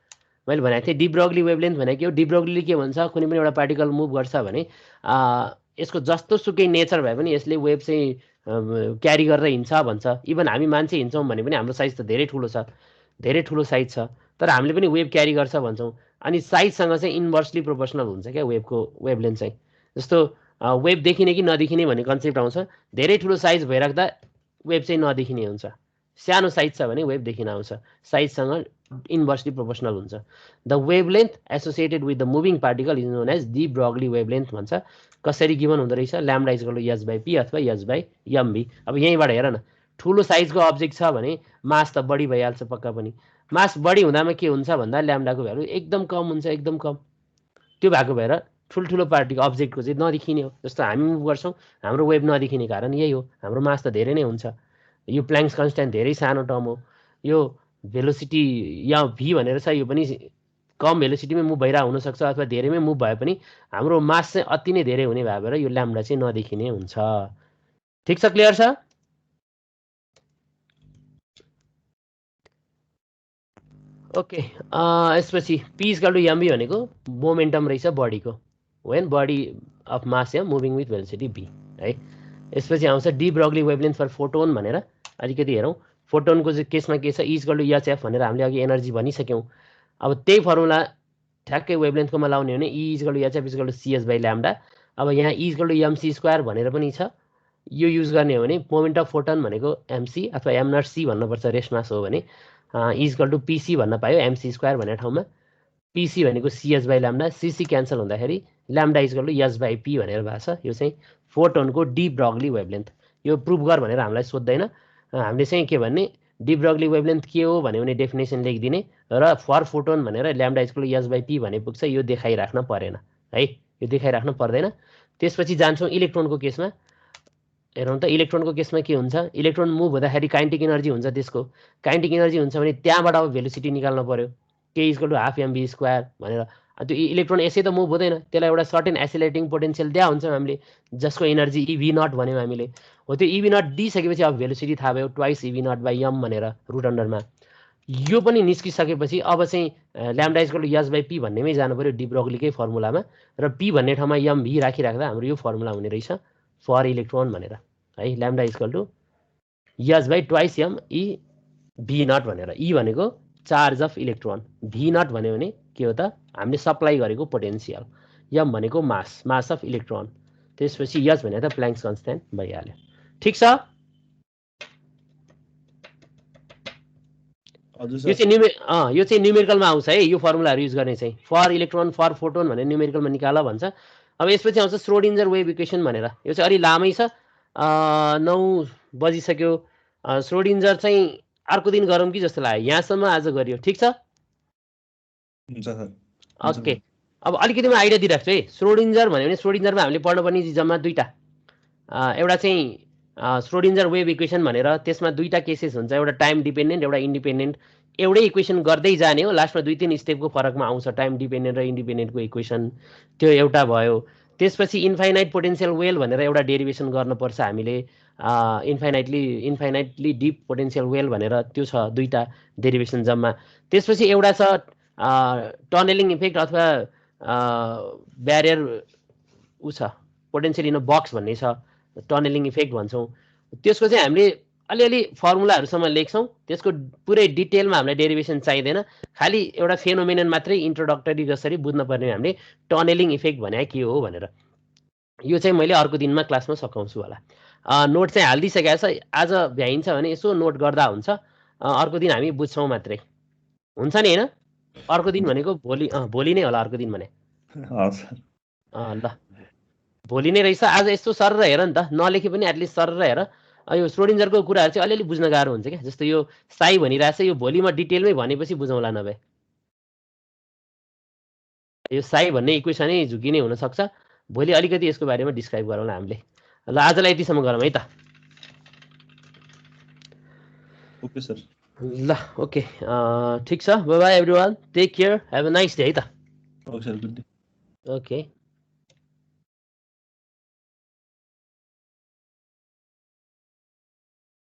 मैले भनेको थिएँ, डी ब्रगली वेभलेन्थ भनेको के हो, डी ब्रगलीले के भन्छ, कुनै पनि एउटा पार्टिकल मुभ गर्छ भने यसको जस्तो सुकै नेचर भए पनि यसले वेभ चाहिँ क्यारी गरेर हिँड्छ भन्छ। इभन हामी मान्छे हिँड्छौँ भने पनि हाम्रो साइज त धेरै ठुलो छ, धेरै ठुलो साइज छ, तर हामीले पनि वेभ क्यारी गर्छ भन्छौँ। अनि साइजसँग चाहिँ इन्भर्सली प्रोपोर्सनल हुन्छ क्या वेभको वेभलेन्थ चाहिँ। जस्तो वेभ देखिने कि नदेखिने भन्ने कन्सेप्ट आउँछ। धेरै ठुलो साइज भइराख्दा वेभ चाहिँ नदेखिने हुन्छ, सानो साइज छ भने वेभ देखिन आउँछ, साइजसँग इन्भर्सली प्रोपोर्सनल हुन्छ। The wavelength associated with the moving particle is known as de Broglie wavelength भन्छ। कसरी गिभन हुँदो रहेछ, lambda is equal to h/p अथवा h/mv। अब यहीँबाट हेर न, ठुलो साइजको अब्जेक्ट छ भने मास त बढी भइहाल्छ पक्का पनि। मास बढी हुँदामा के हुन्छ भन्दा ल्याम्डाको भ्यालु एकदम कम हुन्छ, एकदम कम। त्यो भएको भएर ठुल्ठुलो पार्टिकल अब्जेक्टको चाहिँ नदेखिने हो। जस्तो हामी मुभ गर्छौँ हाम्रो वेभ नदेखिने कारण यही हो, हाम्रो मास त धेरै नै हुन्छ। यो प्ल्याङ्क्स कन्स्ट्यान्ट धेरै सानो टर्म हो। यो भेलोसिटी या भी भनेर छ, यो पनि कम भेलोसिटीमै मुभ भइरहेको हुनसक्छ अथवा धेरैमै मुभ भए पनि हाम्रो मास चाहिँ अति नै धेरै हुने भएर यो ल्याम्डा चाहिँ नदेखिने हुन्छ। ठिक छ, क्लियर छ? ओके, यसपछि पी इक्वल टु एमबी भनेको मोमेन्टम रहेछ बडीको, when body of mass M moving with velocity V है। यसपछि आउँछ de Broglie wavelength for photon भनेर। अलिकति हेरौँ फोटोनको चाहिँ केसमा के छ, ई इक्वल टु एचएफ भनेर हामीले अघि एनर्जी भनिसक्यौँ। अब त्यही फर्मुला ठ्याक्कै वेभलेन्थकोमा लाउने हो भने E equal to HF equal to CS by lambda. अब यहाँ E equal to MC square भनेर पनि छ, यो युज गर्ने हो भने मोमेन्ट अफ फोटोन भनेको एमसी अथवा एम नट सी भन्नुपर्छ, रेस्ट मास हो भने इक्वल टु पिसी भन्न पायो एमसी स्क्वायर भन्ने ठाउँमा। पिसी भनेको CH by lambda, CC cancel हुँदाखेरि lambda equal to H by P भनेर भएको छ। यो चाहिँ फोटोनको डी ब्रगली वेभलेन्थ। यो प्रुभ गर भनेर हामीलाई सोध्दैन, हामीले चाहिँ के भन्ने डी ब्रगली वेभलेन्थ के हो भन्यो भने डेफिनेसन लेखिदिने र फर फोटोन भनेर lambda equal to H by P भने पुग्छ। यो देखाइराख्न परेन है, यो देखाइराख्न पर्दैन। त्यसपछि जान्छौँ इलेक्ट्रोनको केसमा। हेरौँ त इलेक्ट्रोनको केसमा के हुन्छ, इलेक्ट्रोन मुभ हुँदाखेरि काइनेटिक एनर्जी हुन्छ, त्यसको काइनेटिक एनर्जी हुन्छ भने त्यहाँबाट अब भेलोसिटी निकाल्नु पर्यो, के equal to half MV square भनेर। त्यो इलेक्ट्रोन यसै त मुभ हुँदैन, त्यसलाई एउटा सर्टेन एसिलेटिङ पोटेन्सियल दिया हुन्छ हामीले, जसको एनर्जी इभी नट भन्यौँ हामीले। हो त्यो इभी नट दिइसकेपछि अब भेलोसिटी थाहा भयो, twice EV naught by M भनेर रुट अन्डरमा। यो पनि निस्किसकेपछि अब चाहिँ lambda equal to H by P भन्नेमै जानु पऱ्यो डी ब्रगलीकै फर्मुलामा, र पी भन्ने ठाउँमा एम भी राखिराख्दा हाम्रो यो फर्मुला हुने रहेछ फर इलेक्ट्रोन भनेर है। Lambda equal to H by twice M E V nought भनेर। ई भनेको charge of electron, V nought भन्यो भने के हो त हामीले सप्लाई गरेको पोटेन्सियल, एम भनेको मास, मास अफ इलेक्ट्रोन, त्यसपछि एच भने त प्ल्याङ्क्स कन्स्ट्यान्ट भइहाल्यो। ठिक छ, यो चाहिँ न्युमेरिकलमा आउँछ है, यो फर्मुलाहरू युज गर्ने चाहिँ फर इलेक्ट्रोन फर फोटोन भनेर न्युमेरिकलमा निकाल भन्छ। अब यसपछि आउँछ श्रोडिन्जर वेभ इक्वेसन भनेर। यो चाहिँ अलि लामै छ, 9 बजिसक्यो। श्रोडिन्जर चाहिँ अर्को दिन गरौँ कि जस्तो लाग्यो, यहाँसम्म आज गरियो। ठिक छ, ओके। अब अलिकति म आइडिया दिइराख्छु है। श्रोडिन्जर भन्यो भने श्रोडिन्जरमा हामीले पढ्नुपर्ने जम्मा दुईवटा, एउटा चाहिँ श्रोडिन्जर वेभ इक्वेसन भनेर, त्यसमा दुईवटा केसेस हुन्छ, एउटा टाइम डिपेन्डेन्ट एउटा इन्डिपेन्डेन्ट। एउटै इक्वेसन गर्दै जाने हो, लास्टमा 2-3 स्टेपको फरकमा आउँछ टाइम डिपेन्डेन्ट र इन्डिपेन्डेन्टको इक्वेसन, त्यो एउटा भयो। त्यसपछि इन्फाइनाइट पोटेन्सियल वेल भनेर एउटा डेरिभेसन गर्नुपर्छ हामीले, इन्फाइनाइटली डिप पोटेन्सियल वेल भनेर, त्यो छ दुईवटा डेरिभेसन जम्मा। त्यसपछि एउटा छ टनलिङ इफेक्ट अथवा ब्यारियर ऊ छ पोटेन्सियल इन अ बक्स भन्ने छ, टनलिङ इफेक्ट भन्छौँ। त्यसको चाहिँ हामीले अलिअलि फर्मुलाहरूसम्म लेख्छौँ, त्यसको पुरै डिटेलमा हामीलाई डेरिभेसन चाहिँदैन, खालि एउटा फेनोमेनन मात्रै इन्ट्रोडक्टरी जसरी बुझ्नुपर्ने हामीले टनलिङ इफेक्ट भने के हो भनेर। यो चाहिँ मैले अर्को दिनमा क्लासमा सघाउँछु होला। नोट चाहिँ हालिदिइसकेको छ, आज भ्याइन्छ भने यसो नोट गर्दा हुन्छ, अर्को दिन हामी बुझ्छौँ मात्रै, हुन्छ नि होइन? अर्को दिन भनेको भोलि नै होला, अर्को दिन भने ल भोलि नै रहेछ। आज यस्तो सर हेर नि त, नलेखे पनि एटलिस्ट सर हेर। यो श्रोडिन्जरको कुराहरू चाहिँ अलिअलि बुझ्न गाह्रो हुन्छ क्या, जस्तो यो साई भनिरहेछ, यो भोलि म डिटेलमै भनेपछि बुझौँला, नभए यो साई भन्ने इक्वेसनै झुकिने हुनसक्छ। भोलि अलिकति यसको बारेमा डिस्क्राइब गरौँला हामीले। ल आजलाई यतिसम्म गरौँ है त। ओके सर, ल ओके, ठिक छ, bye bye everyone, take care, have a nice day है त। Okay sir, good day. Okay.